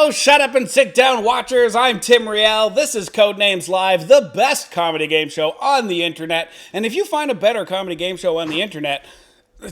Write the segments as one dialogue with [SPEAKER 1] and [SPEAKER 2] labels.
[SPEAKER 1] Hello, shut up and sit down watchers. I'm Tim Riel. This is Codenames Live, the best comedy game show on the internet. And if you find a better comedy game show on the internet,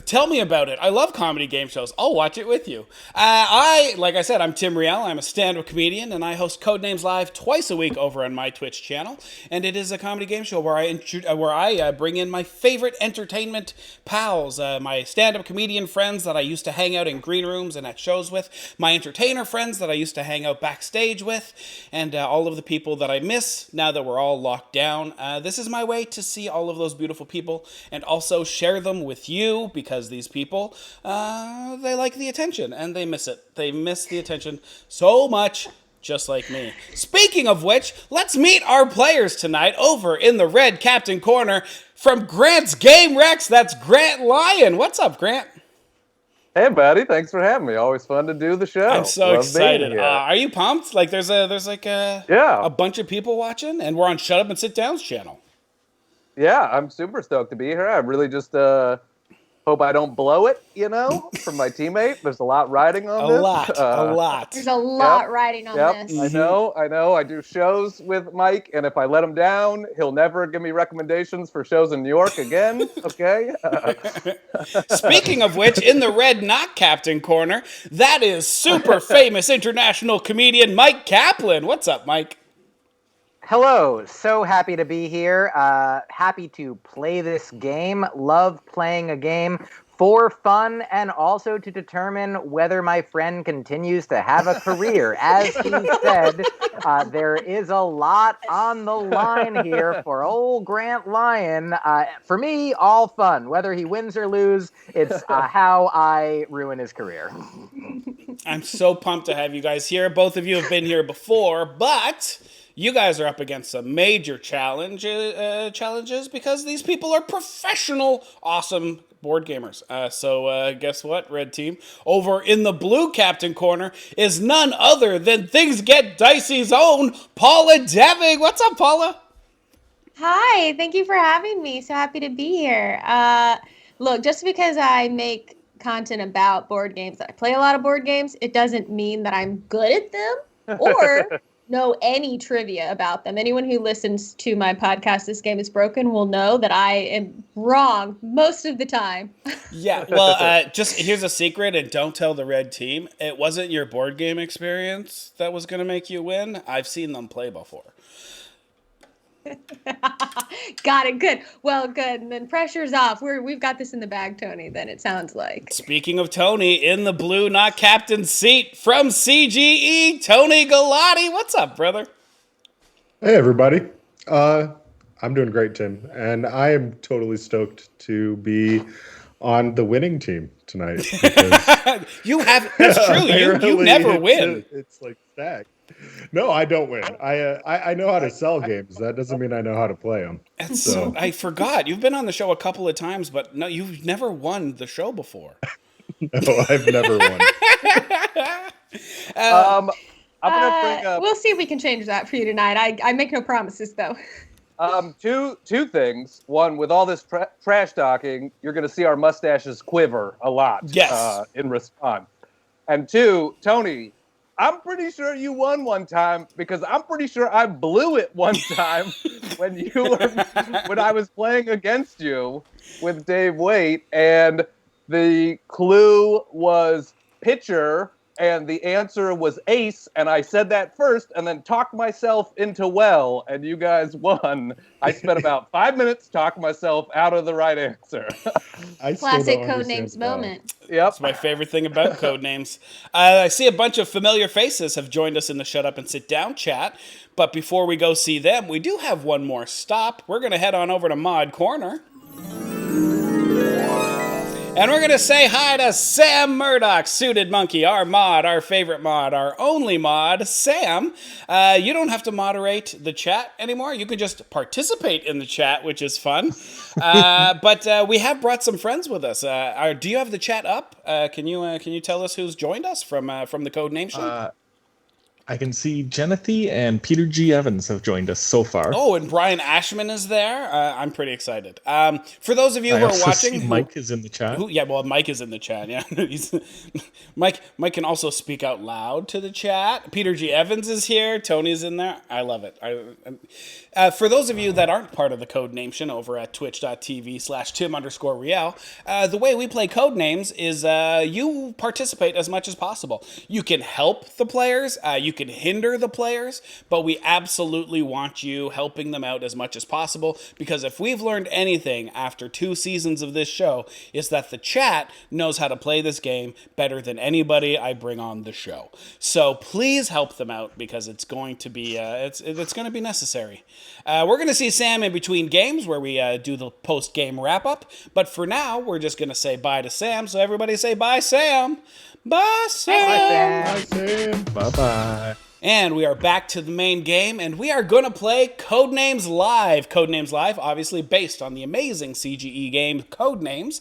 [SPEAKER 1] tell me about it. I love comedy game shows. I'll watch it with you. Like I said, I'm Tim Riel. I'm a stand-up comedian, and I host Codenames Live twice a week over on my Twitch channel. And it is a comedy game show where I bring in my favorite entertainment pals, my stand-up comedian friends that I used to hang out in green rooms and at shows with, my entertainer friends that I used to hang out backstage with, and all of the people that I miss now that we're all locked down. This is my way to see all of those beautiful people and also share them with you, because these people, they like the attention, and they miss it. They miss the attention so much, just like me. Speaking of which, let's meet our players tonight over in the red captain corner from Grant's Game Rex. That's Grant Lyon. What's up, Grant?
[SPEAKER 2] Hey, buddy. Thanks for having me. Always fun to do the show.
[SPEAKER 1] I'm so excited. Are you pumped? Like, there's a bunch of people watching, and we're on Shut Up and Sit Down's channel.
[SPEAKER 2] Yeah, I'm super stoked to be here. I really just hope I don't blow it, from my teammate. There's a lot riding on this.
[SPEAKER 1] A lot.
[SPEAKER 3] There's a lot riding on this.
[SPEAKER 2] I know. I do shows with Myq, and if I let him down, he'll never give me recommendations for shows in New York again, okay?
[SPEAKER 1] Speaking of which, in the red not captain corner, that is super famous international comedian Myq Kaplan. What's up, Myq?
[SPEAKER 4] Hello, so happy to be here. Happy to play this game. Love playing a game for fun and also to determine whether my friend continues to have a career. As he said, there is a lot on the line here for old Grant Lyon. For me, all fun. Whether he wins or lose, it's how I ruin his career.
[SPEAKER 1] I'm so pumped to have you guys here. Both of you have been here before, but you guys are up against some major challenges because these people are professional, awesome board gamers. So guess what, red team? Over in the blue captain corner is none other than Things Get Dicey's own Paula Deming. What's up, Paula?
[SPEAKER 3] Hi, thank you for having me. So happy to be here. Look, just because I make content about board games, I play a lot of board games, it doesn't mean that I'm good at them or know any trivia about them. Anyone who listens to my podcast, This Game is Broken, will know that I am wrong most of the time.
[SPEAKER 1] Yeah, well, just here's a secret, and don't tell the red team. It wasn't your board game experience that was going to make you win. I've seen them play before.
[SPEAKER 3] Got it. Good. Well, good. And then pressure's off. We've got this in the bag, Tony, then it sounds like.
[SPEAKER 1] Speaking of Tony, in the blue, not captain seat from CGE, Tony Gullotti. What's up, brother?
[SPEAKER 5] Hey, everybody. I'm doing great, Tim. And I am totally stoked to be on the winning team tonight.
[SPEAKER 1] That's true. You never win.
[SPEAKER 5] It's like stacked. No, I don't win. I know how to sell games. That doesn't mean I know how to play them.
[SPEAKER 1] And so I forgot. You've been on the show a couple of times, but no, you've never won the show before.
[SPEAKER 5] No, I've never won.
[SPEAKER 2] I'm gonna bring up.
[SPEAKER 3] We'll see if we can change that for you tonight. I make no promises, though.
[SPEAKER 2] Two things. One, with all this trash talking, you're gonna see our mustaches quiver a lot.
[SPEAKER 1] Yes.
[SPEAKER 2] In response. And two, Tony, I'm pretty sure you won one time because I'm pretty sure I blew it one time when I was playing against you with Dave Waite, and the clue was pitcher and the answer was ace, and I said that first and then talked myself into well, and you guys won. I spent about 5 minutes talking myself out of the right answer.
[SPEAKER 3] Classic Codenames moment.
[SPEAKER 2] Yep.
[SPEAKER 1] That's my favorite thing about Codenames. I see a bunch of familiar faces have joined us in the Shut Up and Sit Down chat, but before we go see them, we do have one more stop. We're going to head on over to Mod Corner. And we're going to say hi to Sam Murdoch, Suited Monkey, our mod, our favorite mod, our only mod. Sam, you don't have to moderate the chat anymore. You can just participate in the chat, which is fun. But we have brought some friends with us. Do you have the chat up? Can you tell us who's joined us from the Codenames show?
[SPEAKER 6] I can see Jenathy and Peter G. Evans have joined us so far.
[SPEAKER 1] Oh, and Brian Ashman is there. I'm pretty excited. For those of you
[SPEAKER 6] I
[SPEAKER 1] who are
[SPEAKER 6] also
[SPEAKER 1] watching,
[SPEAKER 6] see Myq is in the chat.
[SPEAKER 1] Myq is in the chat. Yeah, Myq can also speak out loud to the chat. Peter G. Evans is here. Tony's in there. I love it. For those of you that aren't part of the Codenation over at twitch.tv/Tim_Riel, the way we play Codenames is you participate as much as possible. You can help the players. You can hinder the players, but we absolutely want you helping them out as much as possible, because if we've learned anything after 2 seasons of this show, is that the chat knows how to play this game better than anybody I bring on the show. So please help them out, because it's going to be it's going to be necessary. We're going to see Sam in between games where we do the post-game wrap-up, but for now, we're just going to say bye to Sam, so everybody say bye, Sam! Bye, Sam!
[SPEAKER 4] Bye, Sam.
[SPEAKER 6] Bye-bye.
[SPEAKER 1] And we are back to the main game, and we are going to play Codenames Live. Codenames Live, obviously based on the amazing CGE game Codenames,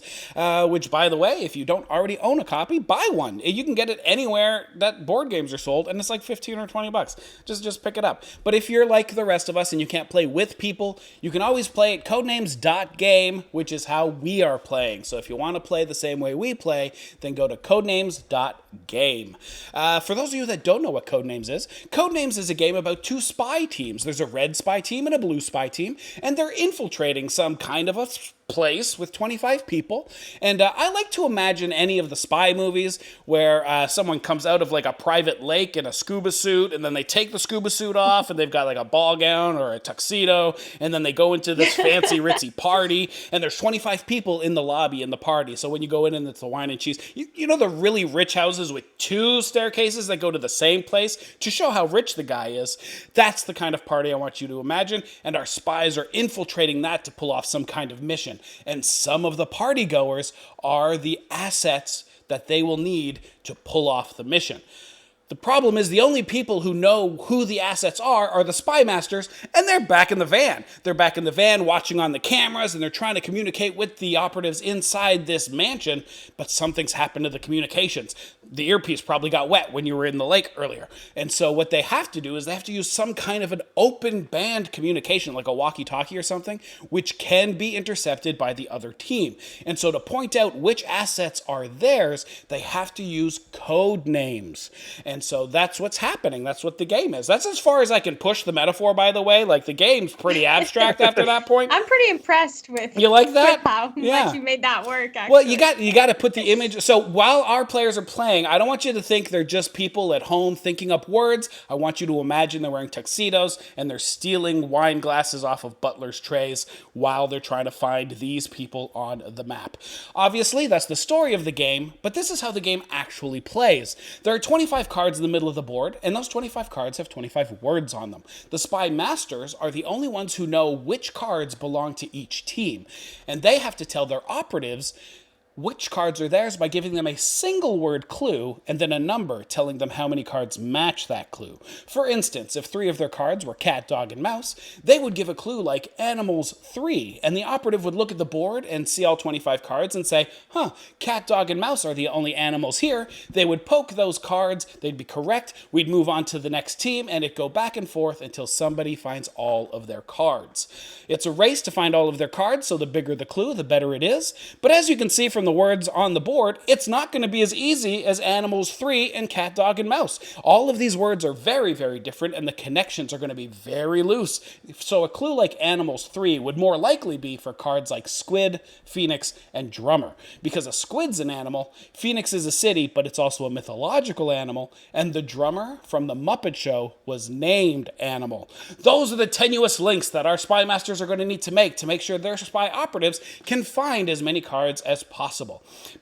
[SPEAKER 1] which, by the way, if you don't already own a copy, buy one. You can get it anywhere that board games are sold, and it's like 15 or 20 bucks. Just pick it up. But if you're like the rest of us and you can't play with people, you can always play at codenames.game, which is how we are playing. So if you want to play the same way we play, then go to codenames.game. For those of you that don't know what Codenames is, Codenames is a game about 2 spy teams. There's a red spy team and a blue spy team, and they're infiltrating some kind of a place with 25 people. And I like to imagine any of the spy movies where someone comes out of like a private lake in a scuba suit, and then they take the scuba suit off, and they've got like a ball gown or a tuxedo, and then they go into this fancy ritzy party, and there's 25 people in the lobby in the party. So when you go in and it's the wine and cheese, you know the really rich houses with 2 staircases that go to the same place to show how rich the guy is? That's the kind of party I want you to imagine, and our spies are infiltrating that to pull off some kind of mission. And some of the party goers are the assets that they will need to pull off the mission. The problem is the only people who know who the assets are the spy masters, and they're back in the van. They're back in the van watching on the cameras, and they're trying to communicate with the operatives inside this mansion, but something's happened to the communications. The earpiece probably got wet when you were in the lake earlier. And so what they have to do is they have to use some kind of an open band communication, like a walkie-talkie or something, which can be intercepted by the other team. And so to point out which assets are theirs, they have to use code names. And so that's what's happening. That's what the game is. That's as far as I can push the metaphor, by the way. Like, the game's pretty abstract after that point.
[SPEAKER 3] I'm pretty impressed with
[SPEAKER 1] You like that?
[SPEAKER 3] with how much you made that work, actually.
[SPEAKER 1] Well, you got to put the image. So while our players are playing, I don't want you to think they're just people at home thinking up words. I want you to imagine they're wearing tuxedos and they're stealing wine glasses off of butlers' trays while they're trying to find these people on the map. Obviously, that's the story of the game, but this is how the game actually plays. There are 25 cards in the middle of the board, and those 25 cards have 25 words on them. The spy masters are the only ones who know which cards belong to each team, and they have to tell their operatives which cards are theirs by giving them a single word clue and then a number telling them how many cards match that clue. For instance, if 3 of their cards were cat, dog, and mouse, they would give a clue like animals 3, and the operative would look at the board and see all 25 cards and say, cat, dog, and mouse are the only animals here. They would poke those cards, they'd be correct, we'd move on to the next team, and it'd go back and forth until somebody finds all of their cards. It's a race to find all of their cards, so the bigger the clue, the better it is. But as you can see from the words on the board, it's not going to be as easy as animals 3 and cat, dog, and mouse. All of these words are very, very different, and the connections are going to be very loose. So a clue like animals 3 would more likely be for cards like squid, phoenix, and drummer. Because a squid's an animal, phoenix is a city, but it's also a mythological animal, and the drummer from the Muppet Show was named Animal. Those are the tenuous links that our spy masters are going to need to make sure their spy operatives can find as many cards as possible.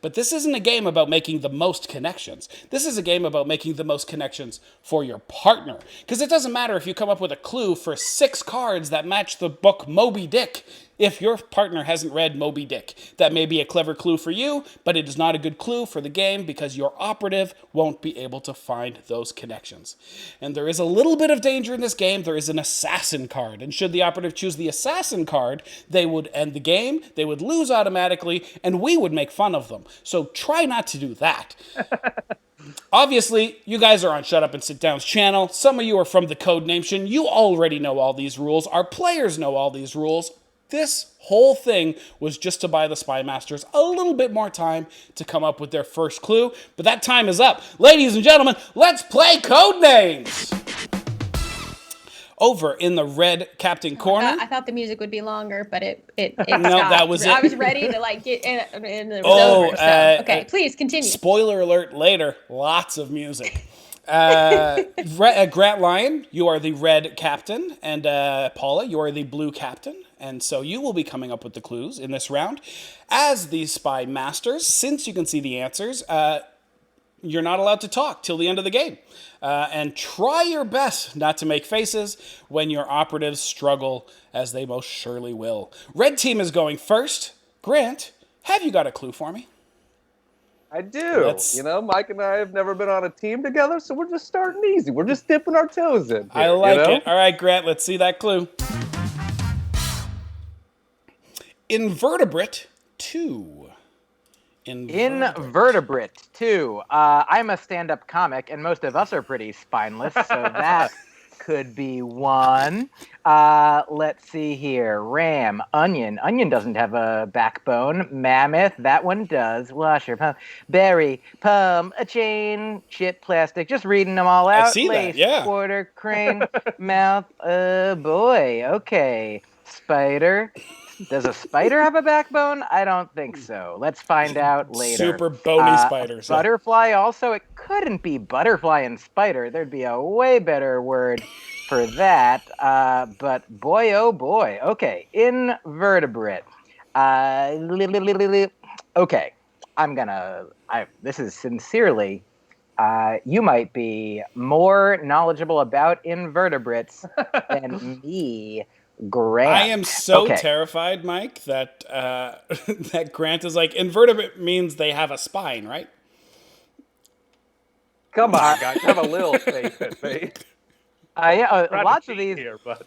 [SPEAKER 1] But this isn't a game about making the most connections. This is a game about making the most connections for your partner. Because it doesn't matter if you come up with a clue for 6 cards that match the book Moby Dick. If your partner hasn't read Moby Dick, that may be a clever clue for you, but it is not a good clue for the game because your operative won't be able to find those connections. And there is a little bit of danger in this game. There is an assassin card, and should the operative choose the assassin card, they would end the game, they would lose automatically, and we would make fun of them. So try not to do that. Obviously, you guys are on Shut Up and Sit Down's channel. Some of you are from the Code Nation. You already know all these rules. Our players know all these rules. This whole thing was just to buy the Spy Masters a little bit more time to come up with their first clue, but that time is up. Ladies and gentlemen, let's play Codenames! Over in the red captain corner.
[SPEAKER 3] I thought the music would be longer, but it
[SPEAKER 1] No,
[SPEAKER 3] stopped.
[SPEAKER 1] that was it.
[SPEAKER 3] I was ready to like get in and it was over. So. Okay, please continue.
[SPEAKER 1] Spoiler alert later. Lots of music. Grant Lyon, you are the red captain, and Paula, you are the blue captain. And so you will be coming up with the clues in this round. As the Spy Masters, since you can see the answers, you're not allowed to talk till the end of the game. And try your best not to make faces when your operatives struggle, as they most surely will. Red team is going first. Grant, have you got a clue for me?
[SPEAKER 2] I do. You know, Mike and I have never been on a team together, so we're just starting easy. We're just dipping our toes in here,
[SPEAKER 1] I like it. All right, Grant, let's see that clue. Invertebrate 2.
[SPEAKER 4] Invertebrate 2. I'm a stand-up comic, and most of us are pretty spineless, so that could be one. Let's see here. Ram, onion. Onion doesn't have a backbone. Mammoth, that one does. Washer, pump, berry, pum, a chain, shit, plastic. Just reading them all out.
[SPEAKER 1] I see
[SPEAKER 4] Lace,
[SPEAKER 1] that, yeah.
[SPEAKER 4] quarter, crane, mouth, boy. Okay. Spider. Does a spider have a backbone? I don't think so. Let's find out later.
[SPEAKER 1] Super bony spiders.
[SPEAKER 4] Butterfly also, it couldn't be butterfly and spider. There'd be a way better word for that. But boy, oh boy. Okay, invertebrate. Okay, this is sincerely, you might be more knowledgeable about invertebrates than me. Grant.
[SPEAKER 1] I am so terrified, Mike, that that Grant is like, invertebrate means they have a spine, right?
[SPEAKER 2] Come on, guys, have a little faith in me.
[SPEAKER 4] Lots of these,
[SPEAKER 2] here, but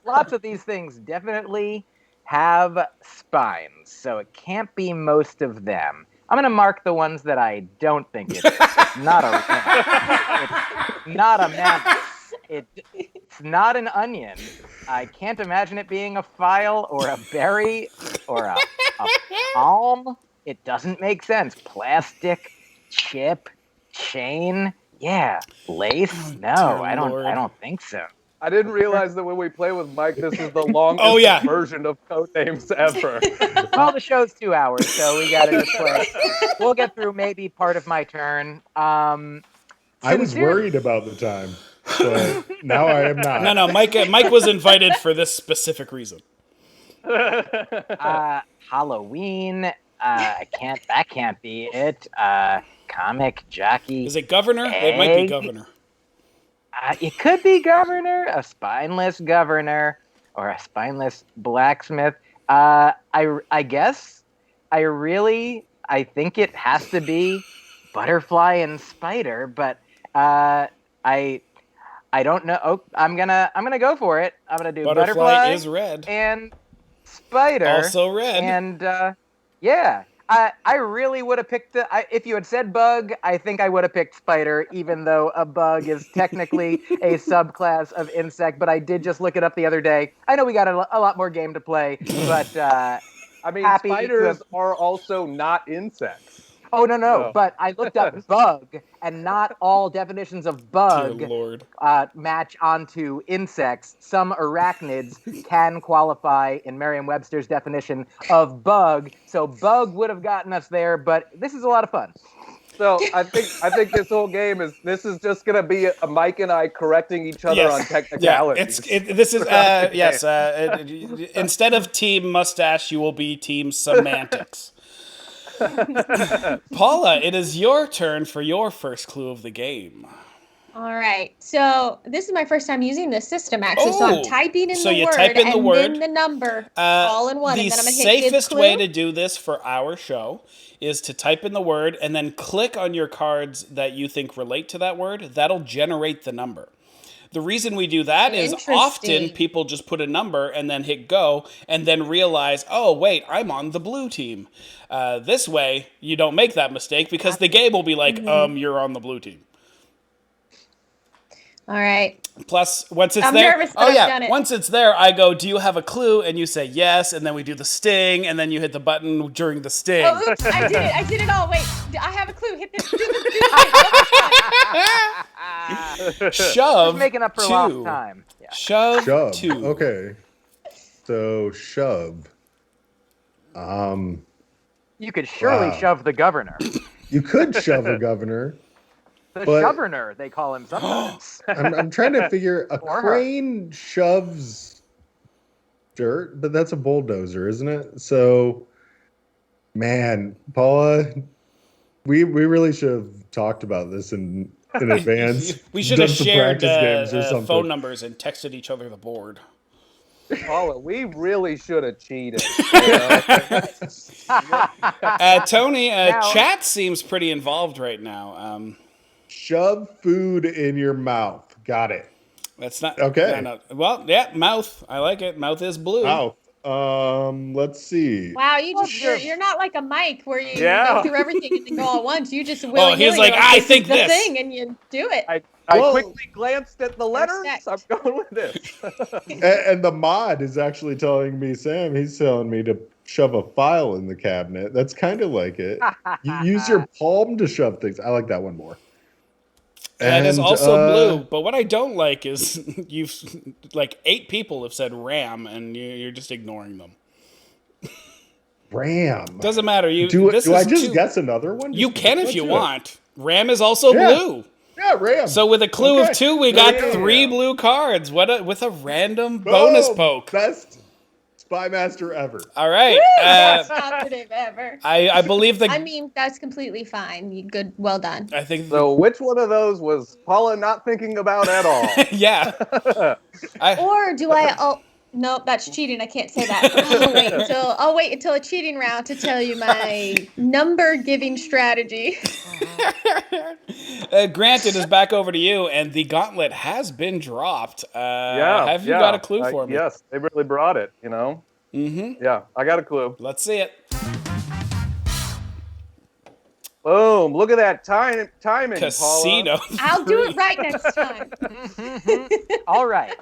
[SPEAKER 4] lots of these things definitely have spines, so it can't be most of them. I'm gonna mark the ones that I don't think it is. It's not a it's not a mammoth. It's not an onion. I can't imagine it being a file or a berry or a palm. It doesn't make sense. Plastic, chip, chain. Yeah, lace. No, I don't think so.
[SPEAKER 2] I didn't realize that when we play with Mike, this is the longest version of Codenames ever.
[SPEAKER 4] Well, the show's 2 hours, so we got to just play. We'll get through maybe part of my turn.
[SPEAKER 5] I was worried about the time, but now I am not.
[SPEAKER 1] No, Mike was invited for this specific reason.
[SPEAKER 4] Halloween. That can't be it. Comic jockey.
[SPEAKER 1] Is it governor? It might be governor.
[SPEAKER 4] It could be governor, a spineless governor, or a spineless blacksmith. I guess I think it has to be butterfly and spider, but I don't know. Oh, I'm gonna go for it. I'm gonna do butterfly
[SPEAKER 1] is red
[SPEAKER 4] and spider,
[SPEAKER 1] also red,
[SPEAKER 4] and yeah. I really would have picked if you had said bug, I think I would have picked spider, even though a bug is technically a subclass of insect, but I did just look it up the other day. I know we got a lot more game to play, but
[SPEAKER 2] I mean, spiders are also not insects.
[SPEAKER 4] Oh, no, but I looked up bug, and not all definitions of bug match onto insects. Some arachnids can qualify in Merriam-Webster's definition of bug, so bug would have gotten us there, but this is a lot of fun.
[SPEAKER 2] So I think this whole game is just going to be Mike and I correcting each other on technicalities.
[SPEAKER 1] Instead of team mustache, you will be team semantics. Paula, it is your turn for your first clue of the game.
[SPEAKER 3] All right. So this is my first time using this system, actually. So I'm typing in the word and then the number all in one. And then I'm going to hit
[SPEAKER 1] The safest way to do this for our show is to type in the word and then click on your cards that you think relate to that word. That'll generate the number. The reason we do that is often
[SPEAKER 3] Interesting.
[SPEAKER 1] people just put a number and then hit go and then realize, oh, wait, I'm on the blue team. This way, you don't make that mistake because the game will be like, you're on the blue team.
[SPEAKER 3] All right.
[SPEAKER 1] Plus, once it's
[SPEAKER 3] I'm
[SPEAKER 1] there,
[SPEAKER 3] nervous that I've done it.
[SPEAKER 1] once it's there, I go, do you have a clue? And you say yes, and then we do the sting, and then you hit the button during the sting.
[SPEAKER 3] Oh, oops, I did it. I did it all. Wait, I have a clue. Hit this. Do this.
[SPEAKER 1] Shove.
[SPEAKER 4] Just making up for
[SPEAKER 1] 2.
[SPEAKER 4] lost time. Yeah.
[SPEAKER 1] Shove,
[SPEAKER 5] Shove.
[SPEAKER 1] 2.
[SPEAKER 5] Okay. So shove.
[SPEAKER 4] You could surely
[SPEAKER 5] Wow.
[SPEAKER 4] shove the governor.
[SPEAKER 5] You could shove a governor.
[SPEAKER 4] The
[SPEAKER 5] But-
[SPEAKER 4] governor, they call him sometimes.
[SPEAKER 5] I'm trying to figure a
[SPEAKER 4] Or her.
[SPEAKER 5] crane shoves dirt, but that's a bulldozer, isn't it? So, man, Paula, we really should have talked about this in advance.
[SPEAKER 1] We should have
[SPEAKER 5] Done some
[SPEAKER 1] shared
[SPEAKER 5] practice games or something.
[SPEAKER 1] phone numbers and texted each other the board.
[SPEAKER 2] Paula, we really should have cheated. You know?
[SPEAKER 1] Tony,
[SPEAKER 4] Now-
[SPEAKER 1] chat seems pretty involved right now.
[SPEAKER 5] Shove food in your mouth. Got it.
[SPEAKER 1] That's not
[SPEAKER 5] Okay.
[SPEAKER 1] no. Well, yeah, mouth. I like it. Mouth is blue.
[SPEAKER 5] Mouth. Let's see.
[SPEAKER 3] Wow, you're not like a Myq where you
[SPEAKER 2] Yeah.
[SPEAKER 3] go through everything and then go all at once. You just willy-nilly
[SPEAKER 1] he's like,
[SPEAKER 3] go,
[SPEAKER 1] I
[SPEAKER 3] this is
[SPEAKER 1] think
[SPEAKER 3] the
[SPEAKER 1] this.
[SPEAKER 3] thing, and you do it.
[SPEAKER 2] I
[SPEAKER 5] Whoa.
[SPEAKER 2] quickly glanced at the letters.
[SPEAKER 3] Respect.
[SPEAKER 2] I'm going with this.
[SPEAKER 5] And the mod is actually telling me, Sam, he's telling me to shove a file in the cabinet. That's kind of like it. You use your palm to shove things. I like that one more.
[SPEAKER 1] That is
[SPEAKER 5] And,
[SPEAKER 1] also blue. But what I don't like is you've like 8 people have said RAM, and you're just ignoring them.
[SPEAKER 5] Ram.
[SPEAKER 1] Doesn't matter.
[SPEAKER 5] Do
[SPEAKER 1] this
[SPEAKER 5] I
[SPEAKER 1] is
[SPEAKER 5] just
[SPEAKER 1] two-
[SPEAKER 5] guess another one?
[SPEAKER 1] You
[SPEAKER 5] Just-
[SPEAKER 1] can if
[SPEAKER 5] let's
[SPEAKER 1] you
[SPEAKER 5] do it.
[SPEAKER 1] want. RAM is also
[SPEAKER 5] Yeah.
[SPEAKER 1] blue.
[SPEAKER 5] Yeah, Ram.
[SPEAKER 1] So with a clue
[SPEAKER 5] Okay.
[SPEAKER 1] of 2, we
[SPEAKER 5] There
[SPEAKER 1] got
[SPEAKER 5] you go.
[SPEAKER 1] 3 blue cards. With a random bonus
[SPEAKER 5] Boom.
[SPEAKER 1] poke.
[SPEAKER 5] Best Spy Master ever.
[SPEAKER 1] All right.
[SPEAKER 3] Best positive ever.
[SPEAKER 1] I believe the.
[SPEAKER 3] I mean, that's completely fine. You good. Well done.
[SPEAKER 1] I think.
[SPEAKER 2] So which one of those was Paula not thinking about at all?
[SPEAKER 1] Yeah.
[SPEAKER 3] Or do I? Oh, nope, that's cheating. I can't say that. I'll wait until a cheating round to tell you my number giving strategy.
[SPEAKER 1] Grant, it is back over to you, and the gauntlet has been dropped. Have you
[SPEAKER 2] yeah.
[SPEAKER 1] got a clue for me?
[SPEAKER 2] Yes, they really brought it. You know.
[SPEAKER 1] Mm-hmm.
[SPEAKER 2] Yeah, I got a clue.
[SPEAKER 1] Let's see it.
[SPEAKER 2] Boom! Look at that timing,
[SPEAKER 1] Casino.
[SPEAKER 3] I'll do it right next time.
[SPEAKER 4] All right.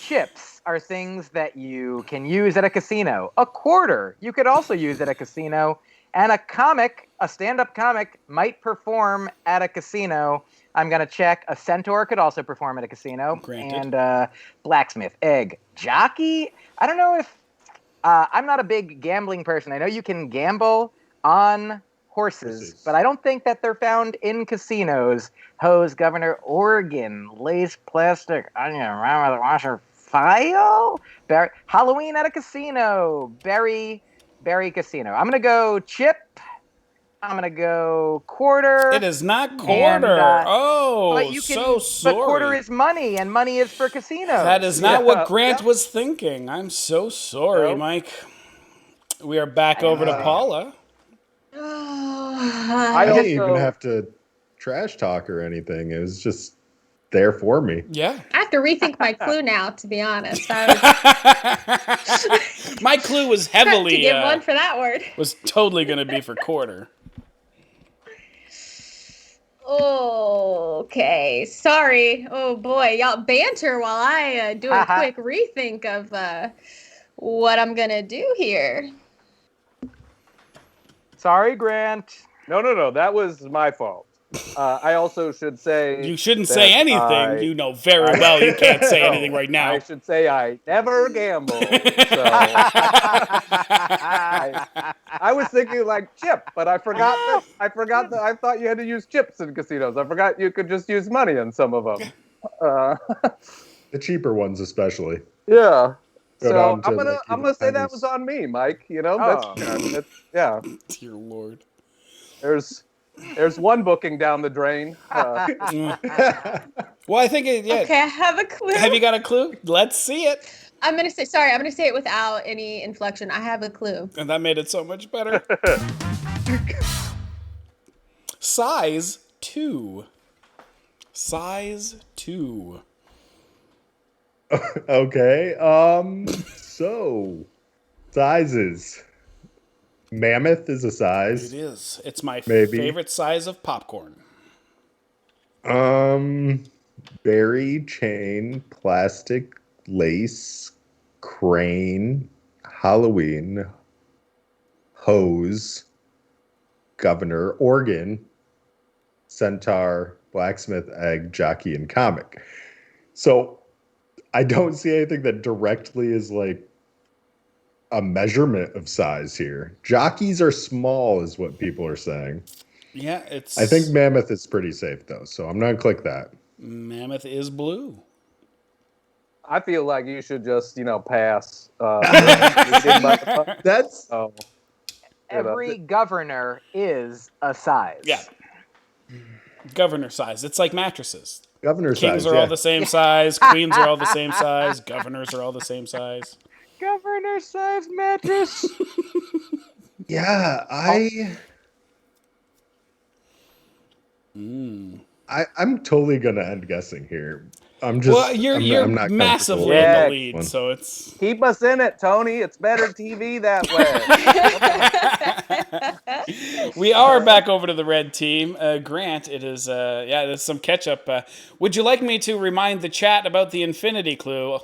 [SPEAKER 4] Chips are things that you can use at a casino. A quarter you could also use at a casino. And a stand-up comic, might perform at a casino. I'm going to check. A centaur could also perform at a casino.
[SPEAKER 1] Granted.
[SPEAKER 4] And blacksmith, egg, jockey. I don't know if... I'm not a big gambling person. I know you can gamble on horses, but I don't think that they're found in casinos. Hose, governor, organ, lace, plastic, onion, around with a washer, file, Halloween at a casino, berry casino. I'm gonna go chip. I'm gonna go quarter.
[SPEAKER 1] It is not quarter.
[SPEAKER 4] But you can,
[SPEAKER 1] so sorry.
[SPEAKER 4] But quarter is money, and money is for casinos.
[SPEAKER 1] That is not what
[SPEAKER 2] Yeah.
[SPEAKER 1] Grant was thinking. I'm so sorry,
[SPEAKER 2] Nope.
[SPEAKER 1] Mike. We are back over to Paula.
[SPEAKER 5] I
[SPEAKER 2] I
[SPEAKER 5] didn't even
[SPEAKER 2] also-
[SPEAKER 5] have to trash talk or anything. It was just there for me.
[SPEAKER 1] Yeah.
[SPEAKER 3] I have to rethink my clue now, to be honest.
[SPEAKER 1] My clue was
[SPEAKER 3] to
[SPEAKER 1] heavily
[SPEAKER 3] give one for that word.
[SPEAKER 1] was totally going to be for quarter.
[SPEAKER 3] Okay, sorry. Oh boy, y'all banter while I do a quick rethink of what I'm gonna do here.
[SPEAKER 4] Sorry, Grant.
[SPEAKER 2] No. That was my fault. I also should say
[SPEAKER 1] You shouldn't
[SPEAKER 2] that
[SPEAKER 1] say anything.
[SPEAKER 2] I-
[SPEAKER 1] You know very well you can't say anything right now.
[SPEAKER 2] I should say I never gamble. So I was thinking like chip, but I forgot that I thought you had to use chips in casinos. I forgot you could just use money in some of them.
[SPEAKER 5] The cheaper ones, especially.
[SPEAKER 2] Yeah.
[SPEAKER 5] Go
[SPEAKER 2] So
[SPEAKER 5] down to,
[SPEAKER 2] I'm
[SPEAKER 5] like,
[SPEAKER 2] gonna say that
[SPEAKER 5] pennies.
[SPEAKER 2] was on me, Mike. You know,
[SPEAKER 4] Oh.
[SPEAKER 2] that's yeah.
[SPEAKER 1] Dear Lord.
[SPEAKER 2] There's one booking down the drain.
[SPEAKER 1] Well, I think yeah.
[SPEAKER 3] Okay, I have a clue.
[SPEAKER 1] Have you got a clue? Let's see it.
[SPEAKER 3] I'm gonna say sorry. I'm gonna say it without any inflection. I have a clue.
[SPEAKER 1] And that made it so much better. Size 2. Size 2.
[SPEAKER 5] Okay. So sizes. Mammoth is a size.
[SPEAKER 1] It is. It's my
[SPEAKER 5] Maybe.
[SPEAKER 1] favorite size of popcorn.
[SPEAKER 5] Berry, chain, plastic, lace, crane, Halloween, hose, governor, organ, centaur, blacksmith, egg, jockey, and comic. So I don't see anything that directly is like a measurement of size here. Jockeys are small, is what people are saying.
[SPEAKER 1] Yeah, it's.
[SPEAKER 5] I think mammoth is pretty safe though, so I'm not gonna click that.
[SPEAKER 1] Mammoth is blue.
[SPEAKER 2] I feel like you should just, pass.
[SPEAKER 5] That's
[SPEAKER 2] Oh,
[SPEAKER 4] Every governor is a size.
[SPEAKER 1] Yeah. Governor size. It's like mattresses.
[SPEAKER 5] governor
[SPEAKER 1] Kings
[SPEAKER 5] size.
[SPEAKER 1] are
[SPEAKER 5] Yeah.
[SPEAKER 1] all the same size. Queens are all the same size. Governors are all the same size.
[SPEAKER 4] Governor size mattress.
[SPEAKER 5] Yeah, I'm totally gonna end guessing here. I'm just.
[SPEAKER 1] Well, you're
[SPEAKER 5] I'm not
[SPEAKER 1] massively
[SPEAKER 5] comfortable
[SPEAKER 1] in
[SPEAKER 2] Yeah.
[SPEAKER 1] the lead, so it's.
[SPEAKER 2] keep us in it, Tony. It's better TV that way.
[SPEAKER 1] We are back over to the red team. Grant, it is. There's some catch up. Would you like me to remind the chat about the infinity clue?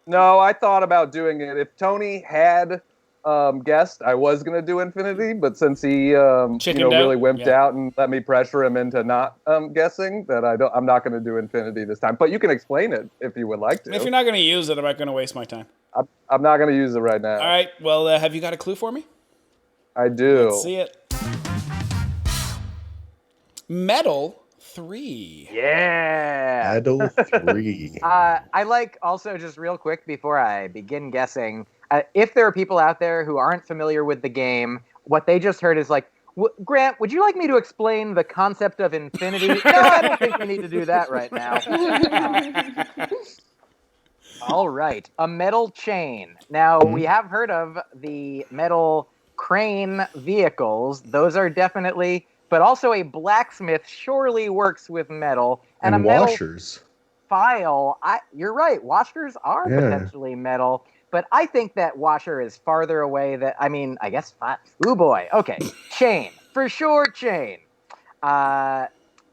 [SPEAKER 2] No, I thought about doing it. If Tony had guessed, I was gonna do Infinity, but since he
[SPEAKER 1] Chickened out?
[SPEAKER 2] really wimped
[SPEAKER 1] Yeah.
[SPEAKER 2] out and let me pressure him into not guessing, that I'm not gonna do Infinity this time. But you can explain it if you would like to.
[SPEAKER 1] If you're not going to use it, I'm not going to waste my time.
[SPEAKER 2] I'm not gonna use it right now.
[SPEAKER 1] All right. Well, have you got a clue for me?
[SPEAKER 2] I do.
[SPEAKER 1] Let's see it. Metal 3.
[SPEAKER 4] Yeah.
[SPEAKER 5] Idle 3.
[SPEAKER 4] I like also just real quick before I begin guessing, if there are people out there who aren't familiar with the game, what they just heard is like, Grant, would you like me to explain the concept of infinity? No, I don't think we need to do that right now. All right, a metal chain. Now, we have heard of the metal crane vehicles. Those are definitely, but also a blacksmith surely works with metal.
[SPEAKER 5] And
[SPEAKER 4] a metal
[SPEAKER 5] washers.
[SPEAKER 4] file, you're right, washers are
[SPEAKER 5] Yeah.
[SPEAKER 4] potentially metal, but I think that washer is farther away I guess ooh boy, okay. Chain, for sure chain.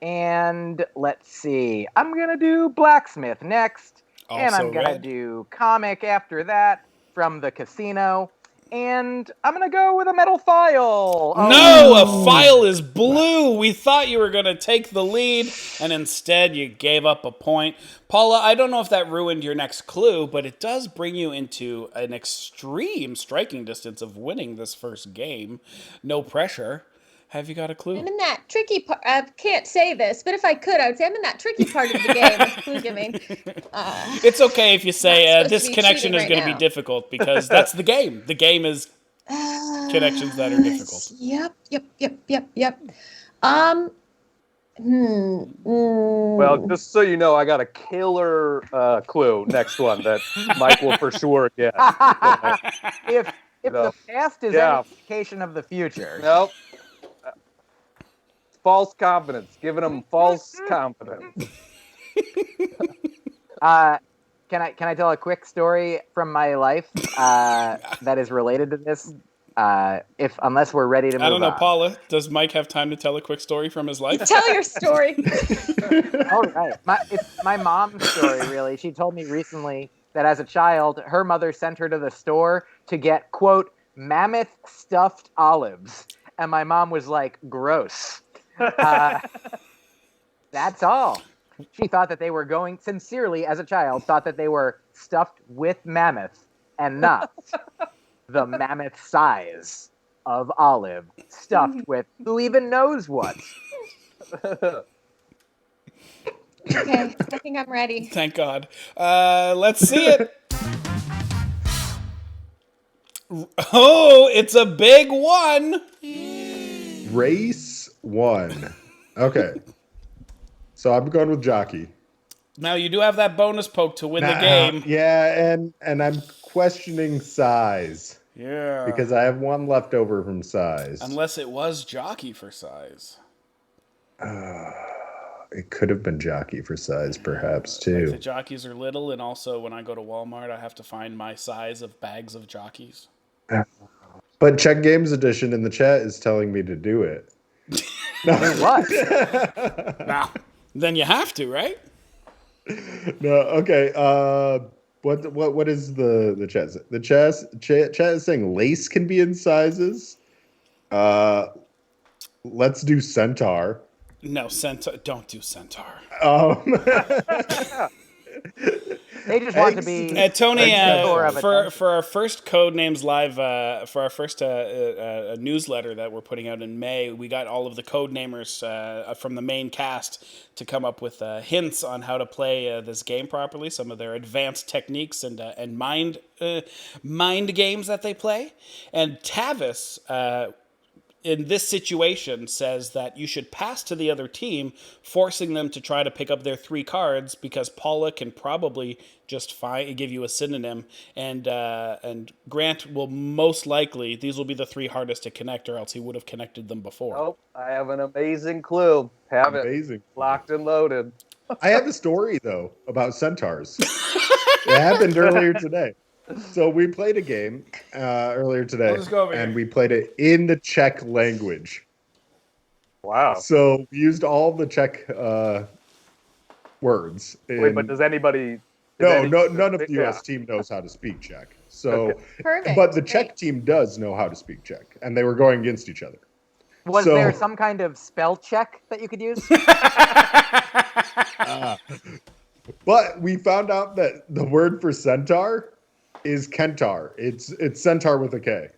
[SPEAKER 4] And let's see, I'm gonna do blacksmith next, and
[SPEAKER 1] Also
[SPEAKER 4] I'm gonna
[SPEAKER 1] red.
[SPEAKER 4] do comic after that from the casino, and I'm gonna go with a metal file.
[SPEAKER 1] No, a file is blue. We thought you were going to take the lead, and instead you gave up a point. Paula, I don't know if that ruined your next clue, but it does bring you into an extreme striking distance of winning this first game. No pressure. Have you got a clue?
[SPEAKER 3] I'm in that tricky part. I can't say this, but if I could, I would say I'm in that tricky part of the game with clue giving.
[SPEAKER 1] It's okay if you say
[SPEAKER 3] Not supposed
[SPEAKER 1] this
[SPEAKER 3] to be
[SPEAKER 1] connection
[SPEAKER 3] cheating
[SPEAKER 1] is
[SPEAKER 3] right
[SPEAKER 1] going to be
[SPEAKER 3] now.
[SPEAKER 1] difficult, because that's the game. The game is connections that are difficult.
[SPEAKER 3] Yep.
[SPEAKER 2] Well, just so you know, I got a killer clue. Next one that Mike will for sure get.
[SPEAKER 4] If
[SPEAKER 2] No.
[SPEAKER 4] the past is
[SPEAKER 2] Yeah.
[SPEAKER 4] any indication of the future.
[SPEAKER 2] Nope. False confidence. Giving them false confidence.
[SPEAKER 4] Can I tell a quick story from my life that is related to this? Unless we're ready to move
[SPEAKER 1] I don't know,
[SPEAKER 4] on.
[SPEAKER 1] Paula, does Mike have time to tell a quick story from his life?
[SPEAKER 3] Tell your story.
[SPEAKER 4] All right. It's my mom's story, really. She told me recently that as a child, her mother sent her to the store to get, quote, mammoth stuffed olives. And my mom was like, gross. That's all. She thought that they were going, sincerely, as a child, thought that they were stuffed with mammoth and not the mammoth size of olive stuffed with who even knows what.
[SPEAKER 3] Okay, I think I'm ready.
[SPEAKER 1] Thank God. Let's see it. Oh, it's a big one.
[SPEAKER 5] Race 1. Okay. So I'm going with jockey.
[SPEAKER 1] Now you do have that bonus poke to win the game.
[SPEAKER 5] Yeah, and I'm questioning size.
[SPEAKER 1] Yeah.
[SPEAKER 5] Because I have one left over from size.
[SPEAKER 1] Unless it was jockey for size.
[SPEAKER 5] It could have been jockey for size, perhaps,
[SPEAKER 1] Like
[SPEAKER 5] too.
[SPEAKER 1] the jockeys are little, and also when I go to Walmart, I have to find my size of bags of jockeys.
[SPEAKER 5] But Check Games Edition in the chat is telling me to do it. No.
[SPEAKER 4] What?
[SPEAKER 1] Now, then you have to, right?
[SPEAKER 5] No, okay. What is the chat? The chat is saying lace can be in sizes. Let's do centaur.
[SPEAKER 1] No, centaur. Don't do centaur.
[SPEAKER 4] They just want to be
[SPEAKER 1] Tony,
[SPEAKER 4] centaur of
[SPEAKER 1] for
[SPEAKER 4] attention.
[SPEAKER 1] our first Codenames Live, for our first newsletter that we're putting out in May, we got all of the Codenamers from the main cast to come up with hints on how to play this game properly, some of their advanced techniques and mind games that they play. And Tavis, in this situation, says that you should pass to the other team, forcing them to try to pick up their 3 cards, because Paula can probably just give you a synonym, and Grant will most likely, these will be the 3 hardest to connect, or else he would have connected them before.
[SPEAKER 2] Oh, I have an amazing clue. Have
[SPEAKER 5] Amazing.
[SPEAKER 2] it locked and loaded.
[SPEAKER 5] I have a story, though, about centaurs. It happened earlier today. So we played a game earlier today,
[SPEAKER 1] Let's go over
[SPEAKER 5] and
[SPEAKER 1] here.
[SPEAKER 5] we played it in the Czech language.
[SPEAKER 2] Wow.
[SPEAKER 5] So we used all the Czech words.
[SPEAKER 2] Wait, but does anybody?
[SPEAKER 5] None of the U.S. team knows how to speak Czech. So,
[SPEAKER 3] Perfect.
[SPEAKER 5] but the Czech
[SPEAKER 3] Great.
[SPEAKER 5] team does know how to speak Czech, and they were going against each other.
[SPEAKER 4] Was
[SPEAKER 5] So-
[SPEAKER 4] there some kind of spell check that you could use?
[SPEAKER 5] But we found out that the word for centaur is Kentar. It's centaur with a K.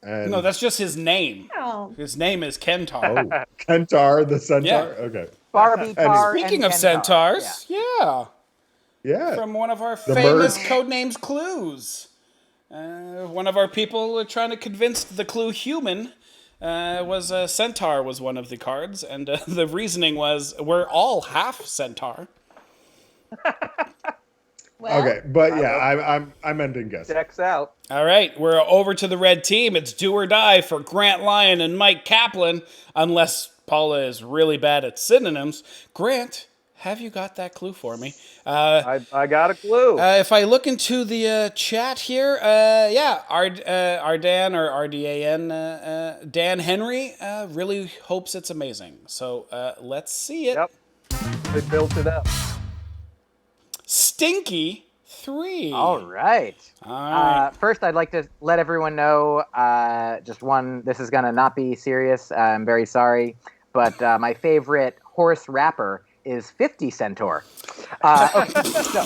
[SPEAKER 5] And
[SPEAKER 1] No, that's just his name.
[SPEAKER 3] Oh.
[SPEAKER 1] His name is Kentar.
[SPEAKER 5] oh, Kentar the centaur.
[SPEAKER 1] Yeah.
[SPEAKER 5] Okay.
[SPEAKER 4] Barbie tar.
[SPEAKER 1] Speaking
[SPEAKER 4] and
[SPEAKER 1] of
[SPEAKER 4] centaur.
[SPEAKER 1] centaurs, yeah.
[SPEAKER 5] Yeah.
[SPEAKER 1] From one of our
[SPEAKER 5] The
[SPEAKER 1] famous
[SPEAKER 5] merge.
[SPEAKER 1] Codenames clues. One of our people trying to convince the clue human was centaur was one of the cards, and the reasoning was we're all half centaur.
[SPEAKER 3] Well,
[SPEAKER 5] Okay, but yeah, I'm ending guessing.
[SPEAKER 2] Checks out.
[SPEAKER 1] All right, we're over to the red team. It's do or die for Grant Lyon and Myq Kaplan, unless Paula is really bad at synonyms. Grant, have you got that clue for me?
[SPEAKER 2] I got a clue.
[SPEAKER 1] If I look into the chat here, Ardan or RDAN, Dan Henry really hopes it's amazing. So let's see it.
[SPEAKER 2] Yep. They built it up.
[SPEAKER 1] Stinky 3.
[SPEAKER 4] All right.
[SPEAKER 1] All right.
[SPEAKER 4] First, I'd like to let everyone know, this is going to not be serious. I'm very sorry. But my favorite horse rapper is 50 Centaur. Okay, so,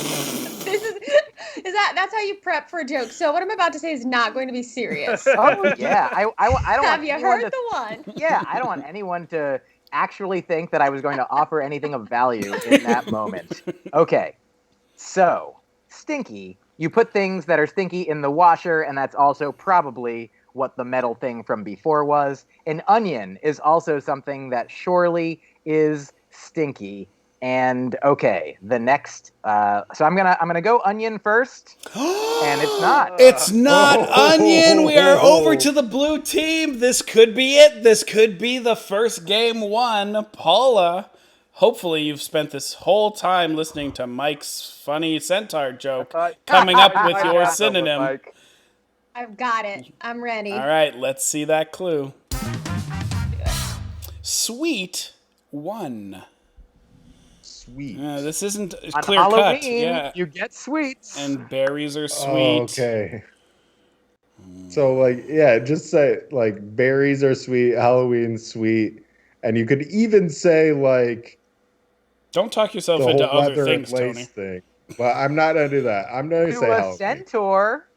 [SPEAKER 3] that's how you prep for a joke. So what I'm about to say is not going to be serious.
[SPEAKER 4] oh, yeah. I don't
[SPEAKER 3] Have
[SPEAKER 4] want
[SPEAKER 3] you
[SPEAKER 4] anyone
[SPEAKER 3] heard
[SPEAKER 4] to,
[SPEAKER 3] the one?
[SPEAKER 4] Yeah, I don't want anyone to actually think that I was going to offer anything of value in that moment. Okay. So, stinky, you put things that are stinky in the washer, and that's also probably what the metal thing from before was. An onion is also something that surely is stinky. And okay, the next so I'm gonna go onion first. And it's not.
[SPEAKER 1] It's not onion. We are over to the blue team. This could be it. This could be the first game won. Paula, hopefully you've spent this whole time listening to Mike's funny centaur joke, coming up with
[SPEAKER 2] I
[SPEAKER 1] your
[SPEAKER 2] got someone,
[SPEAKER 1] synonym.
[SPEAKER 2] Mike.
[SPEAKER 3] I've got it. I'm ready.
[SPEAKER 1] All right, let's see that clue. Sweet 1.
[SPEAKER 5] Sweet.
[SPEAKER 1] This isn't
[SPEAKER 4] On
[SPEAKER 1] clear
[SPEAKER 4] Halloween,
[SPEAKER 1] cut. Yeah.
[SPEAKER 4] you get sweets.
[SPEAKER 1] And berries are sweet.
[SPEAKER 5] Oh, okay. So just say berries are sweet, Halloween's sweet, and you could even say
[SPEAKER 1] Don't talk yourself
[SPEAKER 5] the
[SPEAKER 1] into
[SPEAKER 5] whole
[SPEAKER 1] other
[SPEAKER 5] leather and
[SPEAKER 1] things,
[SPEAKER 5] lace
[SPEAKER 1] Tony.
[SPEAKER 5] thing. But I'm not gonna do that. I'm gonna say
[SPEAKER 4] to a
[SPEAKER 5] Halloween.
[SPEAKER 1] Oh,
[SPEAKER 4] centaur.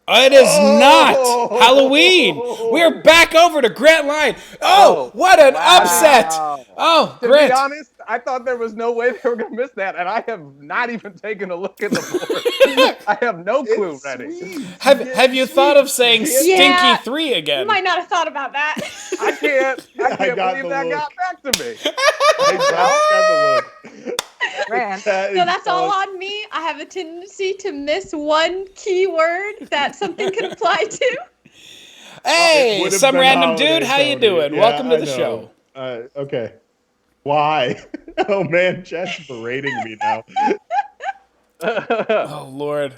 [SPEAKER 1] It is not Halloween. We're back over to Grant Lyon. Oh, what an upset! Oh,
[SPEAKER 2] To
[SPEAKER 1] Grant.
[SPEAKER 2] be honest, I thought there was no way they were going to miss that, and I have not even taken a look at the board. I have no clue
[SPEAKER 5] It's
[SPEAKER 2] ready.
[SPEAKER 5] sweet.
[SPEAKER 1] Have you thought of saying Stinky
[SPEAKER 3] Yeah.
[SPEAKER 1] 3
[SPEAKER 3] You
[SPEAKER 1] again?
[SPEAKER 3] might not have thought about that.
[SPEAKER 2] I can't
[SPEAKER 5] I got
[SPEAKER 2] believe
[SPEAKER 5] the
[SPEAKER 2] that
[SPEAKER 5] look.
[SPEAKER 2] got back to me.
[SPEAKER 5] I just got the look.
[SPEAKER 4] Grant,
[SPEAKER 5] That
[SPEAKER 3] So
[SPEAKER 5] is
[SPEAKER 3] that's all on me. I have a tendency to miss one key word that something could apply to.
[SPEAKER 1] Hey,
[SPEAKER 5] Would've
[SPEAKER 1] some
[SPEAKER 5] been
[SPEAKER 1] random
[SPEAKER 5] holiday,
[SPEAKER 1] dude. How you
[SPEAKER 5] Tony.
[SPEAKER 1] doing?
[SPEAKER 5] Yeah,
[SPEAKER 1] Welcome to
[SPEAKER 5] I
[SPEAKER 1] the
[SPEAKER 5] know.
[SPEAKER 1] show.
[SPEAKER 5] Okay. Why? Oh man, Chat's berating me now.
[SPEAKER 1] Oh Lord.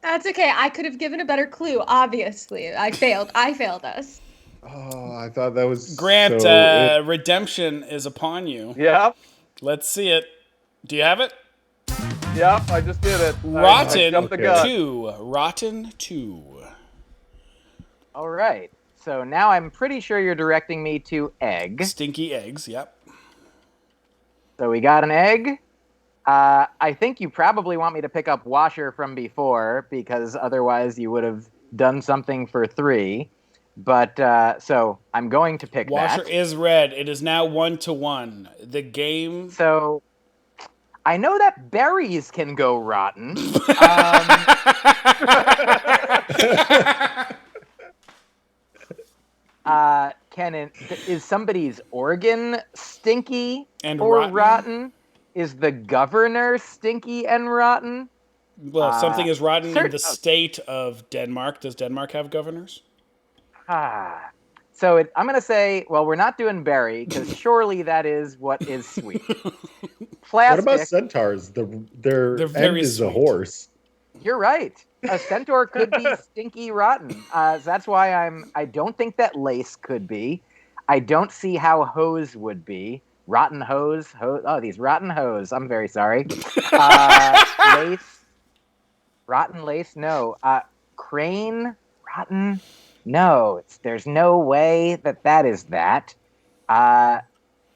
[SPEAKER 3] That's okay. I could have given a better clue. Obviously, I failed. I failed us.
[SPEAKER 5] Oh, I thought that was
[SPEAKER 1] Grant,
[SPEAKER 5] so
[SPEAKER 1] redemption is upon you.
[SPEAKER 2] Yep.
[SPEAKER 1] Let's see it. Do you have it?
[SPEAKER 2] Yep, I just did it. I
[SPEAKER 1] Rotten
[SPEAKER 2] jumped the gun.
[SPEAKER 1] 2. Rotten 2.
[SPEAKER 4] All right. So now I'm pretty sure you're directing me to egg.
[SPEAKER 1] Stinky eggs, yep.
[SPEAKER 4] So we got an egg. I think you probably want me to pick up washer from before, because otherwise you would have done something for 3. But so I'm going to pick
[SPEAKER 1] Washer
[SPEAKER 4] that.
[SPEAKER 1] is red. It is now 1-1. The game.
[SPEAKER 4] So I know that berries can go rotten. Is somebody's organ stinky
[SPEAKER 1] And
[SPEAKER 4] or
[SPEAKER 1] rotten?
[SPEAKER 4] rotten? Is the governor stinky and rotten?
[SPEAKER 1] Well, something is rotten in the
[SPEAKER 4] certain-
[SPEAKER 1] state of Denmark. Does Denmark have governors?
[SPEAKER 4] So I'm going to say, well, we're not doing berry, because surely that is what is sweet. Plastic.
[SPEAKER 5] What about centaurs? Their
[SPEAKER 1] They're
[SPEAKER 5] end
[SPEAKER 1] very
[SPEAKER 5] is a
[SPEAKER 1] sweet.
[SPEAKER 5] horse.
[SPEAKER 4] You're right. A centaur could be stinky rotten. So that's why I don't think that lace could be. I don't see how hose would be. Rotten hose. Oh, these rotten hose. I'm very sorry. Lace. Rotten lace. No. Crane. Rotten. No. There's no way that is that.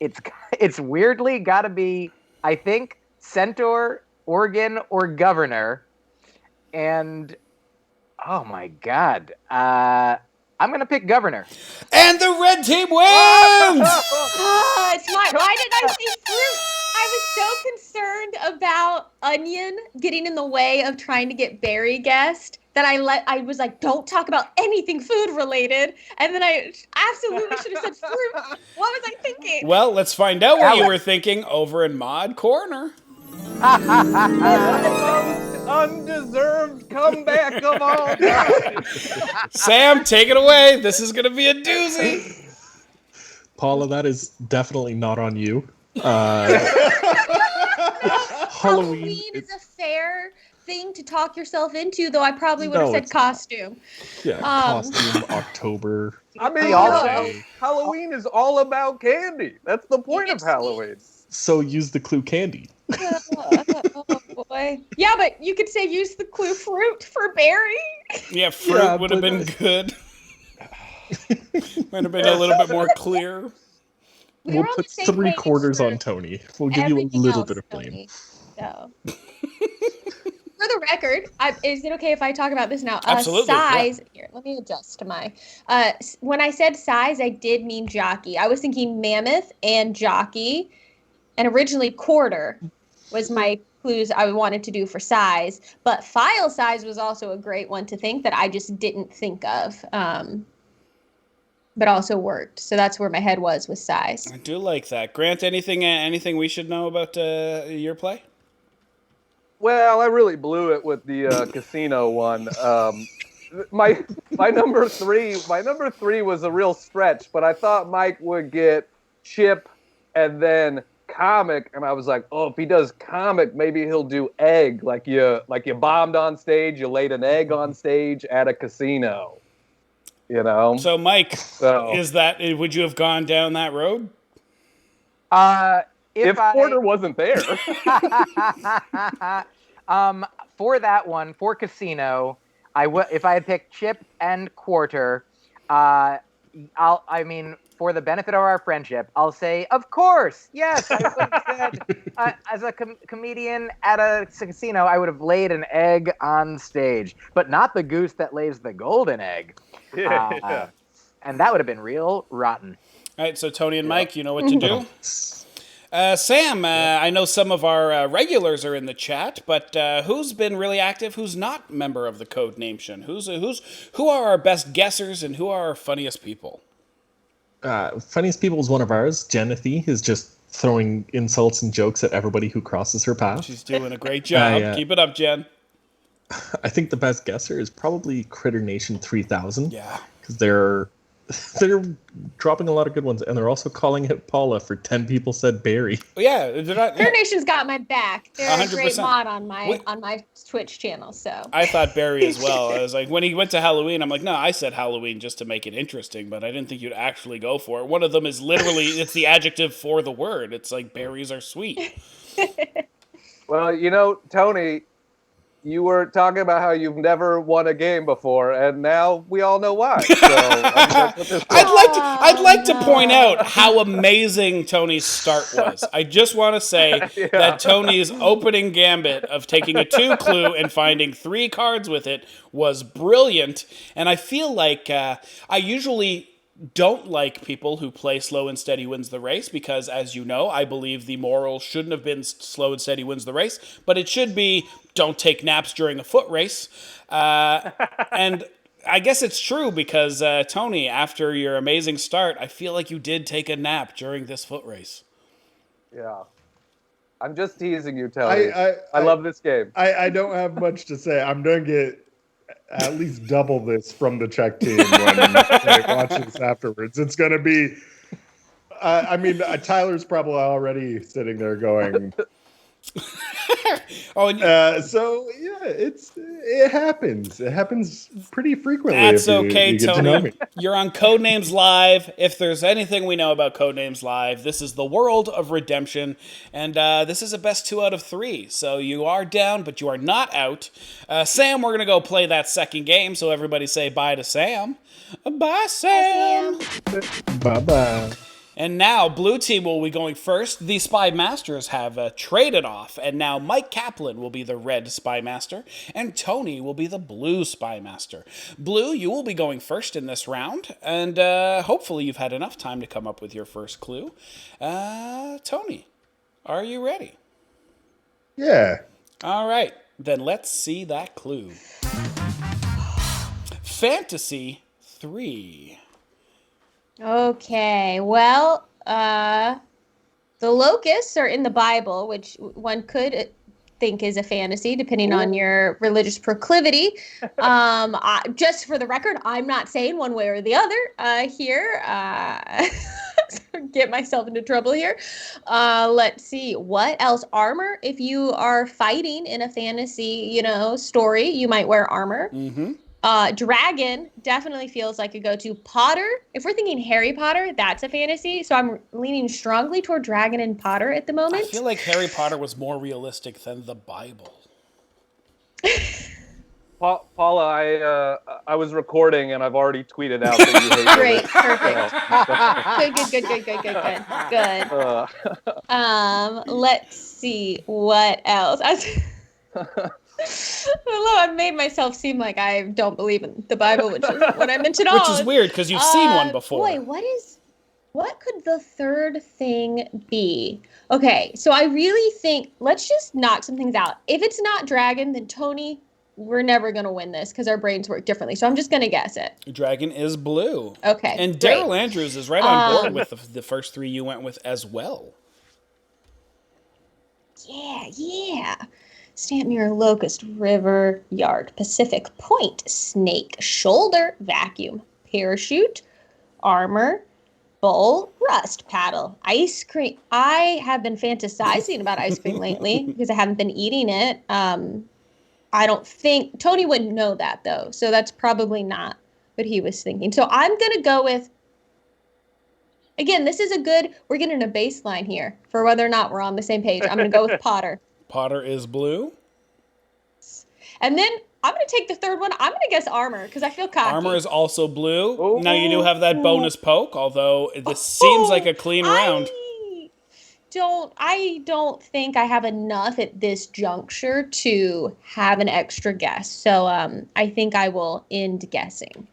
[SPEAKER 4] It's weirdly got to be, I think, centaur, organ, or governor. And, oh my God, I'm going to pick governor.
[SPEAKER 1] And the red team wins!
[SPEAKER 3] It's my. Why did I say fruit? I was so concerned about onion getting in the way of trying to get berry guessed that I was like, don't talk about anything food related. And then I absolutely should have said fruit. What was I thinking?
[SPEAKER 1] Well, let's find out what you were thinking over in Mod Corner.
[SPEAKER 2] Undeserved comeback of all time.
[SPEAKER 1] Sam, take it away. This is going to be a doozy.
[SPEAKER 6] Paula, that is definitely not on you. Halloween
[SPEAKER 3] Is a fair thing to talk yourself into, though I probably would have said
[SPEAKER 6] it's not.
[SPEAKER 3] costume.
[SPEAKER 6] Yeah, costume, October.
[SPEAKER 2] I mean,
[SPEAKER 4] also-
[SPEAKER 2] Halloween is all about candy. That's the point of Halloween.
[SPEAKER 6] So use the clue candy.
[SPEAKER 3] Oh boy. Yeah, but you could say use the clue fruit for berry.
[SPEAKER 1] Yeah, fruit
[SPEAKER 6] Yeah,
[SPEAKER 1] would have
[SPEAKER 6] but-
[SPEAKER 1] been good. Might have been a little bit more clear.
[SPEAKER 3] We
[SPEAKER 6] We'll
[SPEAKER 3] were on
[SPEAKER 6] put
[SPEAKER 3] the same
[SPEAKER 6] 3
[SPEAKER 3] page
[SPEAKER 6] quarters
[SPEAKER 3] for
[SPEAKER 6] on Tony. We'll give you a
[SPEAKER 3] everything
[SPEAKER 6] little
[SPEAKER 3] else,
[SPEAKER 6] bit of blame.
[SPEAKER 3] Tony. So. For the record, is it okay if I talk about this now?
[SPEAKER 1] Absolutely,
[SPEAKER 3] Size. Here, let me adjust to my. When I said size, I did mean jockey. I was thinking mammoth and jockey, and originally quarter was my clues I wanted to do for size. But file size was also a great one to think that I just didn't think of. But also worked. So that's where my head was with size.
[SPEAKER 1] I do like that. Grant, anything we should know about your play?
[SPEAKER 2] Well, I really blew it with the casino one. My number three was a real stretch, but I thought Myq would get chip and then comic, and I was like, oh, if he does comic, maybe he'll do egg, like you bombed on stage, you laid an egg on stage at a casino. You know.
[SPEAKER 1] So, Myq, would you have gone down that road?
[SPEAKER 2] If Porter wasn't there.
[SPEAKER 4] For that one, for casino, if I had picked chip and quarter, for the benefit of our friendship, I'll say, of course, yes. I would have said, as a comedian at a casino, I would have laid an egg on stage, but not the goose that lays the golden egg.
[SPEAKER 2] Yeah.
[SPEAKER 4] And that would have been real rotten.
[SPEAKER 1] All right, so Tony and Myq, you know what to do. Sam, I know some of our regulars are in the chat, but who's been really active? Who's not a member of the Codenames? Who are our best guessers and who are our funniest people?
[SPEAKER 6] Funniest people is one of ours. Jenathy is just throwing insults and jokes at everybody who crosses her path.
[SPEAKER 1] She's doing a great job. Keep it up, Jen.
[SPEAKER 6] I think the best guesser is probably Critter Nation 3000.
[SPEAKER 1] Yeah.
[SPEAKER 6] Because they're They're dropping a lot of good ones, and they're also calling it Paula for 10 people said Barry.
[SPEAKER 1] Yeah, they're not.
[SPEAKER 3] Fair Nation's got my back. They're a great
[SPEAKER 1] 100%.
[SPEAKER 3] mod on my Twitch channel. So
[SPEAKER 1] I thought Barry as well. I was like, when he went to Halloween, I'm like, no, I said Halloween just to make it interesting, but I didn't think you'd actually go for it. One of them is literally, it's the adjective for the word. It's like berries are sweet.
[SPEAKER 2] Well, Tony, you were talking about how you've never won a game before, and now we all know why. So, that's what this
[SPEAKER 1] I'd like to point out how amazing Tony's start was. I just want to say that Tony's opening gambit of taking a 2 clue and finding 3 cards with it was brilliant. And I feel like I usually don't like people who play slow and steady wins the race because, as you know, I believe the moral shouldn't have been slow and steady wins the race, but it should be don't take naps during a foot race. And I guess it's true because, Tony, after your amazing start, I feel like you did take a nap during this foot race.
[SPEAKER 2] Yeah. I'm just teasing you, Tony. I love this game.
[SPEAKER 5] I don't have much to say. I'm going to get at least double this from the Czech team when I watch this afterwards. It's going to be... Tyler's probably already sitting there going... So yeah, it happens. It happens pretty frequently.
[SPEAKER 1] That's
[SPEAKER 5] if you,
[SPEAKER 1] okay,
[SPEAKER 5] you get
[SPEAKER 1] Tony.
[SPEAKER 5] to know me.
[SPEAKER 1] You're on Codenames Live. If there's anything we know about Codenames Live, this is the world of redemption, and this is a best 2 out of 3. So you are down, but you are not out. Sam, we're gonna go play that second game. So everybody say bye to Sam. Bye, Sam.
[SPEAKER 6] Bye bye.
[SPEAKER 1] And now, Blue Team will be going first. The Spy Masters have traded off, and now Myq Kaplan will be the Red Spy Master, and Tony will be the Blue Spy Master. Blue, you will be going first in this round, and hopefully you've had enough time to come up with your first clue. Tony, are you ready?
[SPEAKER 5] Yeah.
[SPEAKER 1] All right, then let's see that clue. Fantasy 3.
[SPEAKER 3] Okay, well, the locusts are in the Bible, which one could think is a fantasy, depending on your religious proclivity. Just for the record, I'm not saying one way or the other here. Get myself into trouble here. Let's see. What else? Armor. If you are fighting in a fantasy, story, you might wear armor.
[SPEAKER 1] Mm-hmm.
[SPEAKER 3] Dragon definitely feels like a go-to. Potter, if we're thinking Harry Potter, that's a fantasy. So I'm leaning strongly toward Dragon and Potter at the moment.
[SPEAKER 1] I feel like Harry Potter was more realistic than the Bible.
[SPEAKER 2] Paula, I was recording and I've already tweeted out that you hate
[SPEAKER 3] Great, perfect. Good. Let's see what else. I've made myself seem like I don't believe in the Bible, which is what I mentioned all.
[SPEAKER 1] Which is weird because you've seen one before.
[SPEAKER 3] Boy, what could the third thing be? Okay, so I really think let's just knock some things out. If it's not dragon, then Tony, we're never gonna win this because our brains work differently. So I'm just gonna guess it.
[SPEAKER 1] Dragon is blue.
[SPEAKER 3] Okay.
[SPEAKER 1] And Daryl Andrews is right on board with the first 3 you went with as well.
[SPEAKER 3] Yeah. Stamp Mirror, Locust, River, Yard, Pacific, Point, Snake, Shoulder, Vacuum, Parachute, Armor, Bowl, Rust, Paddle, Ice Cream. I have been fantasizing about ice cream lately because I haven't been eating it. I don't think Tony wouldn't know that though, so that's probably not what he was thinking. So I'm gonna go with. Again, this is we're getting a baseline here for whether or not we're on the same page. I'm gonna go with Potter.
[SPEAKER 1] Potter is blue.
[SPEAKER 3] And then I'm going to take the third one. I'm going to guess armor because I feel cocky.
[SPEAKER 1] Armor is also blue.
[SPEAKER 2] Ooh.
[SPEAKER 1] Now you do have that bonus poke, although this seems like a clean round.
[SPEAKER 3] I don't think I have enough at this juncture to have an extra guess. So I think I will end guessing.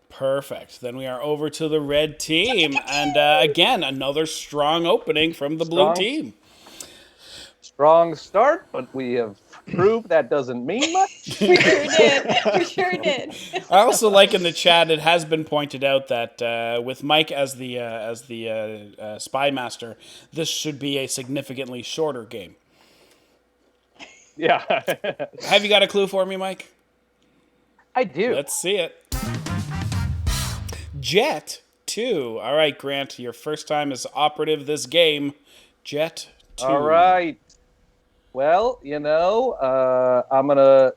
[SPEAKER 1] Perfect. Then we are over to the red team. And again, another strong opening from the blue team.
[SPEAKER 2] Strong start, but we have proved that doesn't mean much.
[SPEAKER 3] We sure did.
[SPEAKER 1] I also like in the chat, it has been pointed out that with Myq as the spy master, this should be a significantly shorter game.
[SPEAKER 2] Yeah.
[SPEAKER 1] Have you got a clue for me, Myq?
[SPEAKER 4] I do.
[SPEAKER 1] Let's see it. Jet 2. All right, Grant, your first time as operative this game. Jet 2.
[SPEAKER 2] All right. Well, I'm going to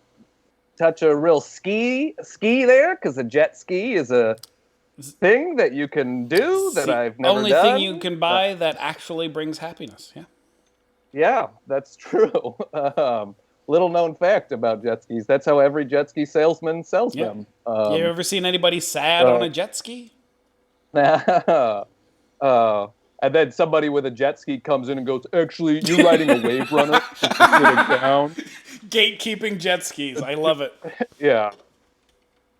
[SPEAKER 2] touch a real ski there, because a jet ski is a thing that you can do that I've never
[SPEAKER 1] only
[SPEAKER 2] done.
[SPEAKER 1] thing you can buy that actually brings happiness. Yeah.
[SPEAKER 2] Yeah, that's true. Little known fact about jet skis. That's how every jet ski salesman sells them.
[SPEAKER 1] You ever seen anybody sad on a jet ski?
[SPEAKER 2] And then somebody with a jet ski comes in and goes, actually, you're riding a wave runner. Just sitting down.
[SPEAKER 1] Gatekeeping jet skis. I love it.
[SPEAKER 2] Yeah.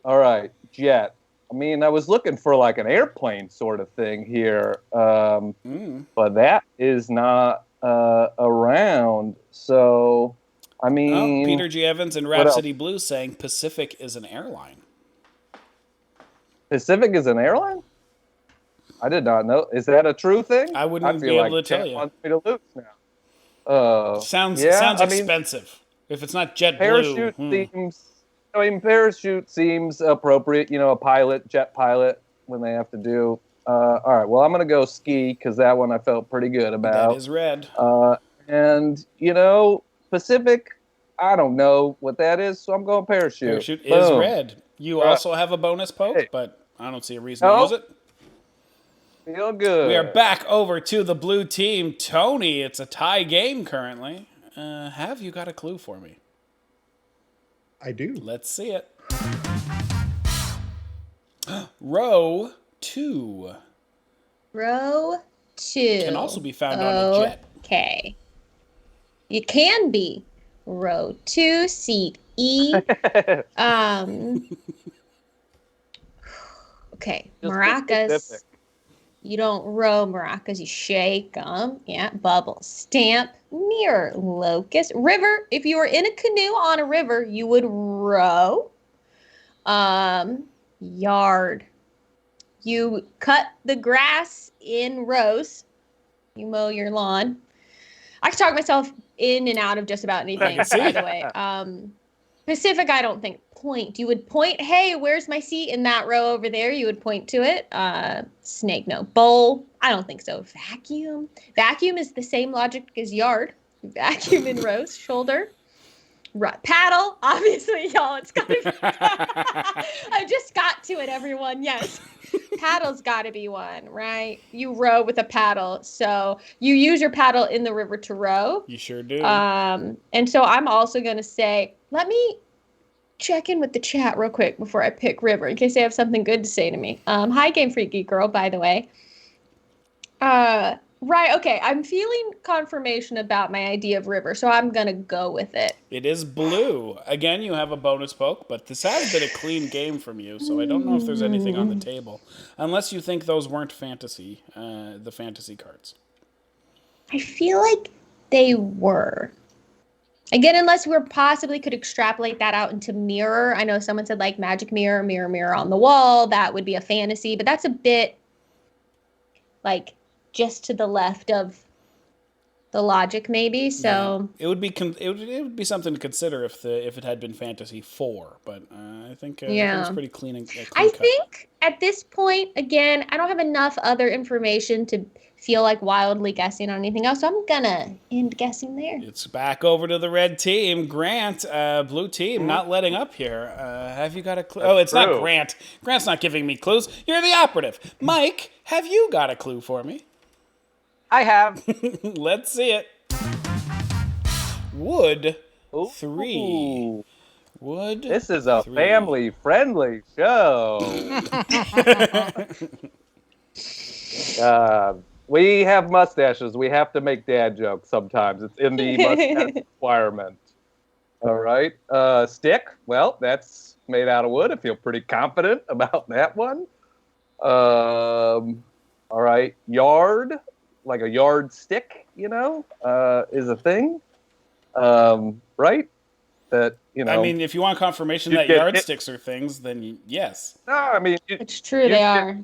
[SPEAKER 2] All right, jet. I mean, I was looking for like an airplane sort of thing here, but that is not around. So, I mean...
[SPEAKER 1] Peter G. Evans and Rhapsody Blue saying Pacific is an airline.
[SPEAKER 2] Pacific is an airline? I did not know. Is that a true thing?
[SPEAKER 1] I wouldn't be able to tell you.
[SPEAKER 2] Wants me to lose now.
[SPEAKER 1] Sounds expensive. If it's not jet
[SPEAKER 2] parachute
[SPEAKER 1] blue.
[SPEAKER 2] Parachute seems appropriate. A jet pilot, when they have to do. All right. Well, I'm going to go ski because that one I felt pretty good about.
[SPEAKER 1] That is red.
[SPEAKER 2] And, Pacific, I don't know what that is, so I'm going parachute.
[SPEAKER 1] Parachute is red. You also have a bonus poke, but I don't see a reason to use it.
[SPEAKER 2] Feel good.
[SPEAKER 1] We are back over to the blue team. Tony, it's a tie game currently. Have you got a clue for me?
[SPEAKER 5] I do.
[SPEAKER 1] Let's see it. Row 2.
[SPEAKER 3] Row 2.
[SPEAKER 1] Can also be found on a jet.
[SPEAKER 3] Okay. You can be row 2, seat E. Okay, maracas. You don't row maracas, you shake them. Yeah, bubble, stamp, mirror, locust, river. If you were in a canoe on a river, you would row. Yard. You cut the grass in rows. You mow your lawn. I can talk myself in and out of just about anything, by the way. Pacific, I don't think. Point. You would point, hey, where's my seat in that row over there? You would point to it. Snake, no. Bowl, I don't think so. Vacuum. Vacuum is the same logic as yard. Vacuum in rows. Shoulder. Paddle. Obviously, y'all, it's got to be. I just got to it, everyone. Yes. Paddle's got to be one, right? You row with a paddle. So you use your paddle in the river to row.
[SPEAKER 1] You sure do.
[SPEAKER 3] And so I'm also going to say, let me check in with the chat real quick before I pick river in case they have something good to say to me. Hi, Game Freaky Girl, by the way. Right, okay. I'm feeling confirmation about my idea of river, so I'm going to go with it.
[SPEAKER 1] It is blue. Again, you have a bonus poke, but this has been a clean game from you, so I don't know if there's anything on the table. Unless you think those weren't fantasy, the fantasy cards.
[SPEAKER 3] I feel like they were. Again, unless we possibly could extrapolate that out into mirror. I know someone said like magic mirror, mirror, mirror on the wall. That would be a fantasy, but that's a bit like just to the left of the logic, maybe. So
[SPEAKER 1] yeah. It would be something to consider if it had been Fantasy 4, but I think it was pretty clean.
[SPEAKER 3] I think at this point, again, I don't have enough other information to feel like wildly guessing on anything else, so I'm gonna end guessing there.
[SPEAKER 1] It's back over to the red team. Grant, blue team, not letting up here. Have you got a clue? Oh, it's true. Not Grant. Grant's not giving me clues. You're the operative. Myq, have you got a clue for me?
[SPEAKER 4] I have.
[SPEAKER 1] Let's see it. Wood 3. Wood.
[SPEAKER 2] This is a family-friendly show. We have mustaches. We have to make dad jokes sometimes. It's in the mustache requirement. All right. Stick. Well, that's made out of wood. I feel pretty confident about that one. All right. Yard. Like a yard stick, is a thing. Right? That,
[SPEAKER 1] I mean, if you want confirmation that yardsticks are things, then yes.
[SPEAKER 2] No, I mean...
[SPEAKER 3] It's true, they are.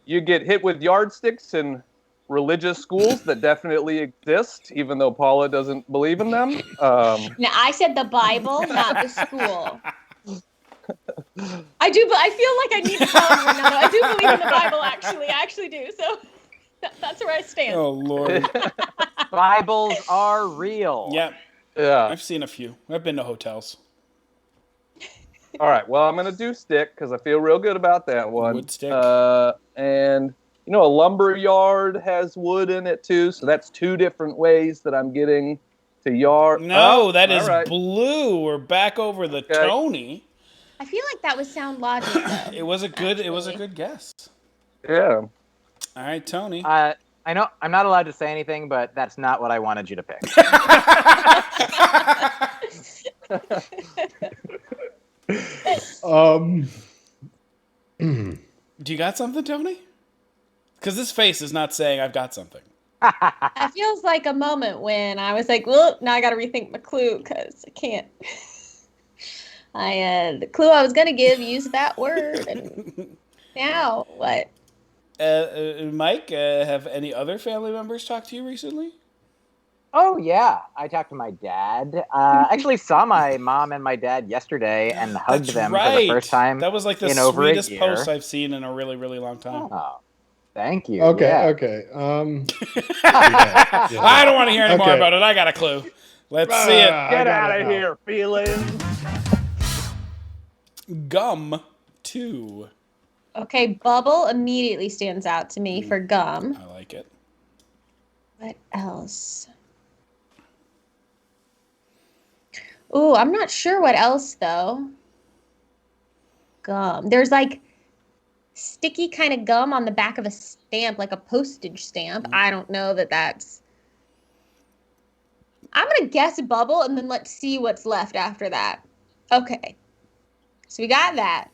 [SPEAKER 2] You get hit with yardsticks in religious schools that definitely exist, even though Paula doesn't believe in them.
[SPEAKER 3] Now, I said the Bible, not the school. I do, but I feel like I need to tell everyone now. I do believe in the Bible, actually. I actually do. So that's where I stand.
[SPEAKER 1] Oh, Lord.
[SPEAKER 4] Bibles are real.
[SPEAKER 1] Yeah,
[SPEAKER 2] Yeah.
[SPEAKER 1] I've seen a few. I've been to hotels.
[SPEAKER 2] All right. Well, I'm going to do stick because I feel real good about that one.
[SPEAKER 1] Wood stick.
[SPEAKER 2] And, you know, a lumber yard has wood in it, too. So that's 2 different ways that I'm getting to yard.
[SPEAKER 1] No,
[SPEAKER 2] Oh,
[SPEAKER 1] that is
[SPEAKER 2] all right.
[SPEAKER 1] blue. We're back over the
[SPEAKER 2] Okay.
[SPEAKER 1] Tony.
[SPEAKER 3] I feel like that was sound logic, though.
[SPEAKER 1] It was a good guess.
[SPEAKER 2] Yeah.
[SPEAKER 1] All right, Tony.
[SPEAKER 4] I know I'm not allowed to say anything, but that's not what I wanted you to pick.
[SPEAKER 1] Do you got something, Tony? Because this face is not saying I've got something.
[SPEAKER 3] That feels like a moment when I was like, well, now I got to rethink my clue because I can't. The clue I was going to give used that word. And now what?
[SPEAKER 1] Myq, have any other family members talked to you recently?
[SPEAKER 4] Oh yeah, I talked to my dad. Actually saw my mom and my dad yesterday and hugged
[SPEAKER 1] That's
[SPEAKER 4] them
[SPEAKER 1] right.
[SPEAKER 4] for the first time.
[SPEAKER 1] That was like the
[SPEAKER 4] in over a
[SPEAKER 1] sweetest
[SPEAKER 4] year.
[SPEAKER 1] post I've seen in a really, really long time.
[SPEAKER 4] Oh, thank you.
[SPEAKER 5] Okay,
[SPEAKER 4] yeah.
[SPEAKER 5] okay.
[SPEAKER 1] I don't want to hear any more
[SPEAKER 5] Okay.
[SPEAKER 1] about it. I got a clue. Let's see it.
[SPEAKER 2] Get out of here, feelings.
[SPEAKER 1] Gum 2.
[SPEAKER 3] Okay, bubble immediately stands out to me for gum.
[SPEAKER 1] I like it.
[SPEAKER 3] What else? Ooh, I'm not sure what else, though. Gum. There's like sticky kind of gum on the back of a stamp, like a postage stamp. I don't know that that's... I'm going to guess bubble, and then let's see what's left after that. Okay. So we got that.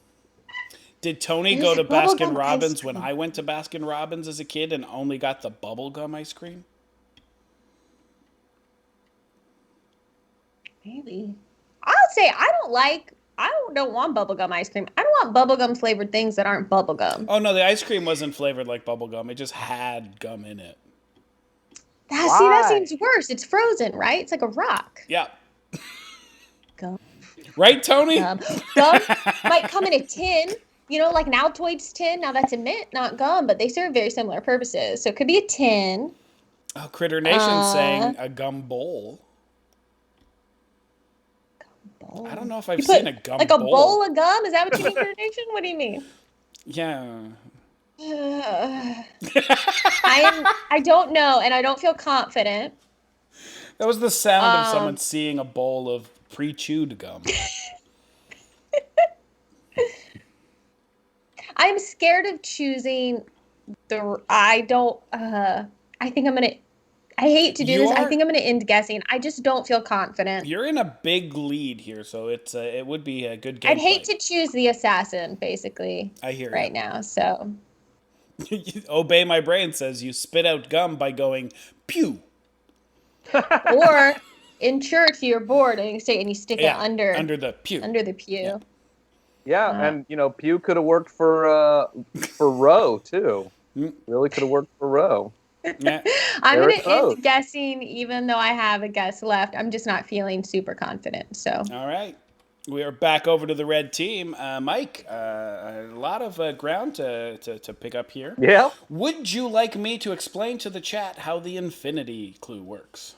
[SPEAKER 1] Did Tony
[SPEAKER 3] There's
[SPEAKER 1] go to
[SPEAKER 3] bubblegum
[SPEAKER 1] Baskin
[SPEAKER 3] ice
[SPEAKER 1] Robbins
[SPEAKER 3] cream.
[SPEAKER 1] when I went to Baskin Robbins as a kid and only got the bubblegum ice cream?
[SPEAKER 3] Maybe. I'll say I don't want bubblegum ice cream. I don't want bubblegum flavored things that aren't bubblegum.
[SPEAKER 1] Oh, no, the ice cream wasn't flavored like bubblegum. It just had gum in it.
[SPEAKER 3] See, that
[SPEAKER 4] Why?
[SPEAKER 3] seems worse. It's frozen, right? It's like a rock.
[SPEAKER 1] Yeah.
[SPEAKER 3] Gum.
[SPEAKER 1] Right, Tony?
[SPEAKER 3] Gum might come in a tin, you know, like an Altoids tin. Now that's a mint, not gum, but they serve very similar purposes. So it could be a tin.
[SPEAKER 1] Oh, Critter Nation's saying a gum bowl.
[SPEAKER 3] Bowl.
[SPEAKER 1] I don't know if I've
[SPEAKER 3] You put,
[SPEAKER 1] seen a gum
[SPEAKER 3] like
[SPEAKER 1] bowl.
[SPEAKER 3] a bowl of gum? Is that what you mean, Critter Nation? What do you mean?
[SPEAKER 1] Yeah.
[SPEAKER 3] I don't know, and I don't feel confident.
[SPEAKER 1] That was the sound of someone seeing a bowl of pre-chewed gum.
[SPEAKER 3] I'm scared of choosing I think I'm gonna. I hate to do this. I think I'm gonna end guessing. I just don't feel confident.
[SPEAKER 1] You're in a big lead here, so it would be a good game.
[SPEAKER 3] I'd hate to choose the assassin, basically.
[SPEAKER 1] I hear
[SPEAKER 3] right
[SPEAKER 1] you.
[SPEAKER 3] now. So
[SPEAKER 1] Obey My Brain says you spit out gum by going pew.
[SPEAKER 3] or in church you're bored and you stick it under
[SPEAKER 1] the pew.
[SPEAKER 3] under the pew.
[SPEAKER 2] Yeah, and you know, pew could have worked for row too. Really could have worked for row.
[SPEAKER 1] Yeah.
[SPEAKER 3] I'm
[SPEAKER 2] There
[SPEAKER 3] gonna
[SPEAKER 2] it goes.
[SPEAKER 3] end guessing, even though I have a guess left. I'm just not feeling super confident. So
[SPEAKER 1] All right. We are back over to the red team. Myq, a lot of ground to pick up here.
[SPEAKER 2] Yeah.
[SPEAKER 1] Would you like me to explain to the chat how the infinity clue works?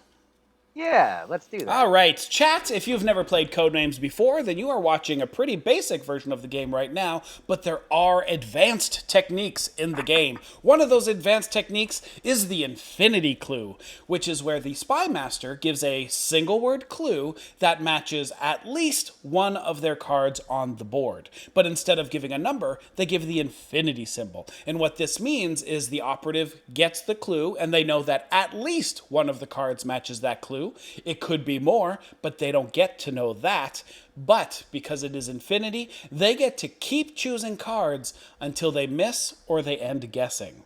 [SPEAKER 4] Yeah, let's do that.
[SPEAKER 1] All right, chat, if you've never played Codenames before, then you are watching a pretty basic version of the game right now, but there are advanced techniques in the game. One of those advanced techniques is the infinity clue, which is where the spy master gives a single word clue that matches at least one of their cards on the board. But instead of giving a number, they give the infinity symbol. And what this means is the operative gets the clue, and they know that at least one of the cards matches that clue. It could be more, but they don't get to know that. But because it is infinity, they get to keep choosing cards until they miss or they end guessing.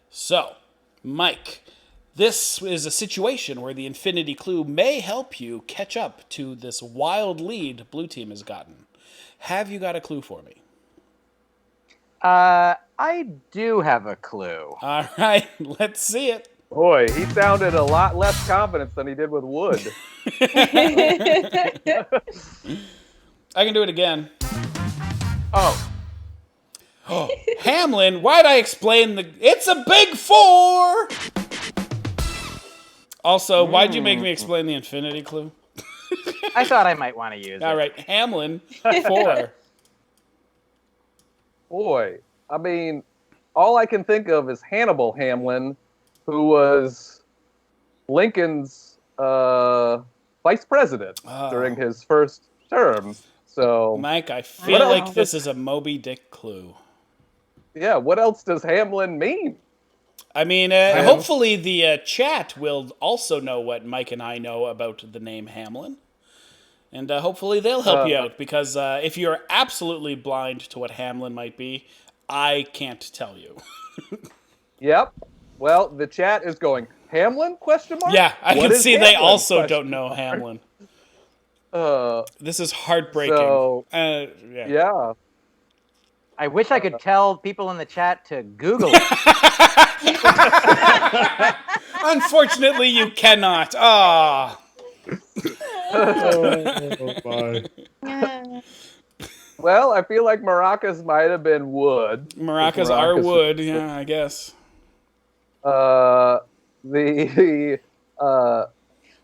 [SPEAKER 1] So, Myq, this is a situation where the infinity clue may help you catch up to this wild lead blue team has gotten. Have you got a clue for me?
[SPEAKER 4] I do have a clue.
[SPEAKER 1] All right, let's see it.
[SPEAKER 2] Boy, he sounded a lot less confidence than he did with wood.
[SPEAKER 1] I can do it again.
[SPEAKER 4] Oh,
[SPEAKER 1] Oh, Hamlin, why'd I explain it's a big 4? Also, why'd you make me explain the infinity clue?
[SPEAKER 4] I thought I might want to use it.
[SPEAKER 1] All right, Hamlin, 4.
[SPEAKER 2] Boy, I mean, all I can think of is Hannibal Hamlin, who was Lincoln's vice president during his first term. So,
[SPEAKER 1] Mike, I feel like this is a Moby Dick clue.
[SPEAKER 2] yeah, what else does Hamlin mean?
[SPEAKER 1] I mean, hopefully the chat will also know what Mike and I know about the name Hamlin. And hopefully they'll help you out, because if you're absolutely blind to what Hamlin might be, I can't tell you.
[SPEAKER 2] Yep. Well, the chat is going, Hamlin, question mark?
[SPEAKER 1] Yeah, I
[SPEAKER 2] What
[SPEAKER 1] can
[SPEAKER 2] is
[SPEAKER 1] see they
[SPEAKER 2] Hamlin,
[SPEAKER 1] also
[SPEAKER 2] question
[SPEAKER 1] don't know
[SPEAKER 2] mark?
[SPEAKER 1] Hamlin.
[SPEAKER 2] Uh,
[SPEAKER 1] This is heartbreaking.
[SPEAKER 2] So,
[SPEAKER 1] yeah.
[SPEAKER 2] yeah.
[SPEAKER 4] I wish I could tell people in the chat to Google it.
[SPEAKER 1] Unfortunately, you cannot. Ah.
[SPEAKER 5] Oh my.
[SPEAKER 2] Well, I feel like maracas might have been wood.
[SPEAKER 1] Maracas are wood, yeah, I guess.
[SPEAKER 2] The
[SPEAKER 3] Are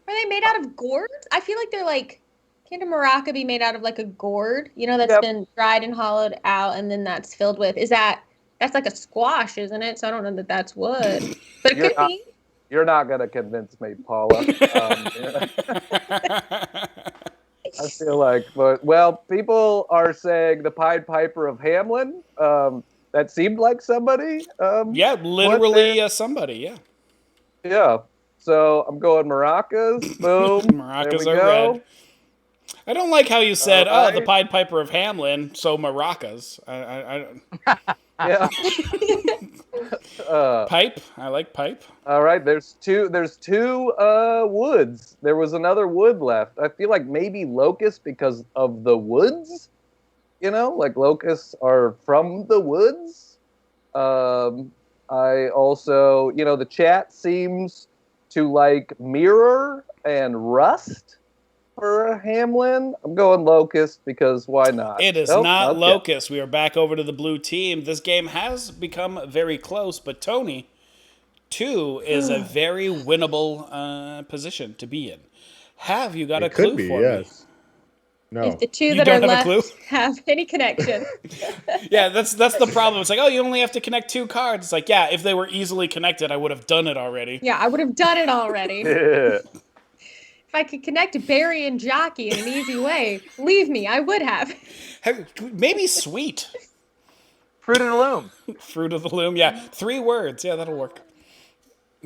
[SPEAKER 3] they made out of gourds? I feel like they're like. Can't a maraca be made out of like a gourd? You know, that's been dried and hollowed out, and then that's filled with. That's like a squash, isn't it? So I don't know that that's wood, but it could be.
[SPEAKER 2] You're not gonna convince me, Paula. I feel like, but people are saying the Pied Piper of Hamlin. That seemed like somebody.
[SPEAKER 1] Yeah, literally somebody. Yeah.
[SPEAKER 2] Yeah. So I'm going maracas. Boom.
[SPEAKER 1] Maracas are red. I don't like how you said, the Pied Piper of Hamlin, so maracas.
[SPEAKER 2] Yeah.
[SPEAKER 1] Pipe. I like pipe.
[SPEAKER 2] All right. There's two woods. There was another wood left. I feel like maybe locust because of the woods. You know, like locusts are from the woods. I also, the chat seems to like mirror and rust. For Hamlin, I'm going locust because why not?
[SPEAKER 1] It is not locust. We are back over to the blue team. This game has become very close, but Tony, 2 is a very winnable position to be in. Have you got a clue for me?
[SPEAKER 5] No.
[SPEAKER 3] If the 2
[SPEAKER 1] You
[SPEAKER 3] that
[SPEAKER 1] don't
[SPEAKER 3] are
[SPEAKER 1] have a clue?
[SPEAKER 3] left have any connection.
[SPEAKER 1] Yeah, that's the problem. It's like, you only have to connect 2 cards. It's like, yeah, if they were easily connected, I would have done it already.
[SPEAKER 3] Yeah, I would have done it already.
[SPEAKER 2] Yeah.
[SPEAKER 3] If I could connect Barry and Jockey in an easy way, believe me, I would have.
[SPEAKER 1] Maybe sweet.
[SPEAKER 4] Fruit of the Loom.
[SPEAKER 1] Fruit of the Loom, yeah. 3 words, yeah, that'll work.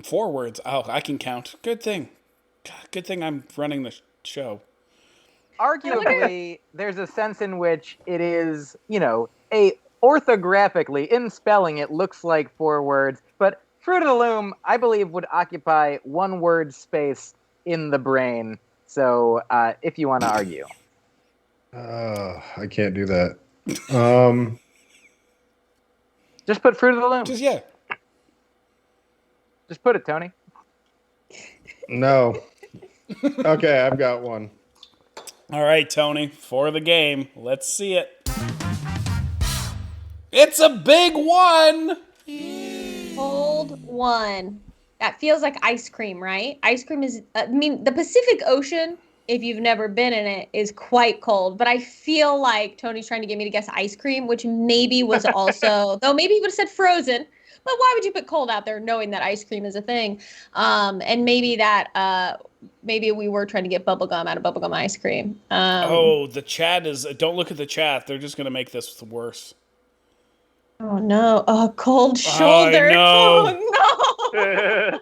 [SPEAKER 1] 4 words. Oh, I can count. Good thing. Good thing I'm running the show.
[SPEAKER 4] Arguably, there's a sense in which it is, orthographically, in spelling, it looks like 4 words, but Fruit of the Loom, I believe, would occupy 1 word space in the brain. So, if you want to argue.
[SPEAKER 5] I can't do that.
[SPEAKER 4] Just put Fruit of the Loom.
[SPEAKER 1] Just
[SPEAKER 4] put it, Tony.
[SPEAKER 5] No. Okay, I've got one.
[SPEAKER 1] All right, Tony, for the game. Let's see it. It's a big 1!
[SPEAKER 3] Cold 1. That feels like ice cream, right? Ice cream is, the Pacific Ocean, if you've never been in it, is quite cold. But I feel like Tony's trying to get me to guess ice cream, which maybe was also, though maybe he would have said frozen. But why would you put cold out there knowing that ice cream is a thing? And maybe maybe we were trying to get bubblegum out of bubblegum ice cream.
[SPEAKER 1] The chat is, don't look at the chat. They're just going to make this worse.
[SPEAKER 3] Oh, no. Oh, cold shoulder.
[SPEAKER 1] Oh,
[SPEAKER 3] no.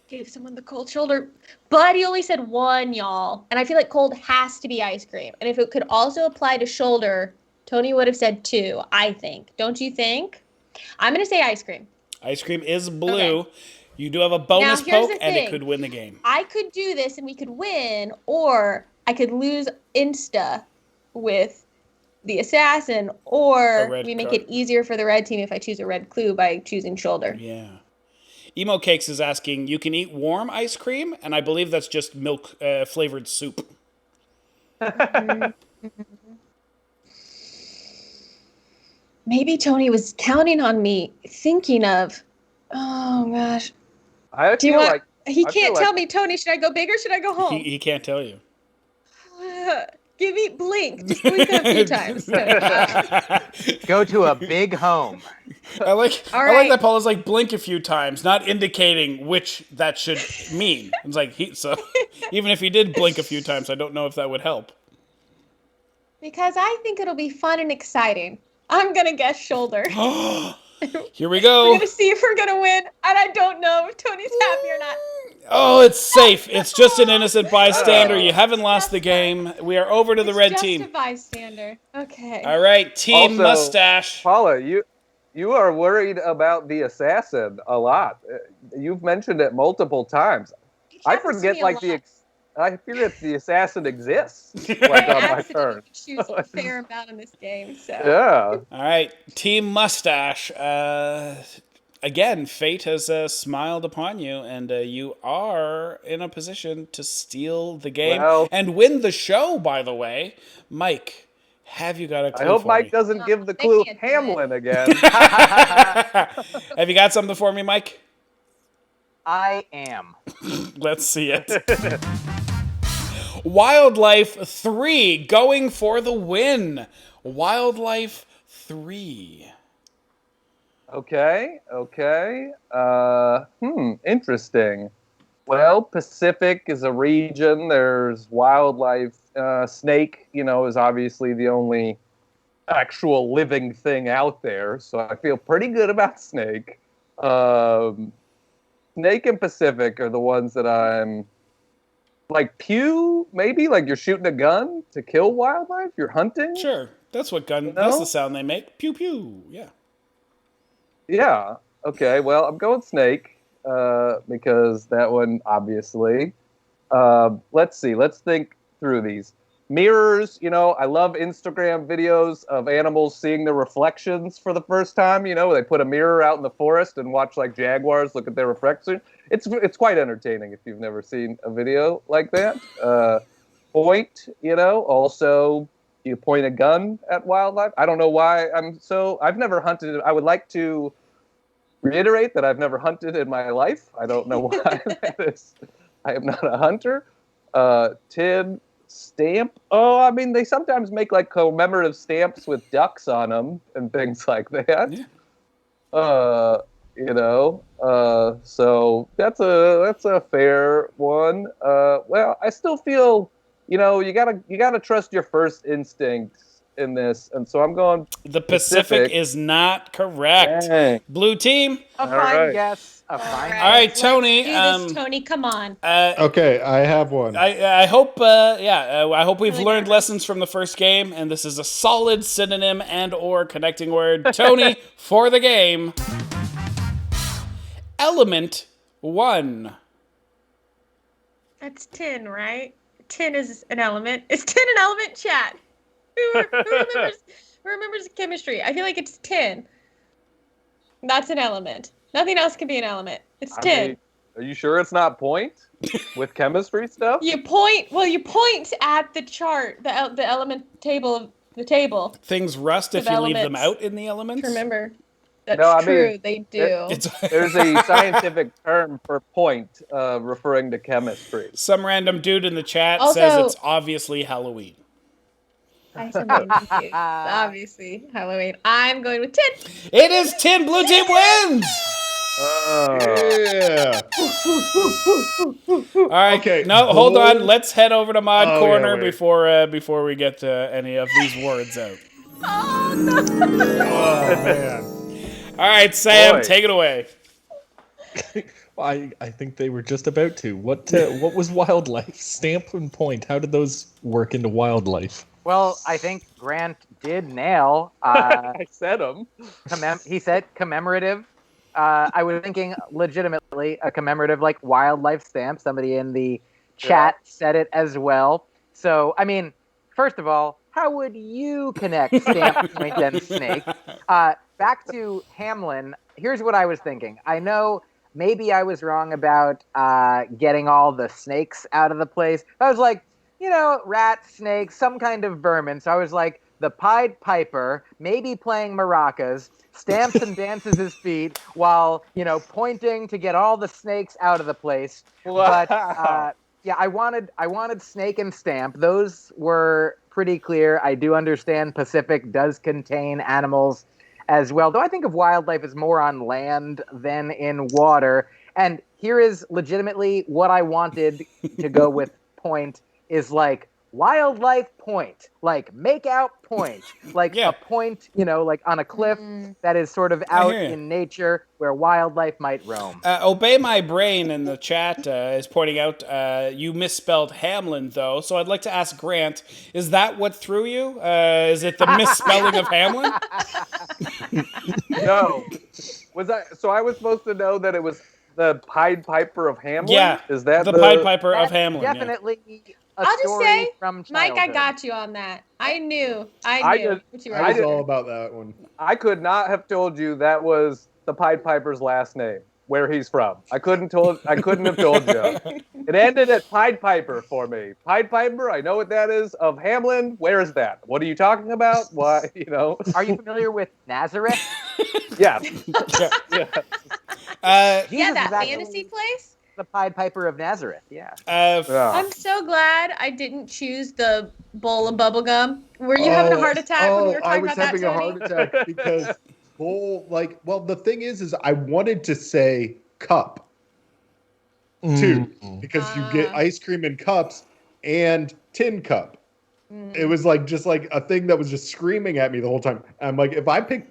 [SPEAKER 3] Gave someone the cold shoulder. But he only said 1, y'all. And I feel like cold has to be ice cream. And if it could also apply to shoulder, Tony would have said 2, I think. Don't you think? I'm going to say ice cream.
[SPEAKER 1] Ice cream is blue. Okay. You do have a bonus poke, and it could win the game.
[SPEAKER 3] I could do this, and we could win, or I could lose insta with the assassin, or we make it easier for the red team if I choose a red clue by choosing shoulder.
[SPEAKER 1] Yeah. Emo Cakes is asking, you can eat warm ice cream, and I believe that's just milk flavored soup.
[SPEAKER 3] Maybe Tony was counting on me, thinking of. Oh gosh.
[SPEAKER 2] I
[SPEAKER 3] Do you
[SPEAKER 2] feel
[SPEAKER 3] want?
[SPEAKER 2] like
[SPEAKER 3] He
[SPEAKER 2] I
[SPEAKER 3] can't
[SPEAKER 2] feel
[SPEAKER 3] tell
[SPEAKER 2] like-
[SPEAKER 3] me, Tony. Should I go big or should I go home?
[SPEAKER 1] He can't tell you.
[SPEAKER 3] Give me blink. Just blink a few times. Tony.
[SPEAKER 4] Go to a big home.
[SPEAKER 1] I like
[SPEAKER 3] All
[SPEAKER 1] I like
[SPEAKER 3] right.
[SPEAKER 1] that Paula's like blink a few times, not indicating which that should mean. It's like so even if he did blink a few times, I don't know if that would help.
[SPEAKER 3] Because I think it'll be fun and exciting. I'm gonna guess shoulder.
[SPEAKER 1] Here we
[SPEAKER 3] We're
[SPEAKER 1] go.
[SPEAKER 3] gonna see if we're gonna win, and I don't know if Tony's happy or not.
[SPEAKER 1] Oh, it's safe. It's just an innocent bystander. You haven't lost the game. We are over to the red
[SPEAKER 3] Just
[SPEAKER 1] team.
[SPEAKER 3] a bystander. Okay.
[SPEAKER 1] All right, Team
[SPEAKER 2] Also,
[SPEAKER 1] Mustache.
[SPEAKER 2] Paula, you are worried about the assassin a lot. You've mentioned it multiple times.
[SPEAKER 3] It
[SPEAKER 2] I
[SPEAKER 3] happens to
[SPEAKER 2] forget
[SPEAKER 3] me a
[SPEAKER 2] like
[SPEAKER 3] lot.
[SPEAKER 2] I forget the assassin exists like
[SPEAKER 3] I
[SPEAKER 2] on my
[SPEAKER 3] accidentally
[SPEAKER 2] turn.
[SPEAKER 3] choose a fair amount in this game, so.
[SPEAKER 2] Yeah.
[SPEAKER 1] All right, Team Mustache. Again, fate has smiled upon you, and you are in a position to steal the game
[SPEAKER 2] Well-
[SPEAKER 1] and win the show, by the way. Mike, have you got a clue
[SPEAKER 2] I hope
[SPEAKER 1] for
[SPEAKER 2] Mike
[SPEAKER 1] me?
[SPEAKER 2] doesn't give the
[SPEAKER 3] They
[SPEAKER 2] clue
[SPEAKER 3] can't do
[SPEAKER 2] Hamlin again.
[SPEAKER 1] Have you got something for me, Mike?
[SPEAKER 4] I am.
[SPEAKER 1] Let's see it. Wildlife 3, going for the win. Wildlife 3.
[SPEAKER 2] Okay. Interesting. Well, Pacific is a region. There's wildlife. Snake, is obviously the only actual living thing out there. So I feel pretty good about snake. Snake and Pacific are the ones that I'm like pew, maybe like you're shooting a gun to kill wildlife. You're hunting.
[SPEAKER 1] Sure, that's what gun.
[SPEAKER 2] You
[SPEAKER 1] That's
[SPEAKER 2] know?
[SPEAKER 1] the sound they make. Pew pew. Yeah.
[SPEAKER 2] Yeah. Okay. Well, I'm going snake because that one obviously. Let's see. Let's think through these mirrors. I love Instagram videos of animals seeing their reflections for the first time. They put a mirror out in the forest and watch like jaguars look at their reflection. It's quite entertaining if you've never seen a video like that. Point. Also. You point a gun at wildlife. I don't know why I've never hunted. I would like to reiterate that I've never hunted in my life. I don't know why that is. I am not a hunter. Tin stamp. Oh, I mean, they sometimes make like commemorative stamps with ducks on them and things like that.
[SPEAKER 1] Yeah.
[SPEAKER 2] So that's a fair one. Well, I still feel. You gotta trust your first instincts in this, and so I'm going.
[SPEAKER 1] The Pacific is not correct.
[SPEAKER 2] Dang.
[SPEAKER 1] Blue team.
[SPEAKER 4] A
[SPEAKER 2] All
[SPEAKER 4] fine
[SPEAKER 2] right.
[SPEAKER 4] guess. A fine.
[SPEAKER 1] All right,
[SPEAKER 3] let's
[SPEAKER 1] Tony,
[SPEAKER 3] do this, Tony, come on.
[SPEAKER 5] Okay, I have one.
[SPEAKER 1] I hope I hope we've
[SPEAKER 3] Really
[SPEAKER 1] learned
[SPEAKER 3] nervous.
[SPEAKER 1] lessons from the first game, and this is a solid synonym and or connecting word. Tony, for the game. Element 1.
[SPEAKER 3] That's tin, right? Tin is an element. Is tin an element, chat? Who remembers chemistry? I feel like it's tin. That's an element. Nothing else can be an element. It's tin.
[SPEAKER 2] Are you sure it's not point with chemistry stuff?
[SPEAKER 3] You point at the chart, the element table of the table.
[SPEAKER 1] Things rust if
[SPEAKER 3] Of
[SPEAKER 1] you leave them
[SPEAKER 3] elements.
[SPEAKER 1] out in the elements.
[SPEAKER 3] Remember. That's
[SPEAKER 2] No, I
[SPEAKER 3] true,
[SPEAKER 2] mean,
[SPEAKER 3] they do.
[SPEAKER 1] It's
[SPEAKER 2] There's a scientific term for point referring to chemistry.
[SPEAKER 1] some random dude in the chat
[SPEAKER 3] Also-
[SPEAKER 1] says it's obviously Halloween.
[SPEAKER 3] I said obviously Halloween. I'm going with tin.
[SPEAKER 1] It is tin. Blue team wins.
[SPEAKER 5] Yeah.
[SPEAKER 1] All right.
[SPEAKER 5] Okay,
[SPEAKER 1] No, hold
[SPEAKER 5] blue-
[SPEAKER 1] on. Let's head over to Mod
[SPEAKER 5] Oh, yeah,
[SPEAKER 1] Corner
[SPEAKER 5] wait.
[SPEAKER 1] before we get to any of these words out.
[SPEAKER 3] Oh no.
[SPEAKER 5] Oh man.
[SPEAKER 1] All right, Sam,
[SPEAKER 2] Boy.
[SPEAKER 1] take it away.
[SPEAKER 6] I think they were just about to. What was wildlife? Stamp and point. How did those work into wildlife?
[SPEAKER 4] Well, I think Grant did nail.
[SPEAKER 2] I said them.
[SPEAKER 4] He said commemorative. I was thinking legitimately a commemorative like wildlife stamp. Somebody in the chat said it as well. So, I mean, first of all, how would you connect stamp, point, and snake? Back to Hamlin, here's what I was thinking. I know maybe I was wrong about getting all the snakes out of the place. I was like, rat, snake, some kind of vermin. So I was like, the Pied Piper, maybe playing maracas, stamps and dances his feet while, pointing to get all the snakes out of the place.
[SPEAKER 2] Wow.
[SPEAKER 4] But yeah, I wanted snake and stamp. Those were pretty clear. I do understand Pacific does contain animals as well, though I think of wildlife as more on land than in water. And here is legitimately what I wanted to go with point is like wildlife point, like make out point, like
[SPEAKER 1] Yeah.
[SPEAKER 4] a point, like on a cliff that is sort of out
[SPEAKER 1] hear you.
[SPEAKER 4] in nature where wildlife might roam.
[SPEAKER 1] Obey My Brain in the chat is pointing out you misspelled Hamlin, though. So I'd like to ask Grant, is that what threw you? Is it the misspelling of Hamlin?
[SPEAKER 2] No. So I was supposed to know that it was the Pied Piper of Hamlin?
[SPEAKER 1] Yeah.
[SPEAKER 2] Is that
[SPEAKER 1] the Pied Piper of
[SPEAKER 4] That's
[SPEAKER 1] Hamlin? Yeah.
[SPEAKER 4] definitely a
[SPEAKER 3] I'll just
[SPEAKER 4] story
[SPEAKER 3] say,
[SPEAKER 4] from
[SPEAKER 3] Myq, I
[SPEAKER 4] childhood.
[SPEAKER 3] got you on that. I knew
[SPEAKER 2] I
[SPEAKER 3] what you were
[SPEAKER 5] I was
[SPEAKER 3] after.
[SPEAKER 5] all about that one.
[SPEAKER 2] I could not have told you that was the Pied Piper's last name, where he's from. I couldn't have told you. It ended at Pied Piper for me. Pied Piper, I know what that is. Of Hamlin, where is that? What are you talking about? Why,
[SPEAKER 4] Are you familiar with Nazareth?
[SPEAKER 2] Yeah.
[SPEAKER 3] Yeah,
[SPEAKER 4] Jesus
[SPEAKER 3] that
[SPEAKER 4] is actually
[SPEAKER 3] fantasy place.
[SPEAKER 4] the Pied Piper of Nazareth. Yeah.
[SPEAKER 2] Yeah.
[SPEAKER 3] I'm so glad I didn't choose the bowl of bubble gum. Were you having a heart attack when we were
[SPEAKER 5] I
[SPEAKER 3] talking
[SPEAKER 5] was
[SPEAKER 3] about that,
[SPEAKER 5] having
[SPEAKER 3] Tony?
[SPEAKER 5] a heart attack because bowl, the thing is I wanted to say cup too, because you get ice cream in cups and tin cup. It was just like a thing that was just screaming at me the whole time. I'm like, if I pick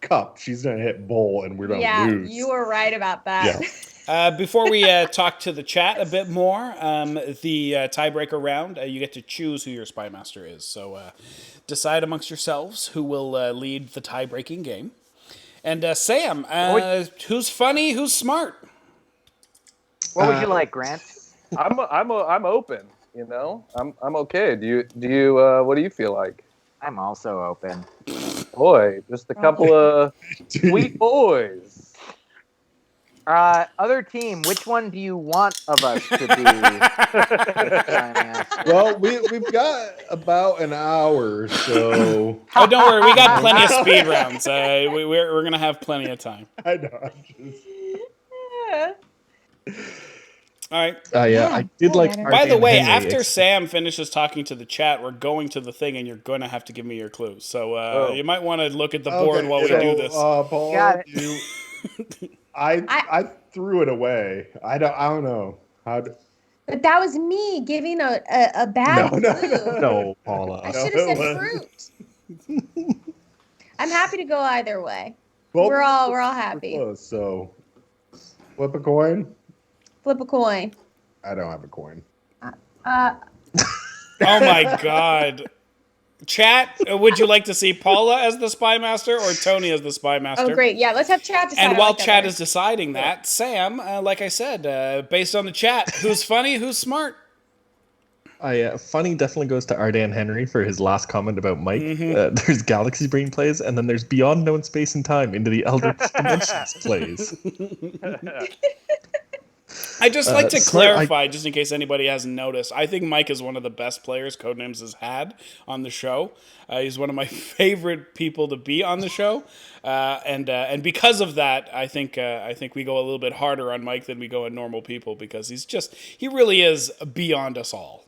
[SPEAKER 5] cup, she's gonna hit bowl and we're gonna lose.
[SPEAKER 3] You were right about that.
[SPEAKER 1] Before we talk to the chat a bit more, the tiebreaker round, you get to choose who your spy master is. So decide amongst yourselves who will lead the tie-breaking game. And Sam, who's funny, who's smart?
[SPEAKER 4] What would you like, Grant?
[SPEAKER 2] I'm open, I'm okay. Do you what do you feel like?
[SPEAKER 4] I'm also open.
[SPEAKER 2] Boy, just a couple of sweet boys.
[SPEAKER 4] Other team, which one do you want of us to be?
[SPEAKER 5] Well, we've got about an hour, so
[SPEAKER 1] Oh, don't worry, we got plenty of speed rounds. We're gonna have plenty of time.
[SPEAKER 5] I know.
[SPEAKER 1] All right.
[SPEAKER 6] I did like.
[SPEAKER 1] By the
[SPEAKER 6] Ardan
[SPEAKER 1] way,
[SPEAKER 6] Henry
[SPEAKER 1] after Sam finishes talking to the chat, we're going to the thing, and you're going to have to give me your clues. So you might want to look at the board while we do this.
[SPEAKER 5] Paul,
[SPEAKER 4] Got
[SPEAKER 5] I threw it away. I don't know how.
[SPEAKER 3] But that was me giving a bad clue.
[SPEAKER 6] No, Paula.
[SPEAKER 3] I should have said fruit. I'm happy to go either way.
[SPEAKER 5] Well,
[SPEAKER 3] we're all happy.
[SPEAKER 5] Close, so flip a coin.
[SPEAKER 3] Flip a coin.
[SPEAKER 5] I don't have a coin.
[SPEAKER 1] Oh my God. Chat, would you like to see Paula as the spy master or Tony as the spy master?
[SPEAKER 3] Oh, great. Yeah, let's have chat decide.
[SPEAKER 1] And while chat is deciding that, Sam, like I said, based on the chat, who's funny, who's smart?
[SPEAKER 6] Funny definitely goes to Ardan Henry for his last comment about Myq. There's Galaxy Brain plays, and then there's Beyond Known Space and Time into the Elder Dimensions plays.
[SPEAKER 1] I just like to
[SPEAKER 6] smart,
[SPEAKER 1] clarify, just in case anybody hasn't noticed, I think Myq is one of the best players Codenames has had on the show. He's one of my favorite people to be on the show, and because of that, I think we go a little bit harder on Myq than we go on normal people, because he really is beyond us all.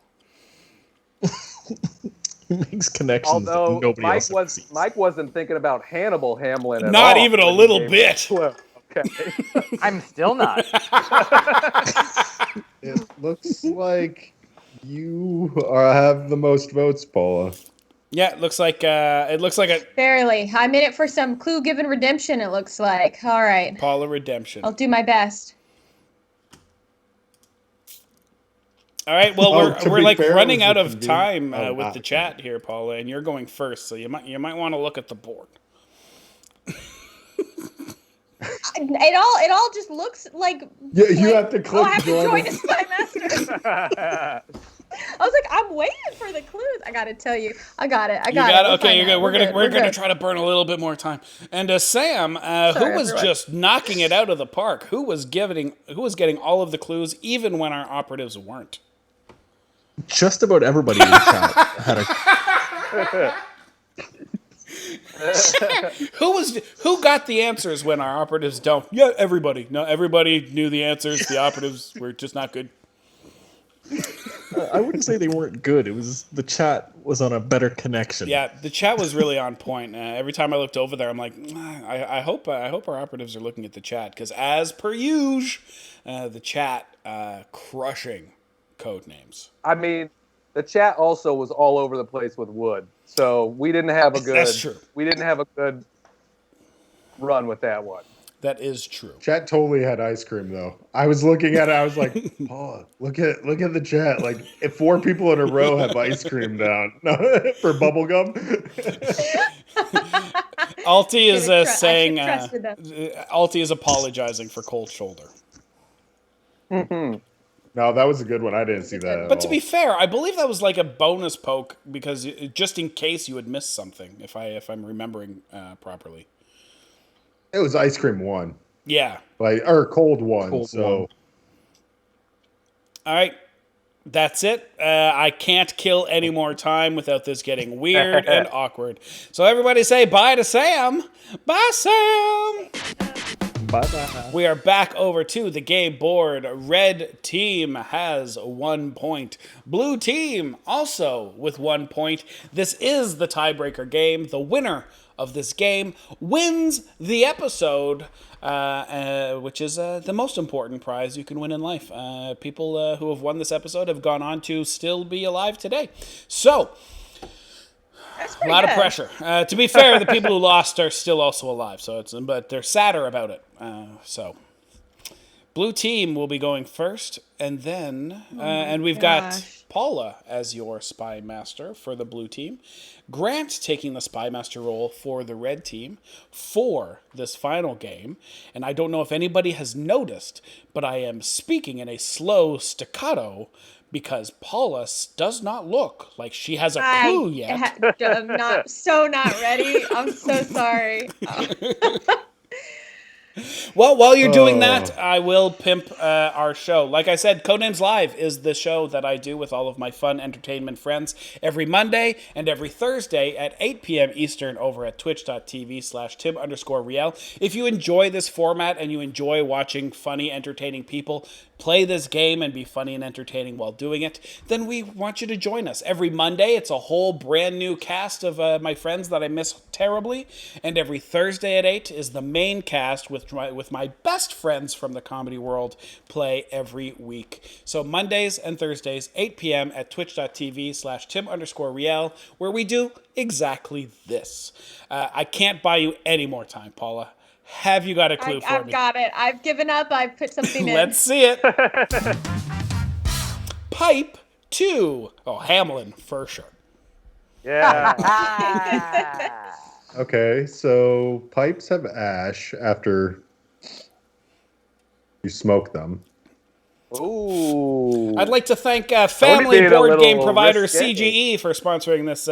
[SPEAKER 6] He makes connections
[SPEAKER 2] Although
[SPEAKER 6] that nobody else sees.
[SPEAKER 2] Myq wasn't thinking about Hannibal Hamlin at all.
[SPEAKER 1] Not even a little bit.
[SPEAKER 2] Okay.
[SPEAKER 4] I'm still not.
[SPEAKER 5] It looks like you have the most votes, Paula.
[SPEAKER 1] Yeah, it looks like a
[SPEAKER 3] Barely. I'm in it for some clue given redemption, it looks like. All right.
[SPEAKER 1] Paula redemption.
[SPEAKER 3] I'll do my best.
[SPEAKER 1] All right, well, we're like
[SPEAKER 5] fair,
[SPEAKER 1] running
[SPEAKER 5] it was
[SPEAKER 1] out
[SPEAKER 5] a
[SPEAKER 1] of time
[SPEAKER 5] convenient-
[SPEAKER 1] with the chat here, Paula, and you're going first, so you might want to look at the board.
[SPEAKER 3] It all just looks like.
[SPEAKER 5] Yeah, you have to click
[SPEAKER 3] I have to join
[SPEAKER 5] join.
[SPEAKER 3] a spy master. I was like, I'm waiting for the clues. I gotta tell you, I got it.
[SPEAKER 1] You got it.
[SPEAKER 3] We'll
[SPEAKER 1] Okay,
[SPEAKER 3] find
[SPEAKER 1] you're good.
[SPEAKER 3] out.
[SPEAKER 1] We're gonna
[SPEAKER 3] good.
[SPEAKER 1] try to burn a little bit more time. And Sam, who was
[SPEAKER 3] everyone.
[SPEAKER 1] just knocking it out of the park? Who was getting all of the clues, even when our operatives weren't?
[SPEAKER 6] Just about everybody in the chat had a.
[SPEAKER 1] Who got the answers when our operatives don't? Yeah, everybody. No, everybody knew the answers. The operatives were just not good.
[SPEAKER 6] I wouldn't say they weren't good. It was the chat was on a better connection.
[SPEAKER 1] Yeah, the chat was really on point. Every time I looked over there, I'm like, I hope our operatives are looking at the chat because, as per usual, the chat crushing Codenames.
[SPEAKER 2] I mean, the chat also was all over the place with wood, so we didn't have a good.
[SPEAKER 1] That's true.
[SPEAKER 2] We didn't have a good run with that one.
[SPEAKER 1] That is true.
[SPEAKER 5] Chat totally had ice cream though. I was looking at it. I was like, Paula, look at the chat. Like, if 4 people in a row have ice cream down for bubblegum.
[SPEAKER 1] Alti is saying.
[SPEAKER 3] trusted them.
[SPEAKER 1] Alti is apologizing for cold shoulder.
[SPEAKER 5] No, that was a good one. I didn't see that at
[SPEAKER 1] But to
[SPEAKER 5] all.
[SPEAKER 1] be fair, I believe that was like a bonus poke because just in case you had missed something, if I'm remembering properly.
[SPEAKER 5] It was ice cream 1.
[SPEAKER 1] Yeah.
[SPEAKER 5] Or cold 1.
[SPEAKER 6] Cold
[SPEAKER 5] so
[SPEAKER 6] one.
[SPEAKER 1] All right. That's it. I can't kill any more time without this getting weird and awkward. So everybody say bye to Sam. Bye, Sam.
[SPEAKER 6] Bye-bye.
[SPEAKER 1] We are back over to the game board. Red team has 1 point. Blue team also with 1 point. This is the tiebreaker game. The winner of this game wins the episode, which is the most important prize you can win in life. People who have won this episode have gone on to still be alive today. So, a lot of pressure. To be fair, the people who lost are still also alive, but they're sadder about it. So, blue team will be going first, and then, and we've got Paula as your spy master for the blue team. Grant taking the spy master role for the red team for this final game. And I don't know if anybody has noticed, but I am speaking in a slow staccato because Paula does not look like she has a clue yet.
[SPEAKER 3] I'm not ready. I'm so sorry.
[SPEAKER 1] Well, while you're doing that, I will pimp our show. Like I said, Codenames Live is the show that I do with all of my fun entertainment friends every Monday and every Thursday at 8 p.m. Eastern over at twitch.tv/Tim_Riel. If you enjoy this format and you enjoy watching funny, entertaining people play this game and be funny and entertaining while doing it, then we want you to join us. Every Monday, it's a whole brand new cast of my friends that I miss terribly. And every Thursday at 8 is the main cast with my best friends from the comedy world play every week. So Mondays and Thursdays, 8 p.m. at twitch.tv/Tim_Riel, where we do exactly this. I can't buy you any more time, Paula. Have you got a clue for me?
[SPEAKER 3] I've got it. I've given up. I've put something in.
[SPEAKER 1] Let's see it. Pipe 2. Oh, Hamlin, for sure.
[SPEAKER 2] Yeah.
[SPEAKER 5] Okay, so pipes have ash after you smoke them.
[SPEAKER 2] Ooh.
[SPEAKER 1] I'd like to thank family
[SPEAKER 2] being a
[SPEAKER 1] board game
[SPEAKER 2] little
[SPEAKER 1] provider
[SPEAKER 2] risque.
[SPEAKER 1] CGE for sponsoring this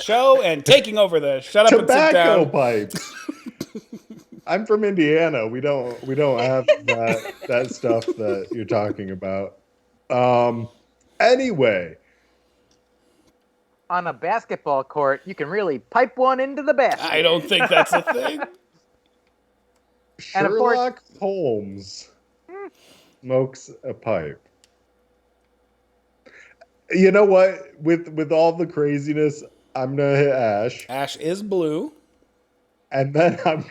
[SPEAKER 1] show and taking over the Shut Up and Sit
[SPEAKER 5] Tobacco
[SPEAKER 1] Down.
[SPEAKER 5] pipes. I'm from Indiana. We don't have that stuff that you're talking about. Anyway,
[SPEAKER 4] On a basketball court, you can really pipe one into the basket.
[SPEAKER 1] I don't think that's a thing.
[SPEAKER 4] And of course-
[SPEAKER 5] Sherlock Holmes smokes a pipe. You know what? With all the craziness, I'm gonna hit ash,
[SPEAKER 1] Ash is blue.
[SPEAKER 5] and then I'm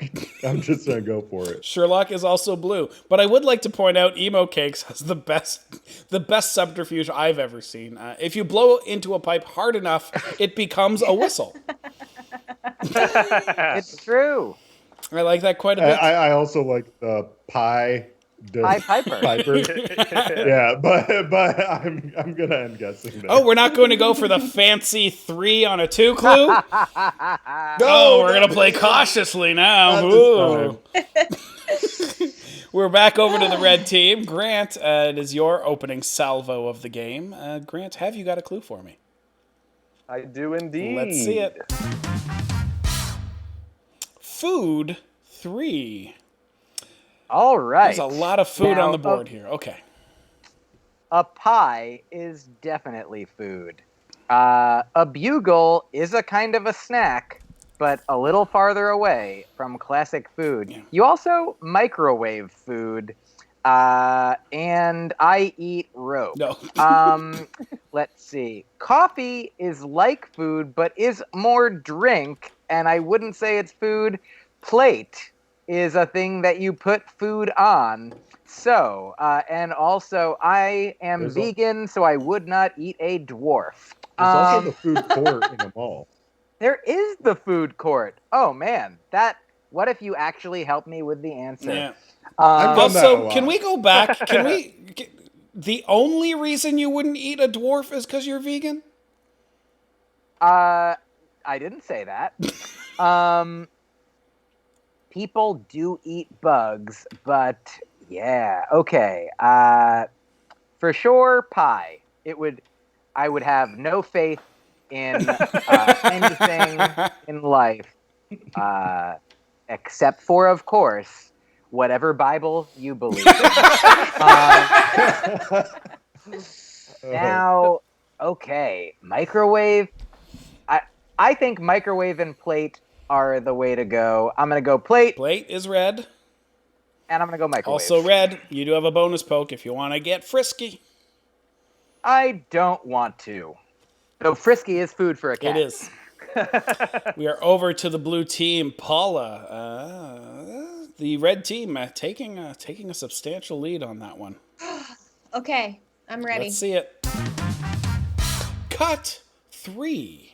[SPEAKER 5] just gonna go for it.
[SPEAKER 1] Sherlock is also blue. But I would like to point out Emo Cakes has the best subterfuge I've ever seen. If you blow into a pipe hard enough, it becomes a whistle.
[SPEAKER 4] It's true.
[SPEAKER 1] I like that quite a bit.
[SPEAKER 5] I also like the pie.
[SPEAKER 4] Pied Piper.
[SPEAKER 5] Yeah, but I'm gonna end guessing that.
[SPEAKER 1] Oh, we're not going to go for the fancy 3 on a 2 clue?
[SPEAKER 5] No,
[SPEAKER 1] We're going to play cautiously now.
[SPEAKER 5] Not this
[SPEAKER 1] Ooh. We're back over to the red team. Grant, it is your opening salvo of the game. Grant, have you got a clue for me?
[SPEAKER 2] I do indeed.
[SPEAKER 1] Let's see it. Food 3.
[SPEAKER 4] All right.
[SPEAKER 1] There's a lot of food
[SPEAKER 4] Now,
[SPEAKER 1] on the board here. Okay.
[SPEAKER 4] a pie is definitely food. A bugle is a kind of a snack, but a little farther away from classic food.
[SPEAKER 1] Yeah.
[SPEAKER 4] You also microwave food, and I eat rope.
[SPEAKER 1] No.
[SPEAKER 4] Let's see. Coffee is like food, but is more drink, and I wouldn't say it's food. Plate is a thing that you put food on. So, and also, I am vegan, so I would not eat a dwarf.
[SPEAKER 5] There's also the food court in the mall.
[SPEAKER 4] There is the food court. Oh man, what if you actually helped me with the answer?
[SPEAKER 1] Yeah.
[SPEAKER 5] I've done that a
[SPEAKER 1] Also,
[SPEAKER 5] lot.
[SPEAKER 1] can we go back? The only reason you wouldn't eat a dwarf is because you're vegan?
[SPEAKER 4] I didn't say that. People do eat bugs, but yeah, okay. For sure, pie. I would have no faith in anything in life, except for, of course, whatever Bible you believe in. Now, okay, microwave. I think microwave and plate are the way to go. I'm gonna go plate,
[SPEAKER 1] Plate is red.
[SPEAKER 4] and I'm gonna go microwave.
[SPEAKER 1] Also red. You do have a bonus poke if you want to get frisky.
[SPEAKER 4] I don't want to. Though frisky is food for a cat.
[SPEAKER 1] It is. We are over to the blue team. Paula, the red team taking a substantial lead on that one.
[SPEAKER 3] Okay, I'm ready.
[SPEAKER 1] Let's see it. Cut 3.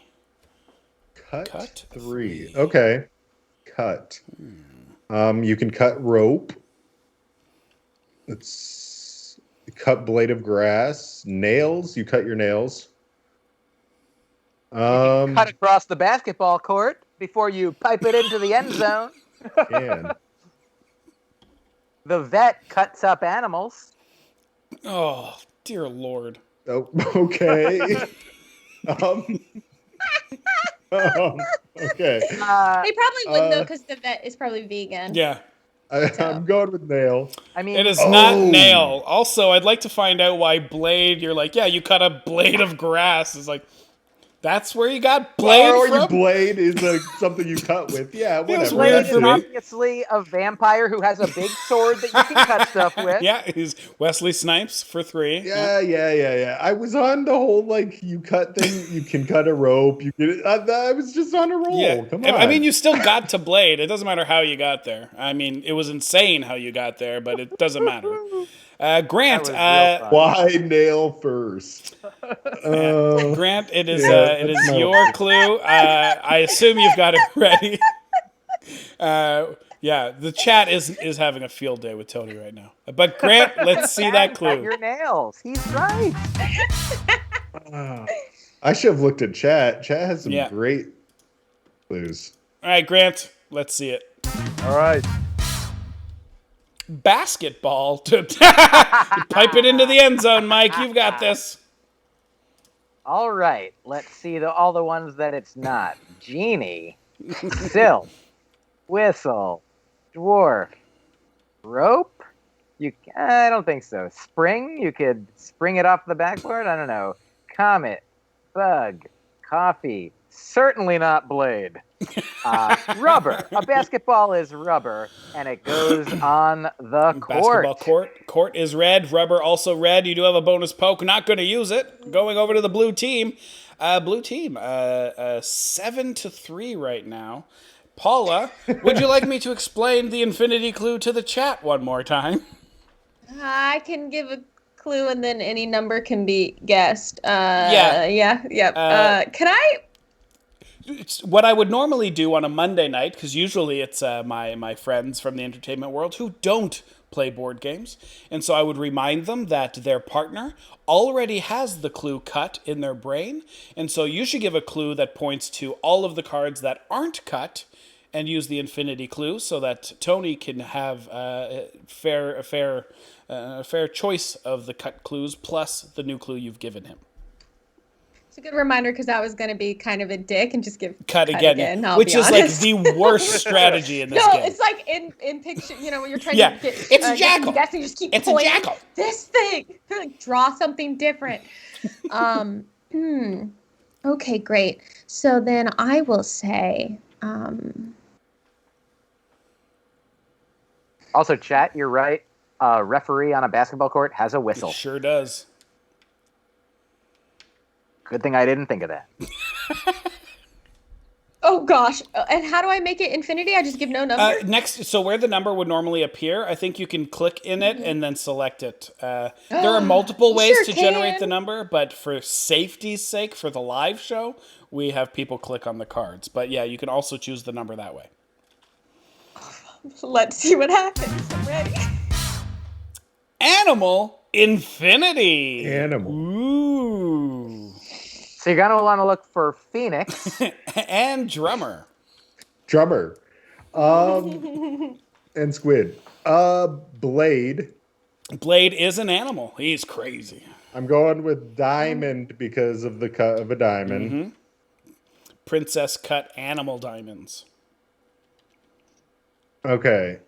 [SPEAKER 5] Cut 3. Okay. Cut. You can cut rope. It's cut blade of grass. Nails. You cut your nails.
[SPEAKER 4] Cut across the basketball court before you pipe it into the end zone.
[SPEAKER 5] Can.
[SPEAKER 4] The vet cuts up animals.
[SPEAKER 1] Oh, dear Lord.
[SPEAKER 5] Oh, okay. Okay.
[SPEAKER 3] They probably wouldn't though, because the vet is probably vegan.
[SPEAKER 1] Yeah.
[SPEAKER 5] I'm going with nail.
[SPEAKER 4] I mean,
[SPEAKER 1] It is not nail. Also, I'd like to find out why blade, you're like, yeah, you cut a blade of grass. It's like, that's where you got blade
[SPEAKER 5] or
[SPEAKER 1] from?
[SPEAKER 5] your blade is something you cut with. Yeah, whatever.
[SPEAKER 4] Blade
[SPEAKER 5] That's
[SPEAKER 4] is
[SPEAKER 5] it.
[SPEAKER 4] obviously a vampire who has a big sword that you can cut stuff with.
[SPEAKER 1] Yeah, he's Wesley Snipes for 3.
[SPEAKER 5] Yeah. I was on the whole you cut thing. You can cut a rope. You can. I was just on a roll.
[SPEAKER 1] Yeah.
[SPEAKER 5] Come on.
[SPEAKER 1] I mean, you still got to blade. It doesn't matter how you got there. I mean, it was insane how you got there, but it doesn't matter. Grant,
[SPEAKER 5] why nail first?
[SPEAKER 1] Grant, it is your clue. I assume you've got it ready. Yeah, the chat is having a field day with Tony right now. But Grant, let's see that
[SPEAKER 4] Cut
[SPEAKER 1] clue.
[SPEAKER 4] your nails. He's right.
[SPEAKER 5] I should have looked at chat. Chat has some great clues.
[SPEAKER 1] All right, Grant, let's see it.
[SPEAKER 2] All right.
[SPEAKER 1] Basketball. You pipe it into the end zone, Myq. You've got this.
[SPEAKER 4] All right. Let's see all the ones that it's not. Genie, silk, whistle, dwarf, rope. I don't think so. Spring. You could spring it off the backboard. I don't know. Comet, bug, coffee. Certainly not blade. Rubber. A basketball is rubber, and it goes on the court.
[SPEAKER 1] Basketball court. Court is red. Rubber also red. You do have a bonus poke. Not going to use it. Going over to the blue team. 7-3 right now. Paula, would you like me to explain the infinity clue to the chat one more time?
[SPEAKER 3] I can give a clue, and then any number can be guessed.
[SPEAKER 1] Yeah.
[SPEAKER 3] Can I?
[SPEAKER 1] It's what I would normally do on a Monday night, because usually it's my friends from the entertainment world who don't play board games. And so I would remind them that their partner already has the clue cut in their brain. And so you should give a clue that points to all of the cards that aren't cut and use the infinity clue so that Tony can have a fair choice of the cut clues plus the new clue you've given him.
[SPEAKER 3] It's a good reminder because I was going to be kind of a dick and just give
[SPEAKER 1] Cut again,
[SPEAKER 3] I'll
[SPEAKER 1] which
[SPEAKER 3] be
[SPEAKER 1] is like
[SPEAKER 3] honest.
[SPEAKER 1] the worst strategy in this
[SPEAKER 3] No,
[SPEAKER 1] game.
[SPEAKER 3] it's like in picture, when you're trying
[SPEAKER 1] Yeah,
[SPEAKER 3] to get
[SPEAKER 1] it's a
[SPEAKER 3] get
[SPEAKER 1] jackal.
[SPEAKER 3] some guessing, you just keep
[SPEAKER 1] It's a
[SPEAKER 3] pointing.
[SPEAKER 1] jackal.
[SPEAKER 3] This thing, like draw something different. Okay, great. So then I will say,
[SPEAKER 4] Also, chat, you're right. A referee on a basketball court has a whistle.
[SPEAKER 1] It sure does.
[SPEAKER 4] Good thing I didn't think of that.
[SPEAKER 3] oh gosh, and how do I make it infinity? I just give no number.
[SPEAKER 1] Next, so where the number would normally appear, I think you can click in it and then select it. There are multiple
[SPEAKER 3] You
[SPEAKER 1] ways
[SPEAKER 3] sure
[SPEAKER 1] to generate
[SPEAKER 3] can.
[SPEAKER 1] the number, but for safety's sake, for the live show, we have people click on the cards. But yeah, you can also choose the number that way.
[SPEAKER 3] Let's see what happens. I'm ready.
[SPEAKER 1] Animal Infinity.
[SPEAKER 5] Animal.
[SPEAKER 1] Ooh.
[SPEAKER 4] So you're gonna want to look for Phoenix.
[SPEAKER 1] And drummer.
[SPEAKER 5] Drummer. And squid. Blade.
[SPEAKER 1] Blade is an animal. He's crazy.
[SPEAKER 5] I'm going with diamond because of the cut of a diamond.
[SPEAKER 1] Princess cut animal diamonds.
[SPEAKER 5] Okay.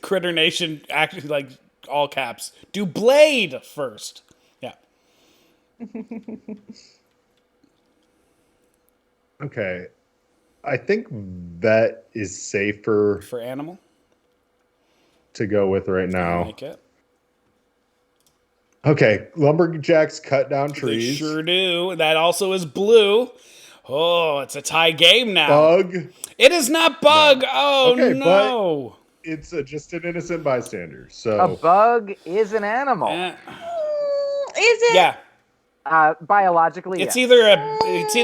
[SPEAKER 1] Critter Nation actually like all caps. Do Blade first. Yeah.
[SPEAKER 5] Okay. I think vet is safer
[SPEAKER 1] For animal.
[SPEAKER 5] to go with right
[SPEAKER 1] I
[SPEAKER 5] now.
[SPEAKER 1] like it.
[SPEAKER 5] Okay. Lumberjacks cut down
[SPEAKER 1] They
[SPEAKER 5] trees.
[SPEAKER 1] sure do. That also is blue. Oh, it's a tie game now.
[SPEAKER 5] Bug.
[SPEAKER 1] It is not bug.
[SPEAKER 5] No.
[SPEAKER 1] Oh
[SPEAKER 5] Okay,
[SPEAKER 1] no.
[SPEAKER 5] It's just an innocent bystander.
[SPEAKER 4] A
[SPEAKER 5] So
[SPEAKER 4] bug is an animal.
[SPEAKER 1] Eh,
[SPEAKER 3] Is it?
[SPEAKER 1] yeah.
[SPEAKER 4] Biologically,
[SPEAKER 1] It's
[SPEAKER 4] yes.
[SPEAKER 1] either
[SPEAKER 3] It's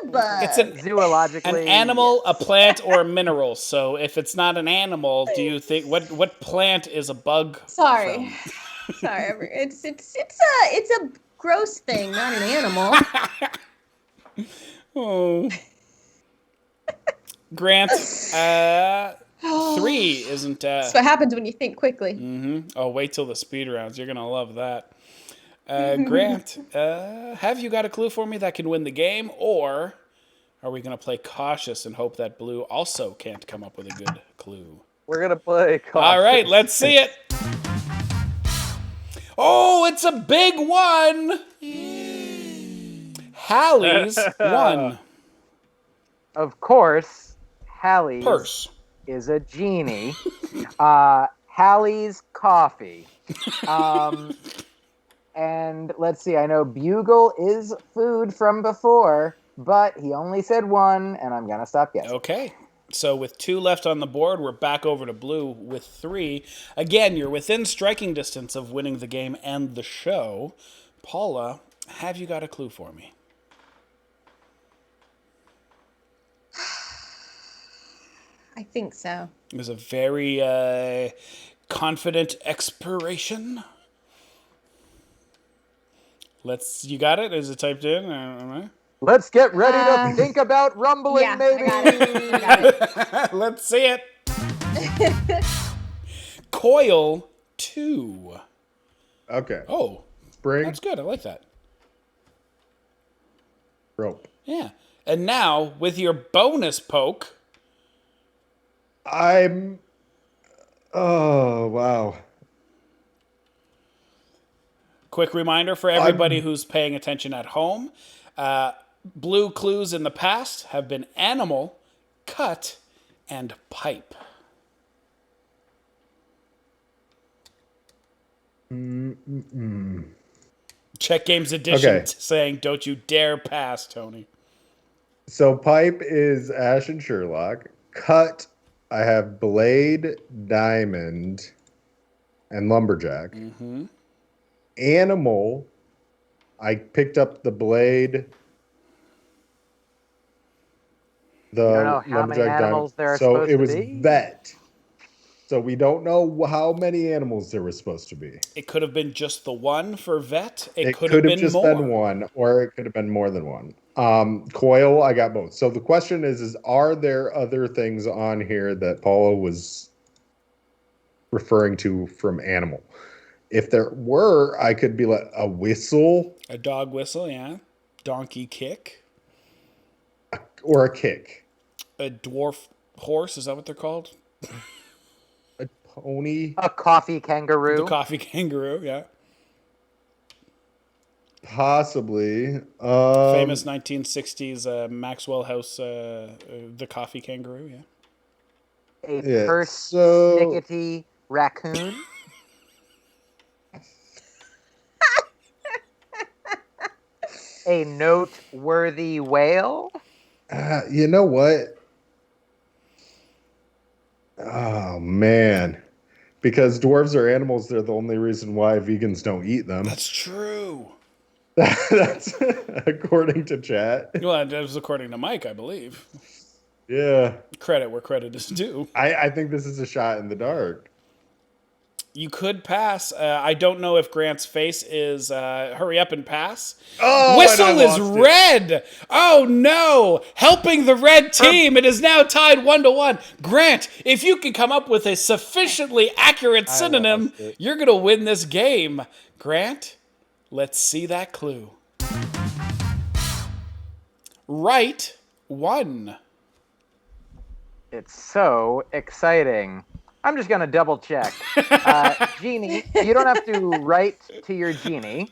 [SPEAKER 3] a bug.
[SPEAKER 1] it's an
[SPEAKER 4] Zoologically,
[SPEAKER 1] animal,
[SPEAKER 4] yes.
[SPEAKER 1] a plant, or a mineral. So if it's not an animal, do you think what plant is a bug?
[SPEAKER 3] Sorry.
[SPEAKER 1] from?
[SPEAKER 3] Sorry. It's a gross thing, not an animal.
[SPEAKER 1] Oh. Grant, 3 isn't.
[SPEAKER 3] That's what happens when you think quickly.
[SPEAKER 1] Oh, wait till the speed rounds. You're gonna love that. Grant, have you got a clue for me that can win the game, or are we gonna play cautious and hope that blue also can't come up with a good clue?
[SPEAKER 2] We're gonna play.
[SPEAKER 1] All right, let's see it. Oh, it's a big one. Hallie's won.
[SPEAKER 4] Of course, Hallie's
[SPEAKER 1] Purse.
[SPEAKER 4] is a genie. Hallie's coffee. And let's see, I know Bugle is food from before, but he only said one, and I'm gonna stop guessing.
[SPEAKER 1] Okay. So with 2 left on the board, we're back over to blue with 3. Again, you're within striking distance of winning the game and the show. Paula, have you got a clue for me?
[SPEAKER 3] I think so.
[SPEAKER 1] It was a very confident expiration. You got it? Is it typed in?
[SPEAKER 4] Let's get ready to think about rumbling,
[SPEAKER 3] Yeah,
[SPEAKER 4] maybe.
[SPEAKER 3] I got it.
[SPEAKER 1] Let's see it. Coil 2.
[SPEAKER 5] okay.
[SPEAKER 1] Oh,
[SPEAKER 5] Spring
[SPEAKER 1] that's good. I like that.
[SPEAKER 5] rope.
[SPEAKER 1] Yeah. And now, with your bonus poke,
[SPEAKER 5] Oh wow.
[SPEAKER 1] quick reminder for everybody who's paying attention at home. Blue clues in the past have been animal, cut, and pipe. Check Games Edition
[SPEAKER 5] Okay.
[SPEAKER 1] saying, don't you dare pass, Tony.
[SPEAKER 5] So pipe is Ash and Sherlock. Cut, I have blade, diamond, and lumberjack. Animal, I picked up the blade, the
[SPEAKER 4] You don't know how many
[SPEAKER 5] lumberjack,
[SPEAKER 4] animals there are
[SPEAKER 5] so
[SPEAKER 4] supposed
[SPEAKER 5] it
[SPEAKER 4] to
[SPEAKER 5] was
[SPEAKER 4] be?
[SPEAKER 5] vet. So we don't know how many animals there was supposed to be.
[SPEAKER 1] It could have been just the one for vet. It
[SPEAKER 5] It
[SPEAKER 1] could have been
[SPEAKER 5] just
[SPEAKER 1] more.
[SPEAKER 5] been one, or it could have been more than one. Coil, I got both. So the question is are there other things on here that Paula was referring to from animal? if there were, I could be like a whistle
[SPEAKER 1] A dog whistle, yeah. Donkey kick.
[SPEAKER 5] or a kick.
[SPEAKER 1] A dwarf horse, is that what they're called?
[SPEAKER 5] A pony,
[SPEAKER 4] A coffee kangaroo.
[SPEAKER 1] The coffee kangaroo, yeah.
[SPEAKER 5] possibly.
[SPEAKER 1] Famous 1960s Maxwell House, the coffee kangaroo, yeah.
[SPEAKER 4] A
[SPEAKER 5] Yeah,
[SPEAKER 4] persnickety raccoon. A noteworthy whale.
[SPEAKER 5] You know what? Oh man, because dwarves are animals. They're the only reason why vegans don't eat them.
[SPEAKER 1] That's true.
[SPEAKER 5] That's according to chat.
[SPEAKER 1] Well, that was according to Myq, I believe.
[SPEAKER 5] Yeah,
[SPEAKER 1] Credit where credit is due.
[SPEAKER 5] I think this is a shot in the dark.
[SPEAKER 1] You could pass. I don't know if Grant's face is hurry up and pass.
[SPEAKER 5] Oh,
[SPEAKER 1] Whistle
[SPEAKER 5] and I
[SPEAKER 1] is
[SPEAKER 5] lost it.
[SPEAKER 1] red. Oh no! Helping the red team. It is now tied 1-1. Grant, if you can come up with a sufficiently accurate synonym,
[SPEAKER 5] lost it.
[SPEAKER 1] you're gonna win this game. Grant, let's see that clue. Right 1.
[SPEAKER 4] It's so exciting. I'm just going to double check. Genie, you don't have to write to your genie.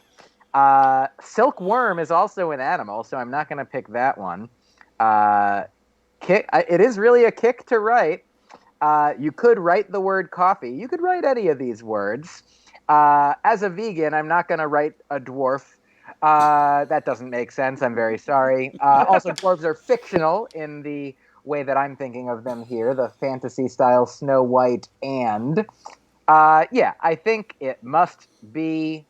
[SPEAKER 4] Silkworm is also an animal, so I'm not going to pick that one. It is really a kick to write. You could write the word coffee. You could write any of these words. As a vegan, I'm not going to write a dwarf. That doesn't make sense. I'm very sorry. Also, dwarves are fictional in the way that I'm thinking of them here, the fantasy style Snow White and I think it must be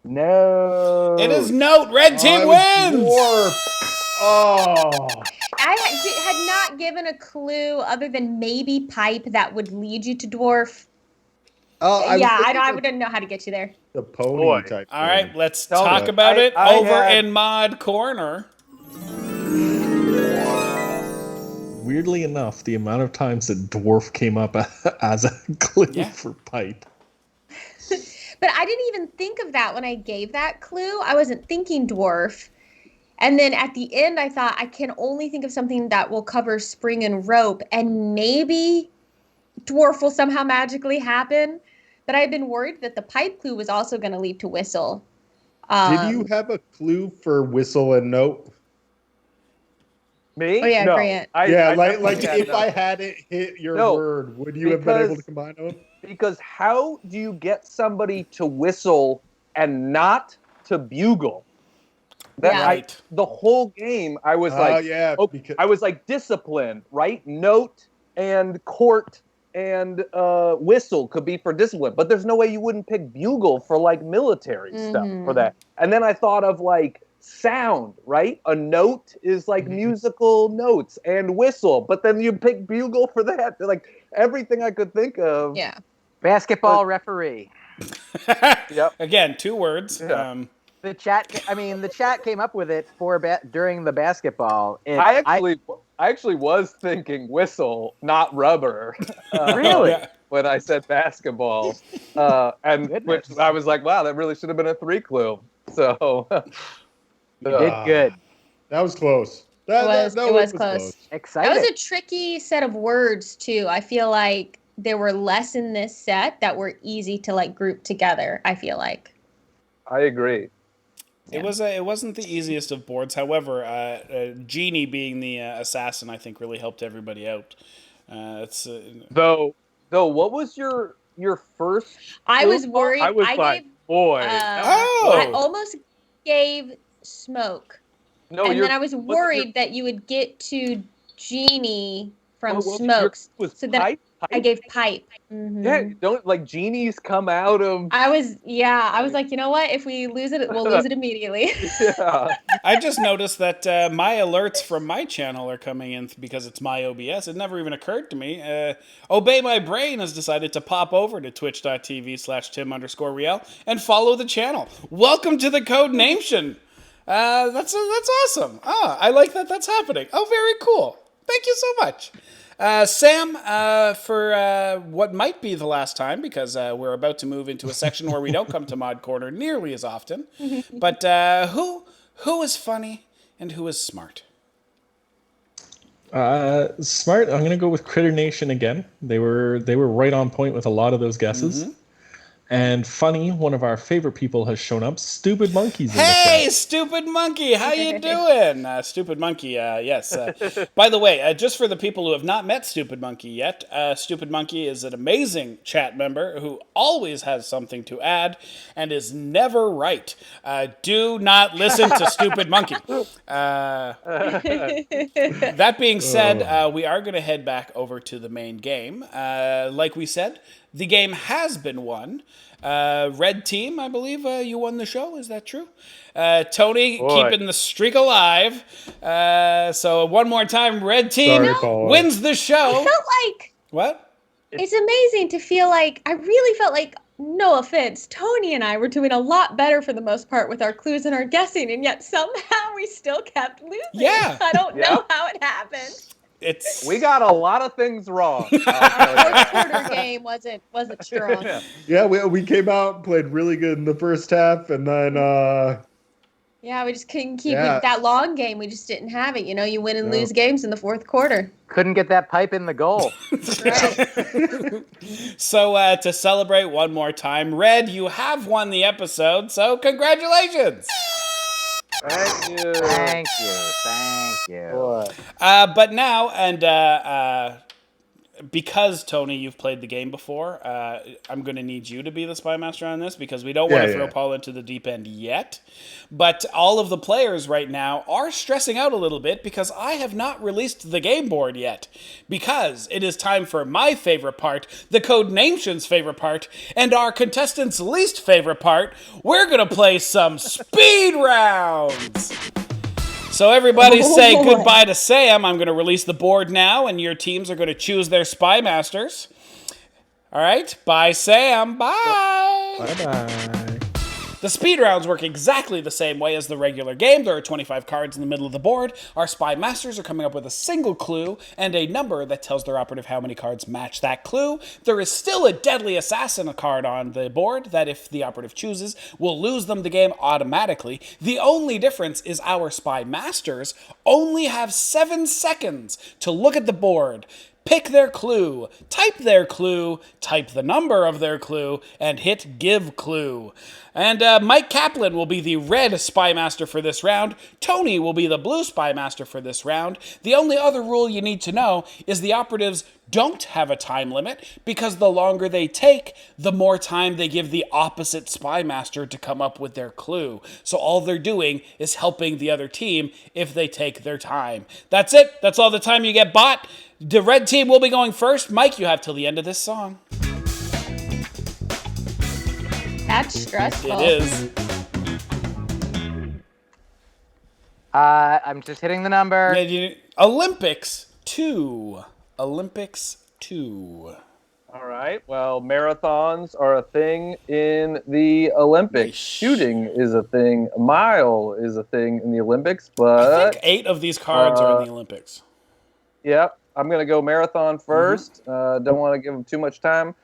[SPEAKER 4] no.
[SPEAKER 1] It is note. Red team wins.
[SPEAKER 5] Dwarf. Oh,
[SPEAKER 3] I had not given a clue other than maybe pipe that would lead you to dwarf.
[SPEAKER 5] I
[SPEAKER 3] I wouldn't know how to get you there.
[SPEAKER 5] the pony
[SPEAKER 2] Boy.
[SPEAKER 5] type.
[SPEAKER 1] All right, let's
[SPEAKER 2] Tell
[SPEAKER 1] talk
[SPEAKER 2] me.
[SPEAKER 1] about it
[SPEAKER 2] I
[SPEAKER 1] over
[SPEAKER 2] had-
[SPEAKER 1] in Mod Corner.
[SPEAKER 6] Weirdly enough, the amount of times that dwarf came up as a clue
[SPEAKER 1] Yeah.
[SPEAKER 6] for pipe.
[SPEAKER 3] But I didn't even think of that when I gave that clue. I wasn't thinking dwarf. And then at the end, I thought I can only think of something that will cover spring and rope. And maybe dwarf will somehow magically happen. But I've been worried that the pipe clue was also going to lead to whistle.
[SPEAKER 5] Did you have a clue for whistle and note?
[SPEAKER 2] Me?
[SPEAKER 3] Oh, yeah,
[SPEAKER 2] no.
[SPEAKER 3] Grant.
[SPEAKER 2] I
[SPEAKER 5] like
[SPEAKER 2] definitely had
[SPEAKER 5] if
[SPEAKER 2] no.
[SPEAKER 5] I hadn't hit your
[SPEAKER 2] No,
[SPEAKER 5] word, would you have been able to
[SPEAKER 2] because-
[SPEAKER 5] combine them?
[SPEAKER 2] Because how do you get somebody to whistle and not to bugle?
[SPEAKER 3] Yeah.
[SPEAKER 1] Right.
[SPEAKER 2] The whole game, I was like,
[SPEAKER 5] yeah,
[SPEAKER 2] oh,
[SPEAKER 5] because
[SPEAKER 2] I was like discipline, right? Note and court and whistle could be for discipline, but there's no way you wouldn't pick bugle for like military stuff for that. And then I thought of like sound, right? A note is like musical notes and whistle, but then you pick bugle for that. They're like everything I could think of.
[SPEAKER 3] Yeah.
[SPEAKER 4] Basketball referee.
[SPEAKER 2] Yep.
[SPEAKER 1] Again, 2 words.
[SPEAKER 2] Yeah.
[SPEAKER 4] The chat came up with it during the basketball.
[SPEAKER 2] I actually was thinking whistle, not rubber.
[SPEAKER 4] Really?
[SPEAKER 1] Yeah.
[SPEAKER 2] When I said basketball, and
[SPEAKER 4] Goodness.
[SPEAKER 2] which I was like, wow, that really should have been a 3 clue. So
[SPEAKER 4] You did good.
[SPEAKER 5] that was close. That
[SPEAKER 3] was close.
[SPEAKER 4] Exciting.
[SPEAKER 3] That was a tricky set of words, too. I feel like there were less in this set that were easy to like group together, I feel like.
[SPEAKER 2] I agree.
[SPEAKER 1] It wasn't the easiest of boards. However, Genie being the assassin, I think, really helped everybody out.
[SPEAKER 2] Though, what was your first?
[SPEAKER 3] I was worried.
[SPEAKER 2] I was like, boy.
[SPEAKER 3] I almost gave smoke.
[SPEAKER 2] No,
[SPEAKER 3] And then I was worried that you would get to Genie from
[SPEAKER 2] What was
[SPEAKER 3] smokes.
[SPEAKER 2] Was
[SPEAKER 3] So then
[SPEAKER 2] pipe?
[SPEAKER 3] I gave pipe. Mhm.
[SPEAKER 2] Yeah, don't like genies come out of.
[SPEAKER 3] I was like, you know what? If we lose it, we'll lose it immediately.
[SPEAKER 2] Yeah.
[SPEAKER 1] I just noticed that my alerts from my channel are coming in because it's my OBS. It never even occurred to me. Obey My Brain has decided to pop over to twitch.tv/Tim_Riel and follow the channel. Welcome to the Codenames. That's awesome. I like that that's happening. Oh, very cool. Thank you so much. Sam, for what might be the last time, because we're about to move into a section where we don't come to Mod Corner nearly as often, but who is funny and who is smart?
[SPEAKER 6] Smart. I'm gonna go with Critter Nation again. They were right on point with a lot of those guesses. And funny, one of our favorite people has shown up. Stupid Monkey's in the
[SPEAKER 1] Hey,
[SPEAKER 6] chat.
[SPEAKER 1] Stupid Monkey, how you doing? Stupid Monkey, yes. By the way, just for the people who have not met Stupid Monkey yet, Stupid Monkey is an amazing chat member who always has something to add and is never right. Do not listen to Stupid Monkey. That being said, we are going to head back over to the main game. Like we said, the game has been won. Red team, I believe you won the show. Is that true? Tony keeping the streak alive. So one more time, red team wins the show.
[SPEAKER 3] I felt like...
[SPEAKER 1] What?
[SPEAKER 3] It's amazing to feel like... I really felt like, no offense, Tony and I were doing a lot better for the most part with our clues and our guessing, and yet somehow we still kept losing.
[SPEAKER 1] Yeah.
[SPEAKER 3] I don't know how it happened.
[SPEAKER 2] We got a lot of things wrong.
[SPEAKER 3] Our fourth quarter game wasn't strong.
[SPEAKER 5] Yeah, we came out, played really good in the first half, and then
[SPEAKER 3] Yeah, we just couldn't keep that long game. We just didn't have it. You know, you win and lose games in the fourth quarter.
[SPEAKER 4] Couldn't get that pipe in the goal.
[SPEAKER 3] Right.
[SPEAKER 1] So to celebrate one more time, Red, you have won the episode, so congratulations!
[SPEAKER 2] Thank you.
[SPEAKER 4] Thank you. Thank you.
[SPEAKER 1] But now, and because, Tony, you've played the game before, I'm going to need you to be the Spy Master on this because we don't want to throw Paul into the deep end yet. But all of the players right now are stressing out a little bit because I have not released the game board yet. Because it is time for my favorite part, the Codenames' favorite part, and our contestants' least favorite part. We're going to play some speed rounds. So everybody say goodbye to Sam. I'm going to release the board now, and your teams are going to choose their Spy Masters. All right. Bye, Sam. Bye.
[SPEAKER 6] Bye-bye.
[SPEAKER 1] The speed rounds work exactly the same way as the regular game. There are 25 cards in the middle of the board. Our Spy Masters are coming up with a single clue and a number that tells their operative how many cards match that clue. There is still a Deadly Assassin card on the board that if the operative chooses, will lose them the game automatically. The only difference is our Spy Masters only have 7 seconds to look at the board, pick their clue, type the number of their clue, and hit Give Clue. And Myq Kaplan will be the red Spy Master for this round. Tony will be the blue Spy Master for this round. The only other rule you need to know is the operatives don't have a time limit because the longer they take, the more time they give the opposite Spy Master to come up with their clue. So all they're doing is helping the other team if they take their time. That's it. That's all the time you get bought. The red team will be going first. Myq, you have till the end of this song.
[SPEAKER 3] That's stressful.
[SPEAKER 1] It is.
[SPEAKER 4] I'm just hitting the number.
[SPEAKER 1] Olympics 2. Olympics 2.
[SPEAKER 2] All right. Well, marathons are a thing in the Olympics. Shooting is a thing. A mile is a thing in the Olympics. But
[SPEAKER 1] I think 8 of these cards are in the Olympics.
[SPEAKER 2] Yep. I'm going to go marathon first. Don't want to give them too much time.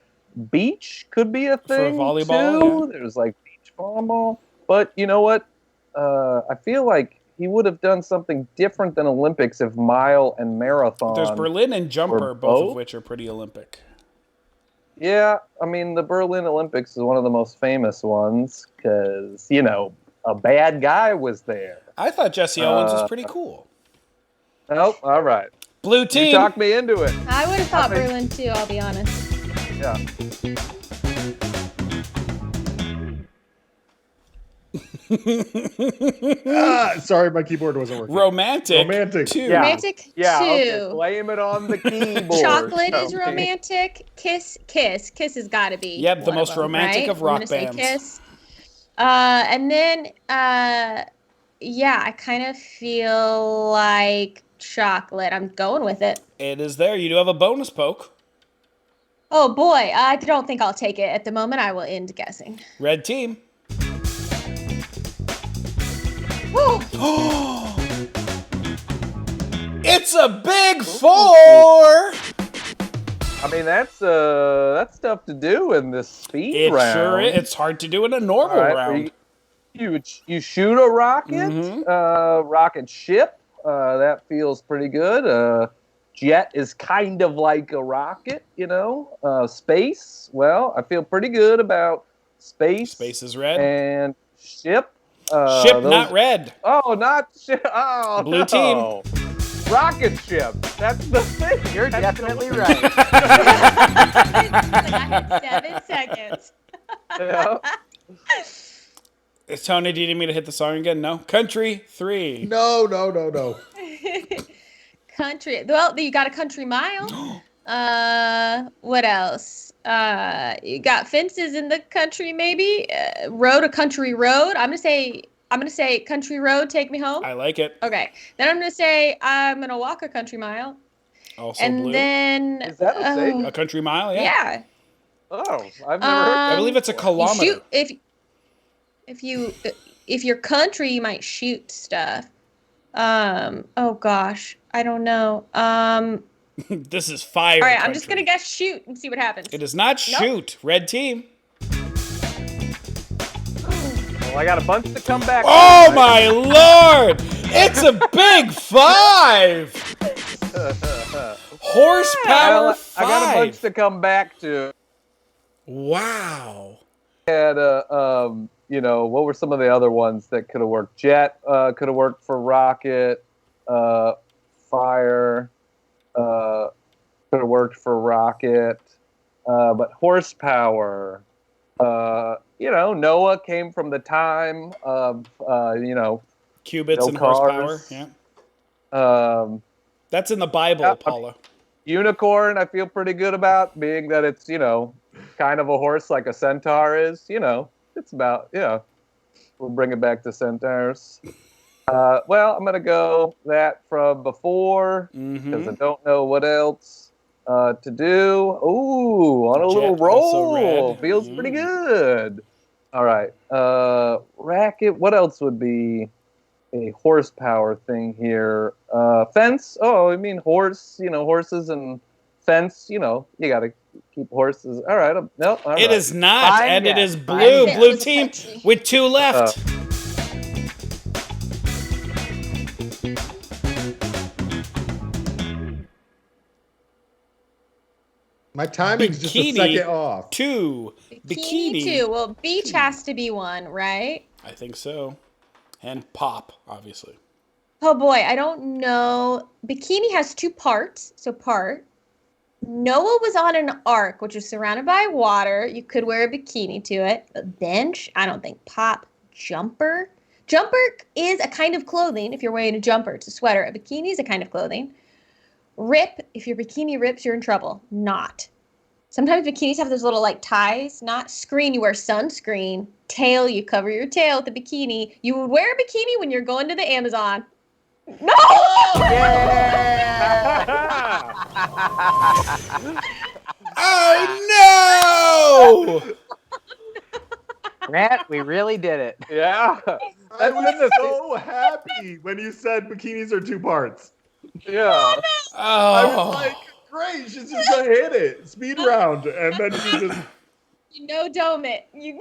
[SPEAKER 2] Beach could be a thing
[SPEAKER 1] for volleyball.
[SPEAKER 2] too. There's like beach volleyball. But you know what? I feel like he would have done something different than Olympics if mile and marathon.
[SPEAKER 1] There's Berlin and jumper, both of which are pretty Olympic.
[SPEAKER 2] Yeah, I mean, the Berlin Olympics is one of the most famous ones because, you know, a bad guy was there.
[SPEAKER 1] I thought Jesse Owens was pretty cool.
[SPEAKER 2] Oh, all right.
[SPEAKER 1] Blue team.
[SPEAKER 2] You talked me into it.
[SPEAKER 3] I would have thought Berlin too, I'll be honest.
[SPEAKER 2] Yeah.
[SPEAKER 5] Sorry, my keyboard wasn't working.
[SPEAKER 1] Romantic 2.
[SPEAKER 2] Yeah.
[SPEAKER 3] Romantic
[SPEAKER 2] Yeah,
[SPEAKER 3] 2.
[SPEAKER 2] okay. Blame it on the keyboard.
[SPEAKER 3] Chocolate is romantic. Kiss has got to be.
[SPEAKER 1] Yep, the
[SPEAKER 3] one
[SPEAKER 1] most
[SPEAKER 3] of them,
[SPEAKER 1] romantic
[SPEAKER 3] right?
[SPEAKER 1] of rock
[SPEAKER 3] I'm gonna
[SPEAKER 1] bands.
[SPEAKER 3] say Kiss. And then, yeah, I kind of feel like chocolate. I'm going with it.
[SPEAKER 1] It is there. You do have a bonus poke.
[SPEAKER 3] Oh boy, I don't think I'll take it at the moment. I will end guessing.
[SPEAKER 1] Red team.
[SPEAKER 3] Woo!
[SPEAKER 1] It's a big 4!
[SPEAKER 2] I mean, that's tough to do in this speed
[SPEAKER 1] It
[SPEAKER 2] round.
[SPEAKER 1] sure is. It's hard to do in a normal
[SPEAKER 2] All right,
[SPEAKER 1] round.
[SPEAKER 2] You shoot a rocket, rocket ship. That feels pretty good. Jet is kind of like a rocket, you know. Space. Well, I feel pretty good about space.
[SPEAKER 1] Space is red.
[SPEAKER 2] And ship.
[SPEAKER 1] Ship, not red.
[SPEAKER 2] Oh, not ship. Oh,
[SPEAKER 1] Blue
[SPEAKER 2] no.
[SPEAKER 1] team.
[SPEAKER 2] Rocket ship. That's the thing.
[SPEAKER 4] You're definitely right.
[SPEAKER 3] Like, I had 7 seconds.
[SPEAKER 2] Yeah.
[SPEAKER 1] Tony, do you need me to hit the song again? No. Country 3.
[SPEAKER 5] No.
[SPEAKER 3] Country. Well, you got a country mile. What else? You got fences in the country, maybe. Road, a country road. I'm gonna say country road. Take me home.
[SPEAKER 1] I like it.
[SPEAKER 3] Okay. Then I'm gonna say I'm gonna walk a country mile.
[SPEAKER 1] Also
[SPEAKER 3] And
[SPEAKER 1] blue.
[SPEAKER 3] then
[SPEAKER 2] Is that a thing?
[SPEAKER 1] A country mile, yeah.
[SPEAKER 3] yeah.
[SPEAKER 2] Oh, I've never heard.
[SPEAKER 1] I believe it's a
[SPEAKER 3] You
[SPEAKER 1] kilometer.
[SPEAKER 3] shoot if you're country, you might shoot stuff. Oh gosh, I don't know.
[SPEAKER 1] This is fire.
[SPEAKER 3] All right, I'm
[SPEAKER 1] country.
[SPEAKER 3] just gonna guess shoot and see what happens.
[SPEAKER 1] It is not
[SPEAKER 3] Nope.
[SPEAKER 1] shoot. Red team.
[SPEAKER 2] Well, I got a bunch to come back.
[SPEAKER 1] Oh
[SPEAKER 2] to.
[SPEAKER 1] my lord! It's a big 5. Horsepower
[SPEAKER 2] Well,
[SPEAKER 1] 5.
[SPEAKER 2] I got a bunch to come back to.
[SPEAKER 1] Wow.
[SPEAKER 2] Had you know, what were some of the other ones that could have worked? Jet could have worked for rocket. Fire could have worked for rocket. But horsepower. You know, Noah came from the time of you know,
[SPEAKER 1] Cubits
[SPEAKER 2] no
[SPEAKER 1] and horsepower.
[SPEAKER 2] cars.
[SPEAKER 1] Yeah. That's in the Bible,
[SPEAKER 2] Yeah.
[SPEAKER 1] Paula.
[SPEAKER 2] Unicorn, I feel pretty good about, being that it's, you know, kind of a horse like a centaur is. You know, it's about, yeah. We'll bring it back to centaurs. Well, I'm going to go that from before because I don't know what else to do. Ooh, on a little
[SPEAKER 1] Jet, also
[SPEAKER 2] roll.
[SPEAKER 1] red.
[SPEAKER 2] Feels pretty good. All right. Racket. What else would be a horsepower thing here? Fence. Oh, I mean horse. You know, horses and fence. You know, you got to keep horses. All right. No, all right.
[SPEAKER 1] It is not,
[SPEAKER 4] Fine
[SPEAKER 1] and it
[SPEAKER 4] guess.
[SPEAKER 1] is
[SPEAKER 4] Fine
[SPEAKER 1] blue.
[SPEAKER 3] guess.
[SPEAKER 1] Blue
[SPEAKER 3] It was a
[SPEAKER 1] team
[SPEAKER 3] country.
[SPEAKER 1] with 2 left.
[SPEAKER 5] My timing's just a
[SPEAKER 1] Bikini.
[SPEAKER 5] second off.
[SPEAKER 3] 2.
[SPEAKER 1] Bikini.
[SPEAKER 3] Well, beach has to be one, right?
[SPEAKER 1] I think so. And pop, obviously.
[SPEAKER 3] Oh boy, I don't know. Bikini has 2 parts, so part. Noah was on an ark, which was surrounded by water. You could wear a bikini to it. A bench, I don't think. Pop, jumper. Jumper is a kind of clothing if you're wearing a jumper. It's a sweater. A bikini is a kind of clothing. Rip, if your bikini rips, you're in trouble. Not. Sometimes bikinis have those little like ties. Not screen, you wear sunscreen. Tail, you cover your tail with a bikini. You would wear a bikini when you're going to the Amazon. No!
[SPEAKER 1] Oh no!
[SPEAKER 4] Grant, we really did it.
[SPEAKER 2] Yeah.
[SPEAKER 5] I was so happy when you said bikinis are 2 parts.
[SPEAKER 2] Yeah.
[SPEAKER 5] I was
[SPEAKER 1] Oh.
[SPEAKER 5] like, great, she's just gonna hit it. Speed round. And then you just
[SPEAKER 3] You no dome it. You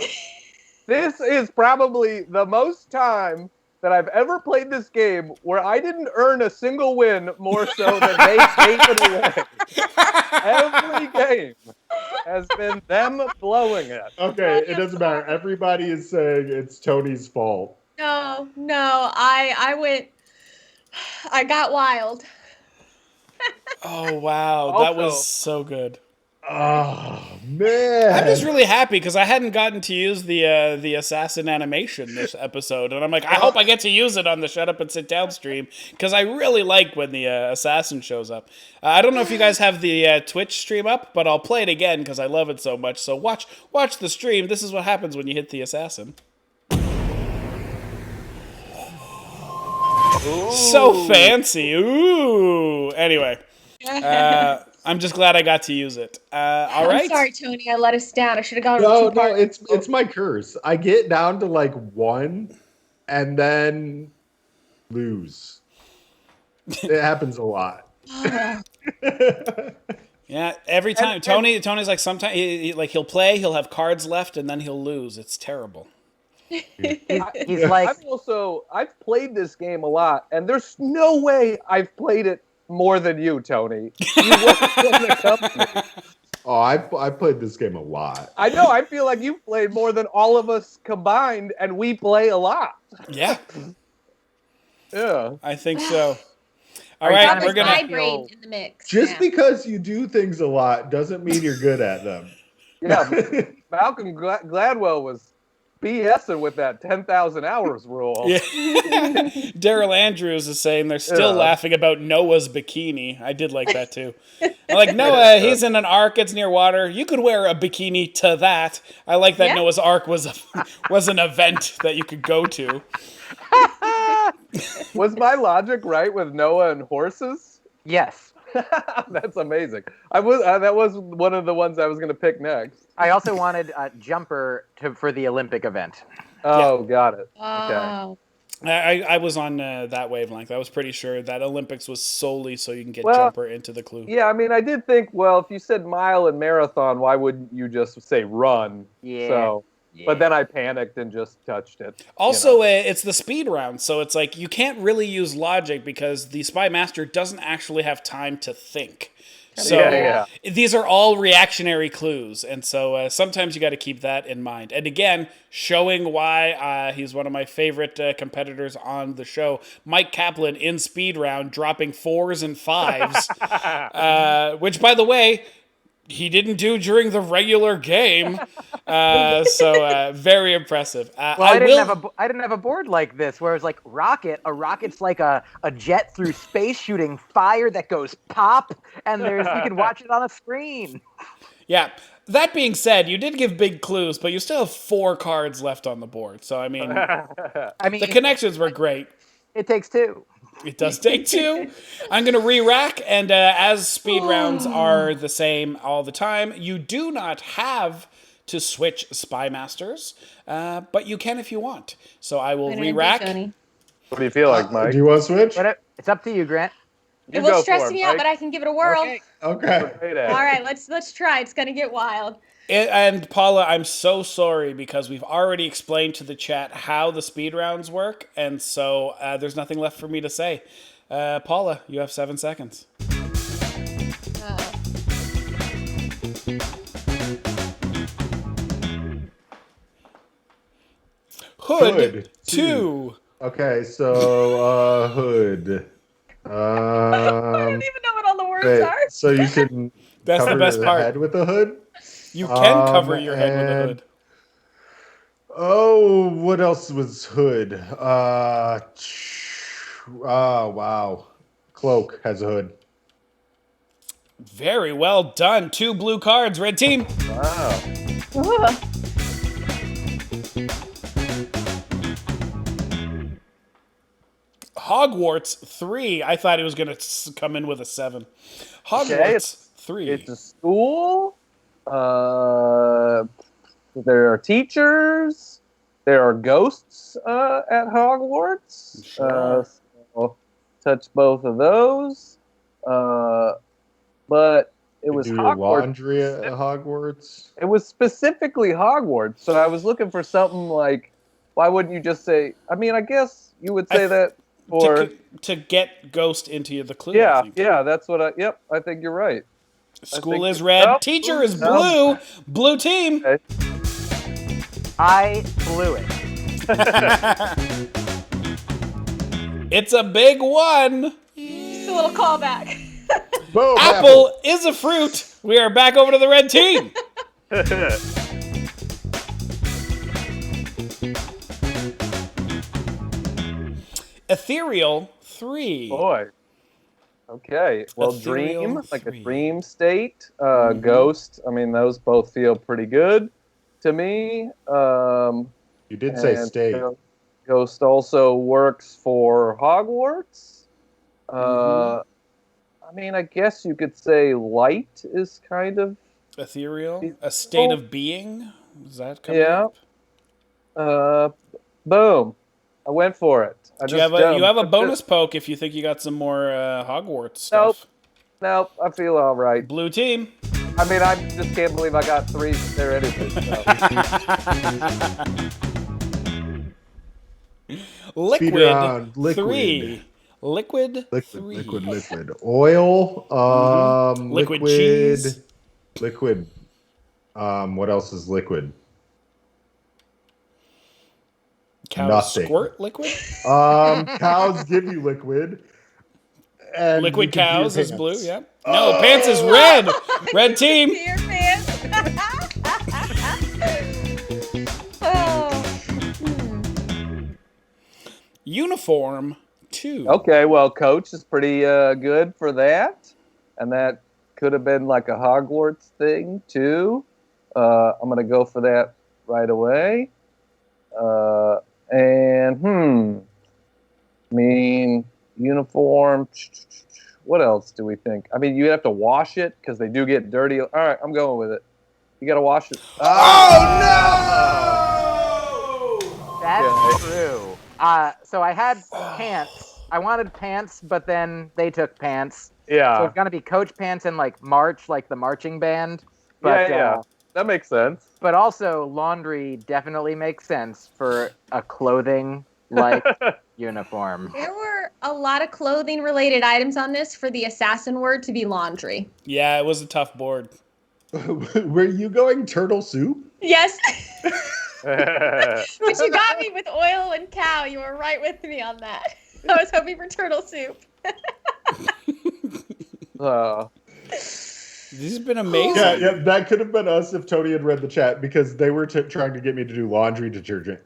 [SPEAKER 2] This is probably the most time that I've ever played this game where I didn't earn a single win more so than they gave it away. Every game has been them blowing it.
[SPEAKER 5] okay, it doesn't matter. Everybody is saying it's Tony's fault.
[SPEAKER 3] No, I got wild.
[SPEAKER 1] Oh wow, that
[SPEAKER 2] Also-
[SPEAKER 1] was so good.
[SPEAKER 5] Oh man.
[SPEAKER 1] I'm just really happy because I hadn't gotten to use the assassin animation this episode, and I'm like, I hope I get to use it on the Shut Up and Sit Down stream because I really like when the assassin shows up. I don't know if you guys have the Twitch stream up, but I'll play it again because I love it so much. So watch the stream. This is what happens when you hit the assassin. So fancy. Ooh. Anyway, I'm just glad I got to use it. All right.
[SPEAKER 3] I'm sorry, Tony. I let us down. I should have gone
[SPEAKER 5] No,
[SPEAKER 3] with 2 parts.
[SPEAKER 5] it's my curse. I get down to like 1 and then lose. It happens a lot.
[SPEAKER 1] Yeah, every time Tony's like sometimes he'll play, he'll have cards left, and then he'll lose. It's terrible.
[SPEAKER 4] He's like,
[SPEAKER 2] I've played this game a lot, and there's no way I've played it more than you, Tony. You work in the company.
[SPEAKER 5] Oh, I played this game a lot.
[SPEAKER 2] I know. I feel like you've played more than all of us combined, and we play a lot.
[SPEAKER 1] Yeah,
[SPEAKER 2] Yeah.
[SPEAKER 1] I think so. All
[SPEAKER 4] Are you
[SPEAKER 1] right,
[SPEAKER 4] trying to
[SPEAKER 1] we're
[SPEAKER 4] make
[SPEAKER 1] gonna.
[SPEAKER 3] Vibrate in the mix.
[SPEAKER 5] Just
[SPEAKER 3] Yeah.
[SPEAKER 5] because you do things a lot doesn't mean you're good at them.
[SPEAKER 2] Yeah. Malcolm Gladwell was BSing with that 10,000 hours rule.
[SPEAKER 1] Yeah. Daryl Andrews is saying they're still laughing about Noah's bikini. I did like that too. I'm like, Noah, he's in an ark, it's near water. You could wear a bikini to that. I like that Noah's Ark was an event that you could go to.
[SPEAKER 2] Was my logic right with Noah and horses?
[SPEAKER 4] yes.
[SPEAKER 2] That's amazing. That was one of the ones I was going to pick next.
[SPEAKER 4] I also wanted a jumper for the Olympic event.
[SPEAKER 2] Oh, got it.
[SPEAKER 3] Oh.
[SPEAKER 1] I was on that wavelength. I was pretty sure that Olympics was solely so you can get jumper into the clue.
[SPEAKER 2] Yeah, I mean, I did think, well, if you said mile and marathon, why wouldn't you just say run?
[SPEAKER 4] Yeah.
[SPEAKER 2] So, but then I panicked and just touched it.
[SPEAKER 1] Also, it's the speed round, so it's like you can't really use logic because the Spy Master doesn't actually have time to think. So these are all reactionary clues, and so sometimes you got to keep that in mind. And again, showing why he's one of my favorite competitors on the show, Myq Kaplan in Speed Round dropping 4s and 5s, which, by the way, he didn't do during the regular game. So very impressive.
[SPEAKER 4] Well, I didn't have a board like this where it's like a rocket's like a jet through space shooting fire that goes pop, and you can watch it on a screen.
[SPEAKER 1] Yeah. That being said, you did give big clues, but you still have 4 cards left on the board. So I mean the connections were great.
[SPEAKER 4] It takes 2.
[SPEAKER 1] It does take 2. I'm going to re-rack, and as speed rounds are the same all the time, you do not have to switch Spy Masters, but you can if you want. So I will re-rack.
[SPEAKER 2] What do you feel like, Mike?
[SPEAKER 5] Do you want to switch?
[SPEAKER 4] It's up to you, Grant.
[SPEAKER 3] It will stress me out, but I can give it a whirl.
[SPEAKER 5] Okay.
[SPEAKER 3] All right, let's try. It's gonna get wild.
[SPEAKER 1] And Paula, I'm so sorry because we've already explained to the chat how the speed rounds work, and so there's nothing left for me to say. Paula, you have 7 seconds. Hood 2.
[SPEAKER 5] Okay, so hood.
[SPEAKER 3] I don't even know what all the words are.
[SPEAKER 5] So you can
[SPEAKER 1] That's
[SPEAKER 5] cover
[SPEAKER 1] the best
[SPEAKER 5] your
[SPEAKER 1] part.
[SPEAKER 5] head with a hood?
[SPEAKER 1] You can cover your head with a hood.
[SPEAKER 5] Oh, what else was hood? Oh, wow. Cloak has a hood.
[SPEAKER 1] Very well done. 2 blue cards, red team.
[SPEAKER 2] Wow.
[SPEAKER 1] Hogwarts 3. I thought he was going to come in with a 7. Hogwarts 3.
[SPEAKER 2] It's a school. There are teachers. There are ghosts at Hogwarts.
[SPEAKER 1] Sure.
[SPEAKER 2] So touch both of those. But it was
[SPEAKER 5] do your
[SPEAKER 2] Hogwarts.
[SPEAKER 5] laundry at Hogwarts.
[SPEAKER 2] It was specifically Hogwarts. So I was looking for something like, why wouldn't you just say? I mean, I guess you would say that for
[SPEAKER 1] to get ghost into the clue.
[SPEAKER 2] yeah,
[SPEAKER 1] I think.
[SPEAKER 2] yeah. That's what I. Yep, I think you're right.
[SPEAKER 1] School is red.
[SPEAKER 2] No.
[SPEAKER 1] Teacher is blue.
[SPEAKER 2] No.
[SPEAKER 1] Blue team.
[SPEAKER 2] Okay.
[SPEAKER 4] I blew it.
[SPEAKER 1] It's a big one.
[SPEAKER 3] Just a little callback.
[SPEAKER 5] Boom,
[SPEAKER 1] Apple is a fruit. We are back over to the red team. Ethereal 3.
[SPEAKER 2] Boy. Okay. Well,
[SPEAKER 1] Ethereal
[SPEAKER 2] dream, like a
[SPEAKER 1] 3.
[SPEAKER 2] dream state. Ghost. I mean, those both feel pretty good to me.
[SPEAKER 5] You did say
[SPEAKER 2] and,
[SPEAKER 5] state.
[SPEAKER 2] Ghost also works for Hogwarts. I mean, I guess you could say light is kind of
[SPEAKER 1] Ethereal. A state of being. Is that coming
[SPEAKER 2] yeah.
[SPEAKER 1] up?
[SPEAKER 2] Boom. I went for it.
[SPEAKER 1] You have a bonus poke if you think you got some more Hogwarts stuff.
[SPEAKER 2] Nope, I feel all right.
[SPEAKER 1] Blue team.
[SPEAKER 2] I mean, I just can't believe I got 3 there anyway. So.
[SPEAKER 1] Liquid
[SPEAKER 5] round.
[SPEAKER 1] 3. Liquid 3.
[SPEAKER 5] Liquid. Oil.
[SPEAKER 1] Liquid cheese.
[SPEAKER 5] Liquid. What else is liquid?
[SPEAKER 1] Cows
[SPEAKER 5] Nothing.
[SPEAKER 1] squirt liquid?
[SPEAKER 5] Cows give you liquid. And
[SPEAKER 1] Liquid
[SPEAKER 5] you can pee your
[SPEAKER 1] cows is
[SPEAKER 5] pants.
[SPEAKER 1] blue, yeah. No, pants is red. Red team.
[SPEAKER 3] Pee your pants. Oh.
[SPEAKER 1] Uniform 2.
[SPEAKER 2] Okay, well, Coach is pretty good for that. And that could have been like a Hogwarts thing, too. I'm going to go for that right away. Uniform. What else do we think? I mean, you have to wash it because they do get dirty. All right, I'm going with it. You got to wash it.
[SPEAKER 1] Oh, no!
[SPEAKER 4] That's true. So I had pants. I wanted pants, but then they took pants.
[SPEAKER 2] Yeah.
[SPEAKER 4] So it's gonna be Coach Pants and like March, like the marching band. But,
[SPEAKER 2] yeah. That makes sense.
[SPEAKER 4] But also laundry definitely makes sense for a clothing like uniform.
[SPEAKER 3] There were a lot of clothing related items on this for the assassin word to be laundry.
[SPEAKER 1] Yeah, it was a tough board.
[SPEAKER 5] Were you going turtle soup?
[SPEAKER 3] Yes. But you got me with oil and cow. You were right with me on that. I was hoping for turtle soup.
[SPEAKER 1] This has been amazing.
[SPEAKER 5] Yeah, that could have been us if Tony had read the chat because they were trying to get me to do laundry detergent.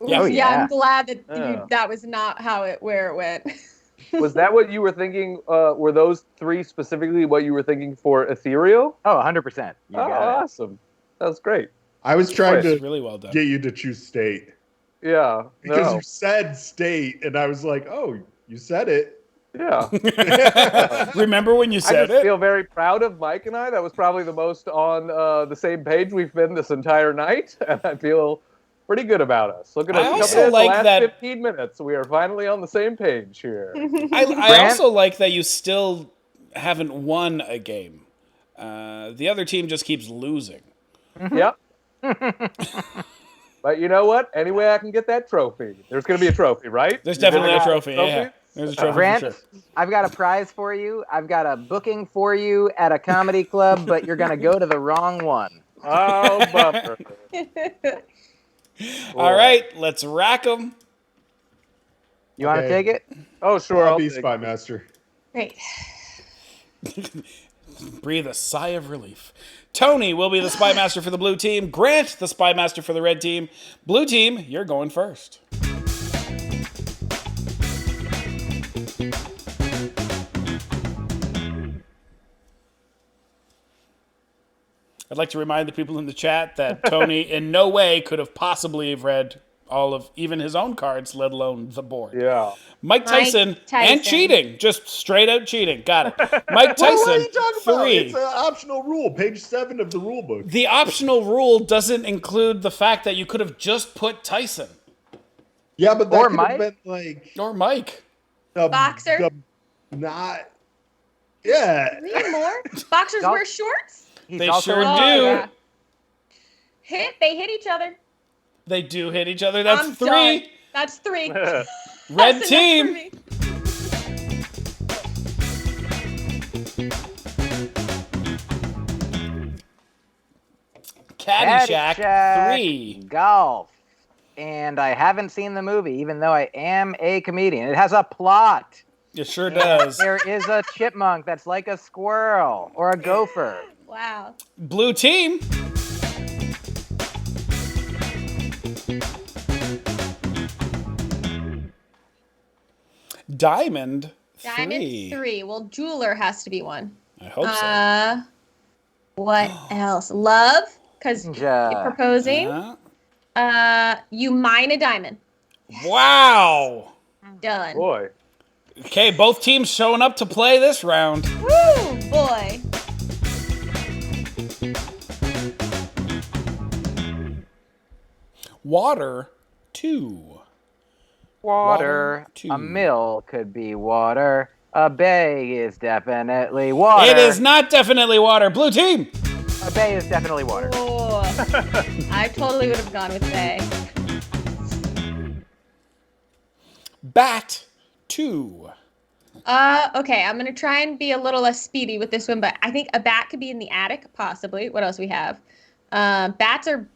[SPEAKER 1] Yeah.
[SPEAKER 3] Yeah, I'm glad that that was not where it went.
[SPEAKER 2] Was that what you were thinking? Were those 3 specifically what you were thinking for ethereal?
[SPEAKER 4] Oh, 100%. You got it.
[SPEAKER 2] Awesome. That was great.
[SPEAKER 5] I was trying to
[SPEAKER 1] really well done.
[SPEAKER 5] get you to choose state.
[SPEAKER 2] Yeah.
[SPEAKER 5] Because you said state, and I was like, oh, you said it.
[SPEAKER 2] Yeah.
[SPEAKER 1] Remember when you said
[SPEAKER 2] I just
[SPEAKER 1] it?
[SPEAKER 2] feel very proud of Myq and I. That was probably the most on the same page we've been this entire night, and I feel pretty good about us. Look at us coming in the last 15 minutes. We are finally on the same page here.
[SPEAKER 1] I also like that you still haven't won a game. The other team just keeps losing.
[SPEAKER 2] Yep. But you know what? Any way I can get that trophy. There's going to be a trophy, right?
[SPEAKER 1] There's definitely a trophy. Yeah. There's a trophy
[SPEAKER 4] Grant,
[SPEAKER 1] for sure.
[SPEAKER 4] I've got a prize for you. I've got a booking for you at a comedy club, but you're going to go to the wrong one.
[SPEAKER 2] Oh, bummer.
[SPEAKER 1] All right, let's rack them.
[SPEAKER 4] You want to take it?
[SPEAKER 2] Oh, sure.
[SPEAKER 5] I'll be Spy Master.
[SPEAKER 3] Great.
[SPEAKER 1] Breathe a sigh of relief. Tony will be the Spy Master for the blue team. Grant, the Spy Master for the red team. Blue team, you're going first. I'd like to remind the people in the chat that Tony in no way could have possibly have read all of even his own cards, let alone the board.
[SPEAKER 2] Yeah.
[SPEAKER 1] Myq Tyson and cheating. Just straight out cheating. Got it. Myq Tyson,
[SPEAKER 5] What are you talking about?
[SPEAKER 1] 3.
[SPEAKER 5] It's an optional rule, page 7 of the rule book.
[SPEAKER 1] The optional rule doesn't include the fact that you could have just put Tyson.
[SPEAKER 5] Yeah, but that
[SPEAKER 4] Or
[SPEAKER 5] could have
[SPEAKER 4] Myq.
[SPEAKER 5] been like...
[SPEAKER 1] Or Mike.
[SPEAKER 3] Boxer.
[SPEAKER 5] Not... Yeah.
[SPEAKER 3] Need more? Boxers wear shorts?
[SPEAKER 1] They sure do.
[SPEAKER 3] Yeah. They hit each other.
[SPEAKER 1] They do hit each other. That's
[SPEAKER 3] I'm
[SPEAKER 1] 3.
[SPEAKER 3] done. That's 3.
[SPEAKER 1] Red
[SPEAKER 3] That's
[SPEAKER 1] team.
[SPEAKER 3] enough for me.
[SPEAKER 1] Caddyshack 3.
[SPEAKER 4] Golf. And I haven't seen the movie, even though I am a comedian. It has a plot.
[SPEAKER 1] It sure does.
[SPEAKER 4] There is a chipmunk that's like a squirrel or a gopher.
[SPEAKER 3] Wow.
[SPEAKER 1] Blue team. Diamond 3.
[SPEAKER 3] 3. Well, jeweler has to be one.
[SPEAKER 1] I hope so.
[SPEAKER 3] What else? Love, because
[SPEAKER 4] Yeah.
[SPEAKER 3] proposing. You mine a diamond.
[SPEAKER 1] Wow.
[SPEAKER 3] Done.
[SPEAKER 2] Boy.
[SPEAKER 1] Okay, both teams showing up to play this round.
[SPEAKER 3] Woo, boy.
[SPEAKER 1] Water 2.
[SPEAKER 4] Water.
[SPEAKER 1] Water,
[SPEAKER 4] A mill could be water. A bay is definitely water.
[SPEAKER 1] It is not definitely water. Blue team.
[SPEAKER 4] A bay is definitely water.
[SPEAKER 3] Oh, I totally would have gone with Bay.
[SPEAKER 1] Bat 2.
[SPEAKER 3] Okay, I'm gonna try and be a little less speedy with this one, but I think a bat could be in the attic, possibly. What else we have? Bats are.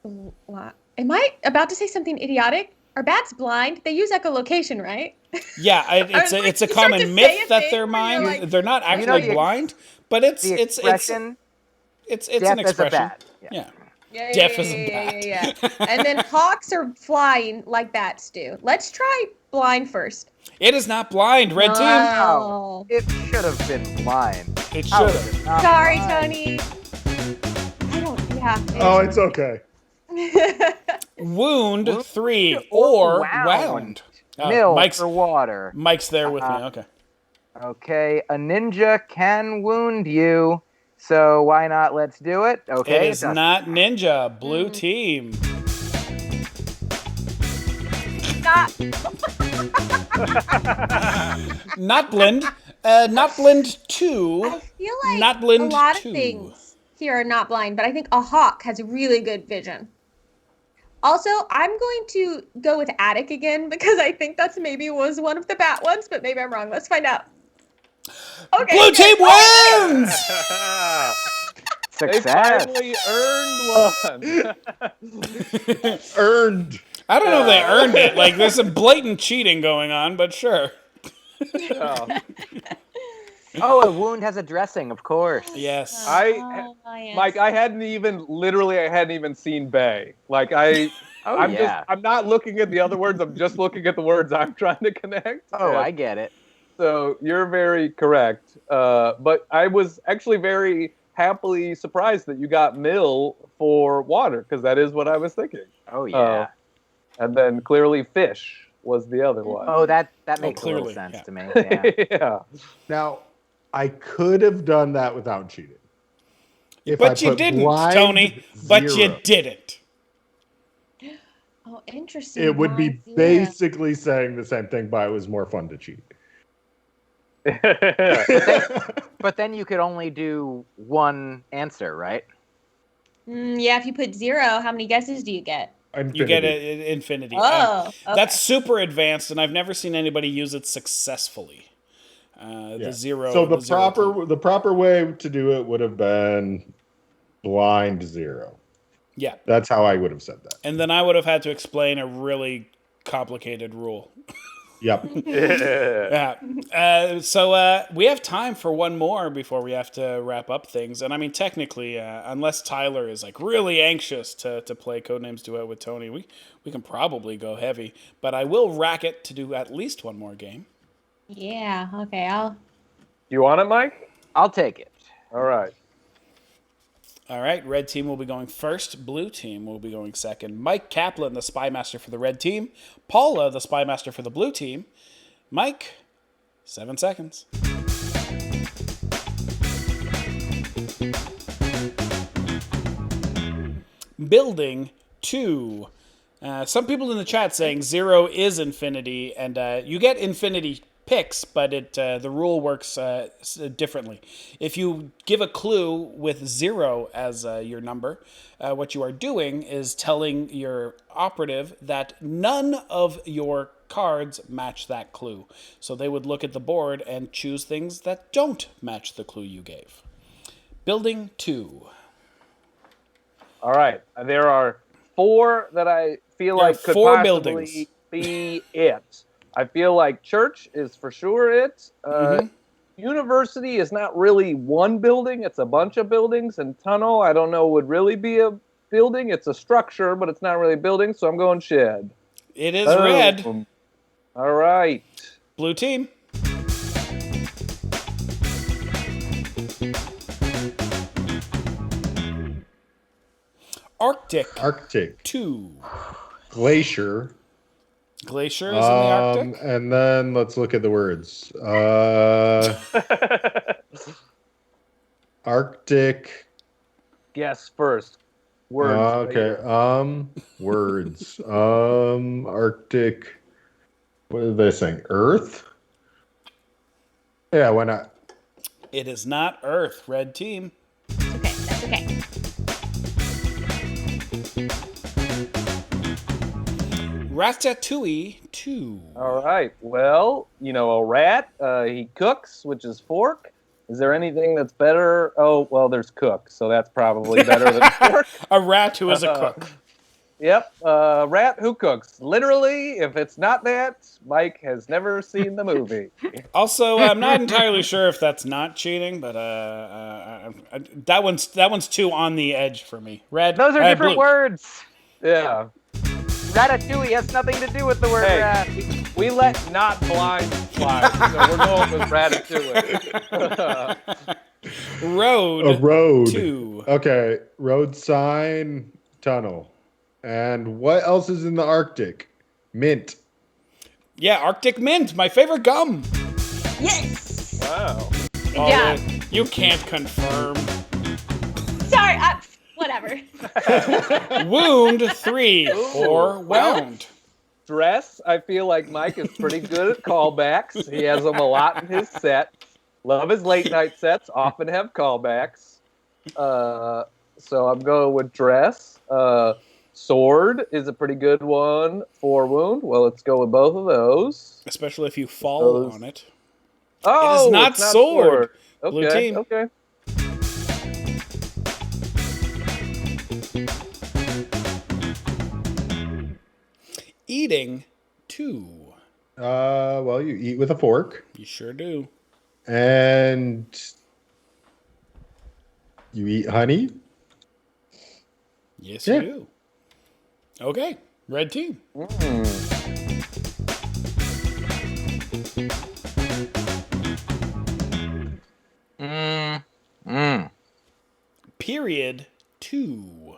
[SPEAKER 3] What? Am I about to say something idiotic? Are bats blind? They use echolocation, right?
[SPEAKER 1] Yeah, it's a common myth that they're blind.
[SPEAKER 3] like,
[SPEAKER 1] They're not actually blind, but it's an expression.
[SPEAKER 4] As a bat.
[SPEAKER 1] Yeah.
[SPEAKER 3] Yeah,
[SPEAKER 1] Deaf as a bat.
[SPEAKER 3] yeah. And then hawks are flying like bats do. Let's try blind first.
[SPEAKER 1] It is not blind, red team.
[SPEAKER 3] Oh.
[SPEAKER 4] It should have been blind.
[SPEAKER 1] It should have.
[SPEAKER 3] Sorry, Tony. I don't. Yeah.
[SPEAKER 5] Oh, it's okay.
[SPEAKER 1] Wound 3 or wound.
[SPEAKER 4] Milk or water.
[SPEAKER 1] Mike's there with me. Okay.
[SPEAKER 4] Okay, a ninja can wound you, so why not? Let's do it. Okay.
[SPEAKER 1] It is not ninja. Blue team. Not blend. Not blend 2.
[SPEAKER 3] I feel like
[SPEAKER 1] not blend
[SPEAKER 3] a lot
[SPEAKER 1] 2.
[SPEAKER 3] of things here are not blind, but I think a hawk has really good vision. Also, I'm going to go with attic again because I think that's maybe was one of the bat ones, but maybe I'm wrong. Let's find out. Okay.
[SPEAKER 1] Blue team wins!
[SPEAKER 2] They
[SPEAKER 4] Success.
[SPEAKER 2] finally earned one.
[SPEAKER 5] Earned.
[SPEAKER 1] I don't know if they earned it. Like, there's some blatant cheating going on, but sure.
[SPEAKER 2] Oh.
[SPEAKER 4] Oh, a wound has a dressing, of course.
[SPEAKER 1] Yes.
[SPEAKER 3] Yes.
[SPEAKER 2] Mike, I hadn't even seen Bay. Like I'm not looking at the other words. I'm just looking at the words I'm trying to connect.
[SPEAKER 4] Oh,
[SPEAKER 2] Yeah.
[SPEAKER 4] I get it.
[SPEAKER 2] So you're very correct. But I was actually very happily surprised that you got mill for water because that is what I was thinking.
[SPEAKER 4] Oh, yeah.
[SPEAKER 2] And then clearly fish was the other one.
[SPEAKER 4] Oh, that makes a little
[SPEAKER 1] clearly,
[SPEAKER 4] sense
[SPEAKER 1] yeah.
[SPEAKER 4] to me. Yeah.
[SPEAKER 2] Yeah.
[SPEAKER 5] Now, I could have done that without cheating. If
[SPEAKER 1] but
[SPEAKER 5] I
[SPEAKER 1] you
[SPEAKER 5] put
[SPEAKER 1] didn't,
[SPEAKER 5] blind
[SPEAKER 1] Tony. But you
[SPEAKER 5] 0.
[SPEAKER 1] didn't.
[SPEAKER 3] Oh, interesting.
[SPEAKER 5] It would be
[SPEAKER 3] Blind 0.
[SPEAKER 5] basically saying the same thing, but it was more fun to cheat.
[SPEAKER 4] But then you could only do one answer, right?
[SPEAKER 3] Yeah, if you put 0, how many guesses do you get?
[SPEAKER 5] Infinity.
[SPEAKER 1] You get an infinity.
[SPEAKER 3] Oh, okay.
[SPEAKER 1] That's super advanced, and I've never seen anybody use it successfully. The 0.
[SPEAKER 5] So the
[SPEAKER 1] zero
[SPEAKER 5] proper way to do it would have been blind 0.
[SPEAKER 1] Yeah.
[SPEAKER 5] That's how I would have said that.
[SPEAKER 1] And then I would have had to explain a really complicated rule.
[SPEAKER 5] Yep.
[SPEAKER 1] Yeah. So we have time for one more before we have to wrap up things. And I mean, technically, unless Tyler is like really anxious to play Codenames Duet with Tony, we can probably go heavy. But I will rack it to do at least one more game.
[SPEAKER 3] Yeah, okay,
[SPEAKER 2] You want it, Mike?
[SPEAKER 4] I'll take it.
[SPEAKER 2] All right.
[SPEAKER 1] All right, red team will be going first. Blue team will be going second. Myq Kaplan, the spy master for the red team. Paula, the spy master for the blue team. Mike, 7 seconds. Building 2. Some people in the chat saying 0 is infinity, and you get infinity picks, but the rule works differently. If you give a clue with 0 as your number, what you are doing is telling your operative that none of your cards match that clue. So they would look at the board and choose things that don't match the clue you gave. Building 2.
[SPEAKER 2] All right. There are 4 that I feel like could
[SPEAKER 1] 4
[SPEAKER 2] possibly be it. I feel like church is for sure it. University is not really one building. It's a bunch of buildings. And tunnel, I don't know, would really be a building. It's a structure, but it's not really a building. So I'm going shed.
[SPEAKER 1] It is red.
[SPEAKER 2] All right.
[SPEAKER 1] Blue team. Arctic 2.
[SPEAKER 5] Glacier.
[SPEAKER 1] Glacier is in the Arctic.
[SPEAKER 5] And then let's look at the words. Arctic.
[SPEAKER 2] Guess first. Words.
[SPEAKER 5] Okay. Words. Arctic. What are they saying? Earth? Yeah, why not?
[SPEAKER 1] It is not Earth. Red team.
[SPEAKER 3] Okay, that's okay.
[SPEAKER 1] Ratatouille 2.
[SPEAKER 2] All right. Well, a rat, he cooks, which is fork. Is there anything that's better? Oh, well, there's cook, so that's probably better than fork.
[SPEAKER 1] A rat who is a cook.
[SPEAKER 2] Yep. Rat who cooks. Literally, if it's not that, Mike has never seen the movie.
[SPEAKER 1] Also, I'm not entirely sure if that's not cheating, but that one's too on the edge for me. Red.
[SPEAKER 4] Those are different
[SPEAKER 1] blue.
[SPEAKER 4] words.
[SPEAKER 2] Yeah.
[SPEAKER 4] Ratatouille has nothing to do with the word
[SPEAKER 2] Hey.
[SPEAKER 4] rat.
[SPEAKER 2] We let not blind fly, so we're going with Ratatouille.
[SPEAKER 1] Road.
[SPEAKER 5] A road.
[SPEAKER 1] 2.
[SPEAKER 5] Okay, road sign, tunnel. And what else is in the Arctic? Mint.
[SPEAKER 1] Yeah, Arctic Mint, my favorite gum.
[SPEAKER 3] Yes.
[SPEAKER 2] Wow.
[SPEAKER 3] Yeah.
[SPEAKER 1] You can't confirm.
[SPEAKER 3] Sorry. Whatever.
[SPEAKER 1] Wound 3 or wound.
[SPEAKER 2] Dress, I feel like Mike is pretty good at callbacks. He has them a lot in his set. Love his late night sets, often have callbacks. So I'm going with dress. Sword is a pretty good one for wound. Well, let's go with both of those.
[SPEAKER 1] Especially if you fall on it.
[SPEAKER 2] Oh,
[SPEAKER 1] it is not
[SPEAKER 2] it's not
[SPEAKER 1] sword.
[SPEAKER 2] Okay,
[SPEAKER 1] Blue team.
[SPEAKER 2] Okay.
[SPEAKER 1] Eating 2.
[SPEAKER 5] Well, you eat with a fork.
[SPEAKER 1] You sure do.
[SPEAKER 5] And you eat honey.
[SPEAKER 1] Yes,
[SPEAKER 5] Yeah.
[SPEAKER 1] you do. Okay, red team. Period 2.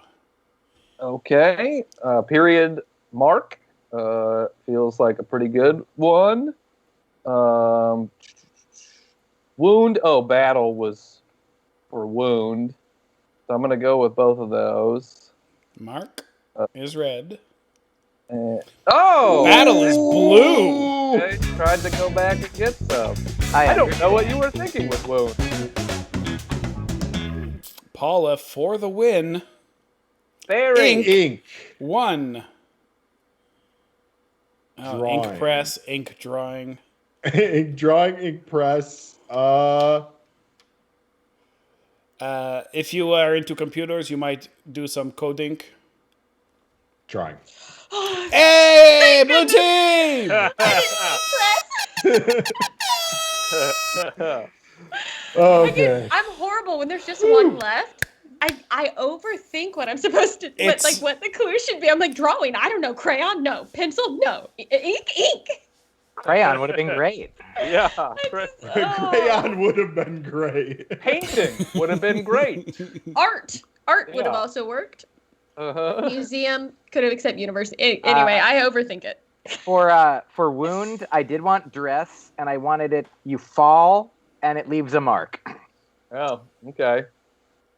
[SPEAKER 2] Okay. Period mark. Feels like a pretty good one. Wound. Oh, battle was for wound. So I'm going to go with both of those.
[SPEAKER 1] Mark is red.
[SPEAKER 2] Oh!
[SPEAKER 1] Battle is blue.
[SPEAKER 2] Okay, tried to go back and get some.
[SPEAKER 4] I
[SPEAKER 2] I don't know what you were thinking with wound.
[SPEAKER 1] Paula for the win.
[SPEAKER 2] Very.
[SPEAKER 5] Ink.
[SPEAKER 1] 1. Oh,
[SPEAKER 5] Drawing.
[SPEAKER 1] ink press, ink drawing.
[SPEAKER 5] Ink drawing, ink press.
[SPEAKER 1] If you are into computers, you might do some coding.
[SPEAKER 5] Drawing.
[SPEAKER 1] Hey, blue team!
[SPEAKER 5] Okay.
[SPEAKER 3] I'm horrible when there's just one left. I overthink what I'm supposed to, what the clue should be. I'm like, drawing, I don't know, crayon, no, pencil, no, ink.
[SPEAKER 4] Crayon would have been great.
[SPEAKER 2] Yeah.
[SPEAKER 5] Crayon would have been great.
[SPEAKER 2] Painting would have been great.
[SPEAKER 3] Art would have also worked.
[SPEAKER 2] Uh-huh.
[SPEAKER 3] Museum could have accepted university. Anyway, I overthink it.
[SPEAKER 4] For wound, I did want dress, and I wanted it. You fall, and it leaves a mark.
[SPEAKER 2] Oh, okay.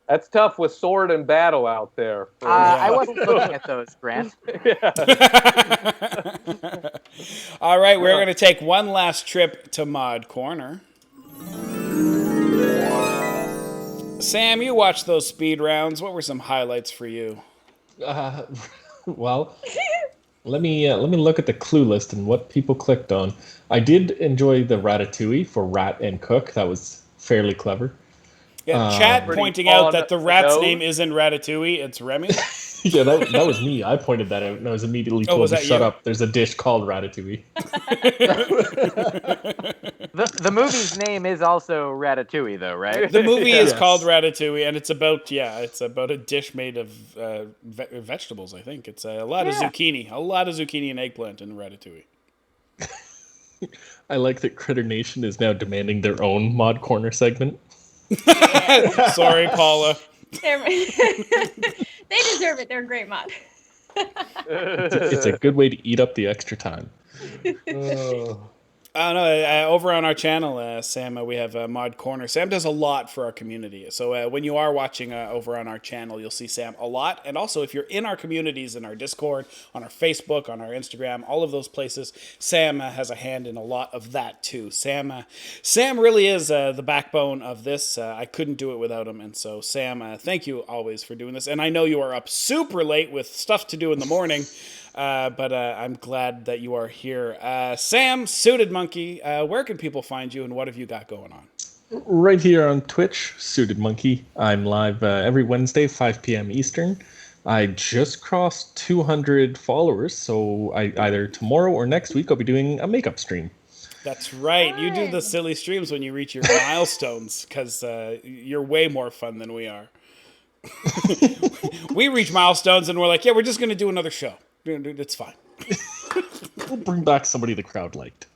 [SPEAKER 2] That's tough with sword and battle out there.
[SPEAKER 4] I wasn't looking at those, Grant.
[SPEAKER 1] All right, we're going to take one last trip to Mod Corner. Sam, you watched those speed rounds. What were some highlights for you?
[SPEAKER 6] Well, let me look at the clue list and what people clicked on. I did enjoy the Ratatouille for rat and cook. That was fairly clever.
[SPEAKER 1] Yeah, chat
[SPEAKER 2] Pretty
[SPEAKER 1] pointing out that the
[SPEAKER 2] on
[SPEAKER 1] rat's
[SPEAKER 2] the
[SPEAKER 1] name isn't Ratatouille, it's Remy.
[SPEAKER 6] Yeah, that was me. I pointed that out, and I was immediately told
[SPEAKER 1] was
[SPEAKER 6] to
[SPEAKER 1] that
[SPEAKER 6] shut
[SPEAKER 1] you?
[SPEAKER 6] up. There's a dish called Ratatouille.
[SPEAKER 4] The movie's name is also Ratatouille, though, right?
[SPEAKER 1] The movie is
[SPEAKER 6] Yes.
[SPEAKER 1] called Ratatouille, and it's about a dish made of vegetables. I think it's a lot of zucchini and eggplant in Ratatouille.
[SPEAKER 6] I like that Critter Nation is now demanding their own Mod Corner segment.
[SPEAKER 1] Sorry, Paula.
[SPEAKER 3] They deserve it. They're a great mod.
[SPEAKER 6] It's a good way to eat up the extra time.
[SPEAKER 1] Oh no! Over on our channel, Sam, we have Mod Corner. Sam does a lot for our community. So when you are watching over on our channel, you'll see Sam a lot. And also, if you're in our communities, in our Discord, on our Facebook, on our Instagram, all of those places, Sam has a hand in a lot of that too. Sam really is the backbone of this. I couldn't do it without him. And so, Sam, thank you always for doing this. And I know you are up super late with stuff to do in the morning. But I'm glad that you are here. Sam, Suited Monkey, where can people find you and what have you got going on?
[SPEAKER 6] Right here on Twitch, Suited Monkey. I'm live every Wednesday, 5 p.m. Eastern. I just crossed 200 followers, so either tomorrow or next week I'll be doing a makeup stream.
[SPEAKER 1] That's right. You do the silly streams when you reach your milestones, because you're way more fun than we are. We reach milestones and we're like, yeah, we're just going to do another show. It's fine.
[SPEAKER 6] We'll bring back somebody the crowd liked.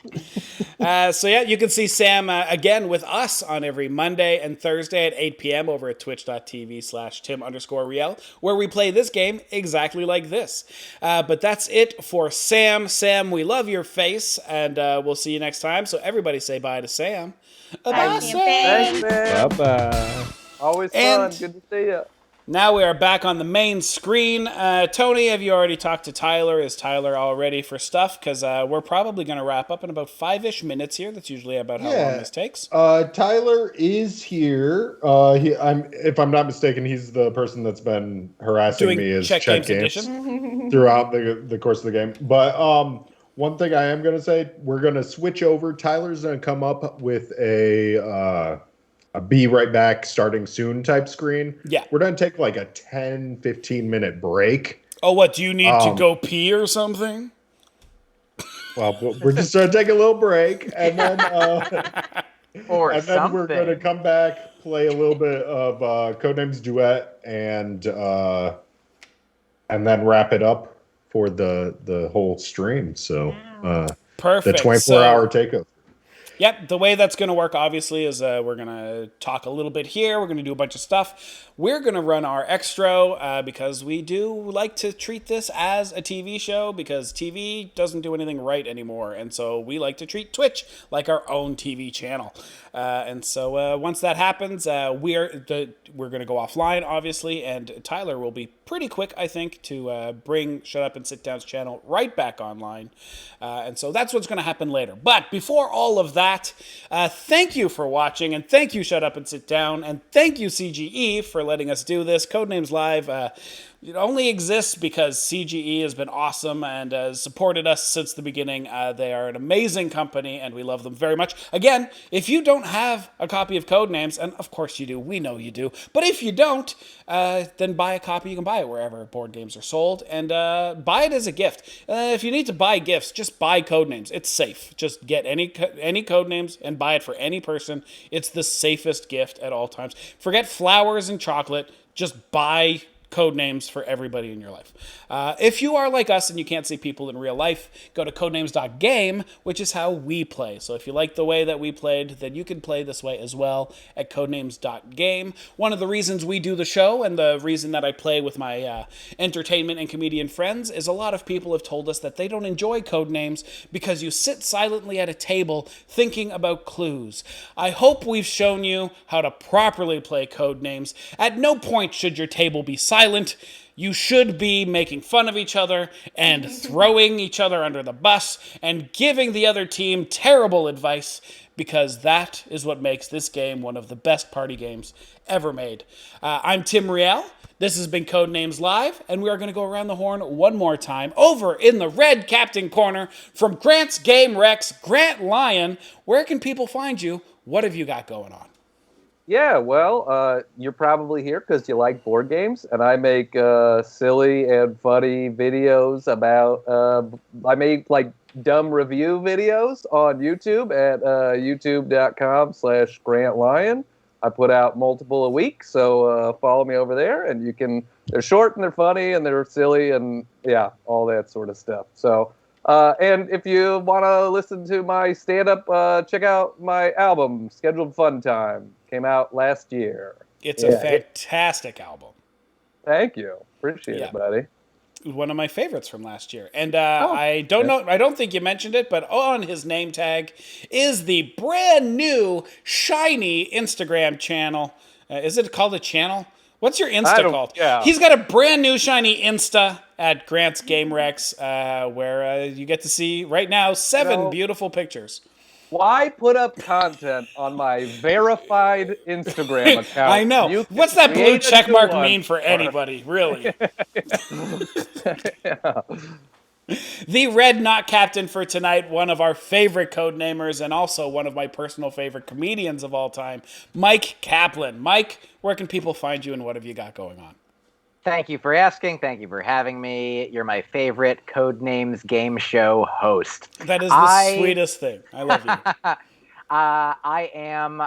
[SPEAKER 1] So yeah, you can see Sam again with us on every Monday and Thursday at 8 p.m. over at twitch.tv/Tim_Riel, where we play this game exactly like this. But that's it for Sam. Sam, we love your face, and we'll see you next time. So everybody say bye to Sam. Bye, Sam.
[SPEAKER 2] Thanks, man.
[SPEAKER 6] Bye-bye.
[SPEAKER 2] Always fun.
[SPEAKER 1] And-
[SPEAKER 2] Good to see you.
[SPEAKER 1] Now we are back on the main screen. Tony, have you already talked to Tyler? Is Tyler all ready for stuff? Because we're probably going to wrap up in about 5-ish minutes here. That's usually about how long this takes.
[SPEAKER 5] Tyler is here. If I'm not mistaken, he's the person that's been harassing
[SPEAKER 1] Doing
[SPEAKER 5] me as
[SPEAKER 1] Check
[SPEAKER 5] check
[SPEAKER 1] Games
[SPEAKER 5] games
[SPEAKER 1] Edition.
[SPEAKER 5] throughout the course of the game. But one thing I am going to say, we're going to switch over. Tyler's going to come up with a be right back, starting soon type screen.
[SPEAKER 1] Yeah.
[SPEAKER 5] We're going to take like a 10-15 minute break.
[SPEAKER 1] Oh, what? Do you need to go pee or something?
[SPEAKER 5] Well, we're just going to take a little break, and then
[SPEAKER 4] Or
[SPEAKER 5] and then
[SPEAKER 4] something.
[SPEAKER 5] we're going to come back, play a little bit of Codenames Duet, and then wrap it up for the whole stream. So
[SPEAKER 1] Perfect.
[SPEAKER 5] the 24-hour takeover.
[SPEAKER 1] Yep, the way that's going to work, obviously, is we're going to talk a little bit here. We're going to do a bunch of stuff. We're going to run our extra because we do like to treat this as a TV show, because TV doesn't do anything right anymore. And so we like to treat Twitch like our own TV channel. And so once that happens, we're going to go offline, obviously, and Tyler will be pretty quick, I think, to bring Shut Up and Sit Down's channel right back online. And so that's what's going to happen later. But before all of that, thank you for watching, and thank you, Shut Up and Sit Down, and thank you, CGE, for letting us do this. Codenames Live, it only exists because CGE has been awesome and has supported us since the beginning. They are an amazing company, and we love them very much. Again, if you don't have a copy of Codenames, and of course you do, we know you do, but if you don't, then buy a copy. You can buy it wherever board games are sold, and buy it as a gift. If you need to buy gifts, just buy Codenames. It's safe. Just get any Codenames and buy it for any person. It's the safest gift at all times. Forget flowers and chocolate. Just buy Codenames for everybody in your life. If you are like us and you can't see people in real life, go to codenames.game, which is how we play. So if you like the way that we played, then you can play this way as well at codenames.game. One of the reasons we do the show, and the reason that I play with my entertainment and comedian friends, is a lot of people have told us that they don't enjoy Codenames because you sit silently at a table thinking about clues. I hope we've shown you how to properly play Codenames. At no point should your table be silent. You should be making fun of each other and throwing each other under the bus and giving the other team terrible advice, because that is what makes this game one of the best party games ever made. I'm Tim Riel. This has been Codenames Live, and we are going to go around the horn one more time. Over in the red captain corner, from Grant's Game Rex, Grant Lyon. Where can people find you? What have you got going on?
[SPEAKER 2] Yeah, well, you're probably here because you like board games, and I make silly and funny videos about. I make like dumb review videos on YouTube at youtube.com/Grant Lyon. I put out multiple a week, so follow me over there, and you can. They're short and they're funny and they're silly and yeah, all that sort of stuff. So. And if you want to listen to my stand-up, check out my album, Scheduled Fun Time. Came out last year.
[SPEAKER 1] It's a fantastic album.
[SPEAKER 2] Thank you. Appreciate it, buddy.
[SPEAKER 1] one of my favorites from last year. And I don't think you mentioned it, but on his name tag is the brand new shiny Instagram channel. Is it called a channel? What's your Insta called?
[SPEAKER 2] Yeah.
[SPEAKER 1] He's got a brand new shiny Insta at Grant's Game Rex, where you get to see right now 7 beautiful pictures.
[SPEAKER 2] Why put up content on my verified Instagram account?
[SPEAKER 1] I know. What's that blue check mark mean for anybody, really?
[SPEAKER 2] Yeah.
[SPEAKER 1] The Red Not Captain for tonight, one of our favorite codenamers and also one of my personal favorite comedians of all time, Myq Kaplan. Myq, where can people find you and what have you got going on?
[SPEAKER 4] Thank you for asking. Thank you for having me. You're my favorite Codenames game show host.
[SPEAKER 1] That is the sweetest thing. I love you.
[SPEAKER 4] I am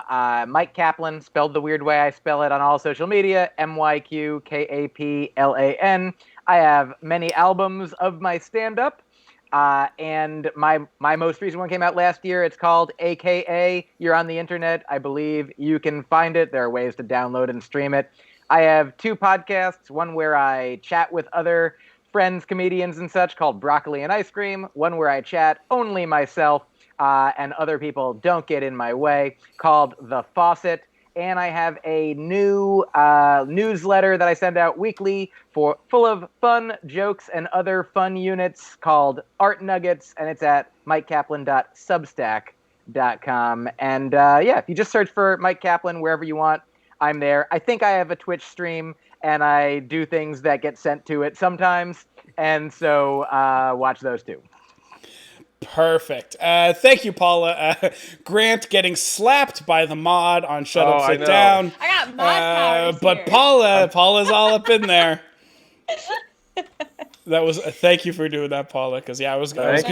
[SPEAKER 4] Myq Kaplan, spelled the weird way I spell it on all social media, MyQ Kaplan. I have many albums of my stand-up, and my most recent one came out last year. It's called AKA. You're on the internet. I believe you can find it. There are ways to download and stream it. I have 2 podcasts, one where I chat with other friends, comedians and such, called Broccoli and Ice Cream, one where I chat only myself, and other people don't get in my way, called The Faucet. And I have a new newsletter that I send out weekly full of fun jokes and other fun units called Art Nuggets, and it's at MyqKaplan.substack.com. And if you just search for Myq Kaplan wherever you want, I'm there. I think I have a Twitch stream, and I do things that get sent to it sometimes, and so watch those too.
[SPEAKER 1] Perfect. Thank you, Paula. Grant getting slapped by the mod on Shut Up, Sit Down.
[SPEAKER 3] I got mod powers
[SPEAKER 1] But
[SPEAKER 3] here.
[SPEAKER 1] Paula's all up in there. That was thank you for doing that, Paula. Because I was
[SPEAKER 3] No worries.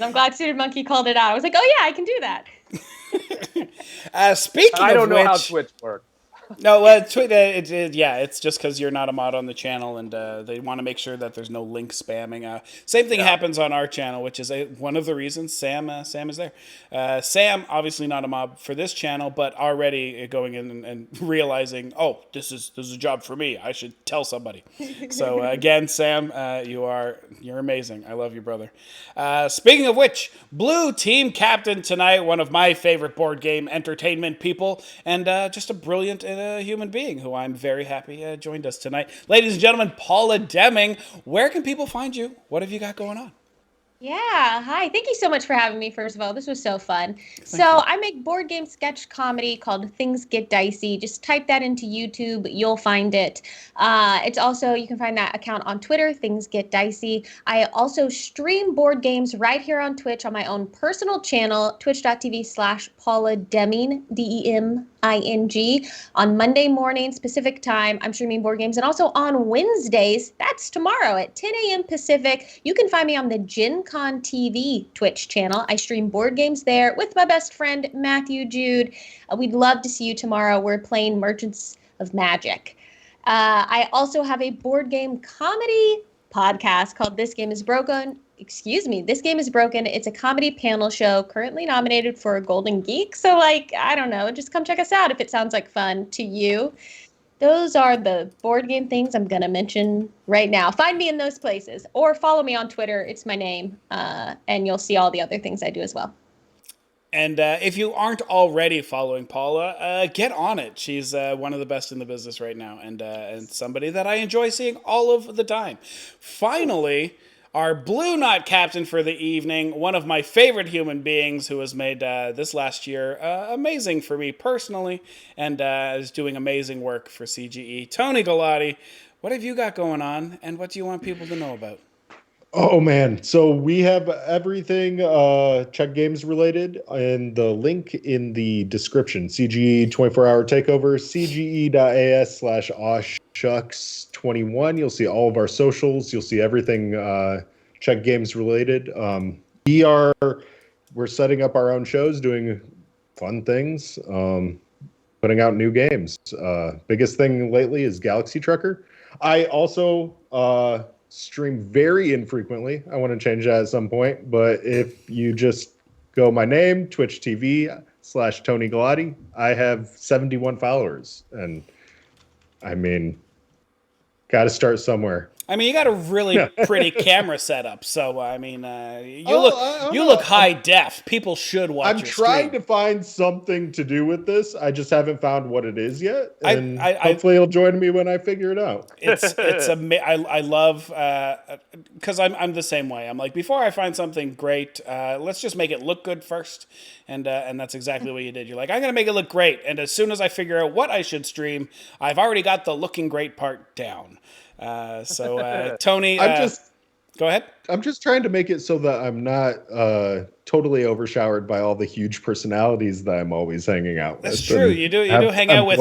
[SPEAKER 3] I'm glad Suited Monkey called it out. I was like, oh yeah, I can do that.
[SPEAKER 1] Speaking
[SPEAKER 2] I
[SPEAKER 1] of
[SPEAKER 2] don't know
[SPEAKER 1] which,
[SPEAKER 2] how Twitch works.
[SPEAKER 1] No, it's just because you're not a mod on the channel, and they want to make sure that there's no link spamming. Same thing happens on our channel, which is one of the reasons Sam is there. Sam, obviously not a mod for this channel, but already going in and realizing, oh, this is a job for me. I should tell somebody. So again, Sam, you're amazing. I love you, brother. Speaking of which, Blue Team Captain tonight, one of my favorite board game entertainment people, and just a brilliant human being who I'm very happy joined us tonight. Ladies and gentlemen, Paula Deming, where can people find you? What have you got going on?
[SPEAKER 3] Yeah, hi. Thank you so much for having me, first of all. This was so fun. I make board game sketch comedy called Things Get Dicey. Just type that into YouTube. You'll find it. It's also, you can find that account on Twitter, Things Get Dicey. I also stream board games right here on Twitch on my own personal channel, twitch.tv/Paula Deming, DEMING. On Monday mornings, Pacific time, I'm streaming board games. And also on Wednesdays, that's tomorrow at 10 a.m. Pacific, you can find me on the Gen Con TV Twitch channel. I stream board games there with my best friend, Matthew Jude. We'd love to see you tomorrow. We're playing Merchants of Magic. I also have a board game comedy podcast called This Game is Broken. This Game is Broken. It's a comedy panel show currently nominated for a Golden Geek. So, I don't know, just come check us out if it sounds like fun to you. Those are the board game things I'm going to mention right now. Find me in those places or follow me on Twitter. It's my name. And you'll see all the other things I do as well.
[SPEAKER 1] And if you aren't already following Paula, get on it. She's one of the best in the business right now and somebody that I enjoy seeing all of the time. Finally, our Blue Knot Captain for the evening, one of my favorite human beings who has made this last year amazing for me personally and is doing amazing work for CGE. Tony Gullotti, what have you got going on and what do you want people to know about?
[SPEAKER 5] Oh man, so we have everything Czech Games related and the link in the description. CGE 24-hour takeover, cge.as/awshucks21. You'll see all of our socials. You'll see everything Czech Games related. We're setting up our own shows, doing fun things, putting out new games. Biggest thing lately is Galaxy Trucker. I also stream very infrequently. I want to change that at some point, but if you just go my name, Twitch TV/Tony Gullotti, I have 71 followers, and I mean, got to start somewhere.
[SPEAKER 1] I mean, you got a really pretty camera setup, so I mean, you
[SPEAKER 5] I don't
[SPEAKER 1] look
[SPEAKER 5] know.
[SPEAKER 1] high def. People should watch
[SPEAKER 5] I'm
[SPEAKER 1] your
[SPEAKER 5] trying
[SPEAKER 1] stream.
[SPEAKER 5] to find something to do with this. I just haven't found what it is yet, and
[SPEAKER 1] I
[SPEAKER 5] hopefully you'll join me when I figure it out.
[SPEAKER 1] I love because I'm the same way. I'm like, before I find something great, let's just make it look good first, and that's exactly what you did. You're like, I'm gonna make it look great, and as soon as I figure out what I should stream, I've already got the looking great part down. So Tony, go ahead.
[SPEAKER 5] I'm just trying to make it so that I'm not totally overshowered by all the huge personalities that I'm always hanging out with.
[SPEAKER 1] That's true. You do hang out with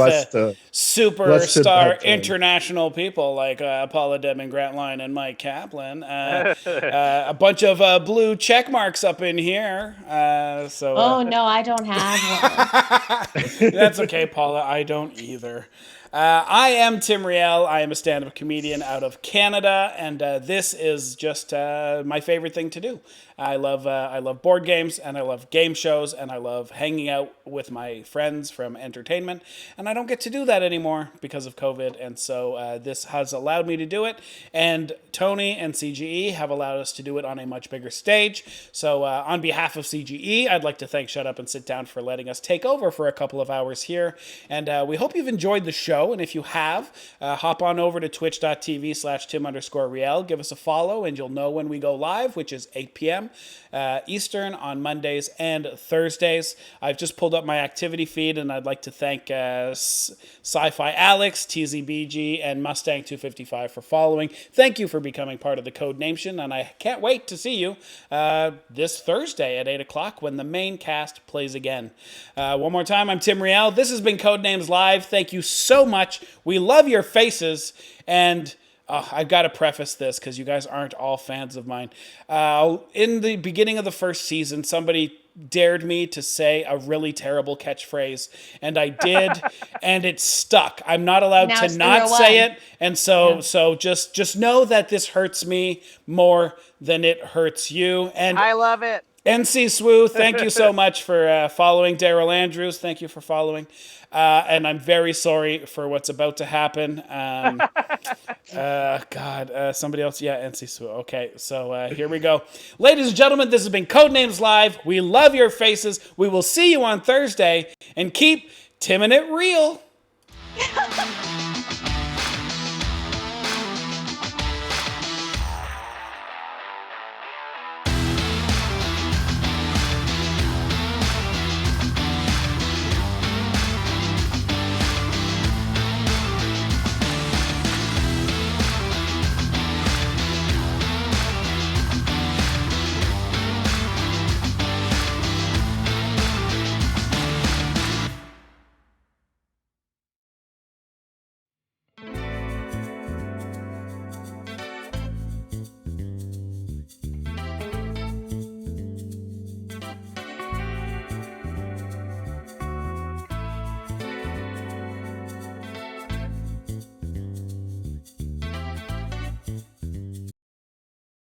[SPEAKER 1] superstar international people like Paula Deming, Grant Lyon, and Myq Kaplan. A bunch of blue check marks up in here.
[SPEAKER 3] Oh no, I don't have one.
[SPEAKER 1] That's okay, Paula. I don't either. I am Tim Riel. I am a stand-up comedian out of Canada, and this is just my favorite thing to do. I love board games, and I love game shows, and I love hanging out with my friends from entertainment, and I don't get to do that anymore because of COVID, and so this has allowed me to do it, and Tony and CGE have allowed us to do it on a much bigger stage. So on behalf of CGE, I'd like to thank Shut Up and Sit Down for letting us take over for a couple of hours here, and we hope you've enjoyed the show, and if you have, hop on over to twitch.tv/Tim_Riel, give us a follow, and you'll know when we go live, which is 8 p.m. Eastern on Mondays and Thursdays. I've just pulled up my activity feed, and I'd like to thank Sci-Fi Alex, TZBG, and Mustang 255 for following. Thank you for becoming part of the Code Nation, and I can't wait to see you this Thursday at 8 o'clock when the main cast plays again. One more time, I'm Tim Riel. This has been Codenames Live. Thank you so much. We love your faces, and I've got to preface this because you guys aren't all fans of mine. In the beginning of the first season, somebody dared me to say a really terrible catchphrase, and I did, and it stuck. I'm not allowed
[SPEAKER 3] Now
[SPEAKER 1] to
[SPEAKER 3] it's
[SPEAKER 1] not
[SPEAKER 3] 301.
[SPEAKER 1] say it, and so just know that this hurts me more than it hurts you. And
[SPEAKER 4] I love it.
[SPEAKER 1] NC Swoo, thank you so much for following. Daryl Andrews, thank you for following. And I'm very sorry for what's about to happen. Somebody else. Yeah, NC Swoo. Okay, so here we go. Ladies and gentlemen, this has been Codenames Live. We love your faces. We will see you on Thursday. And keep Timming it real.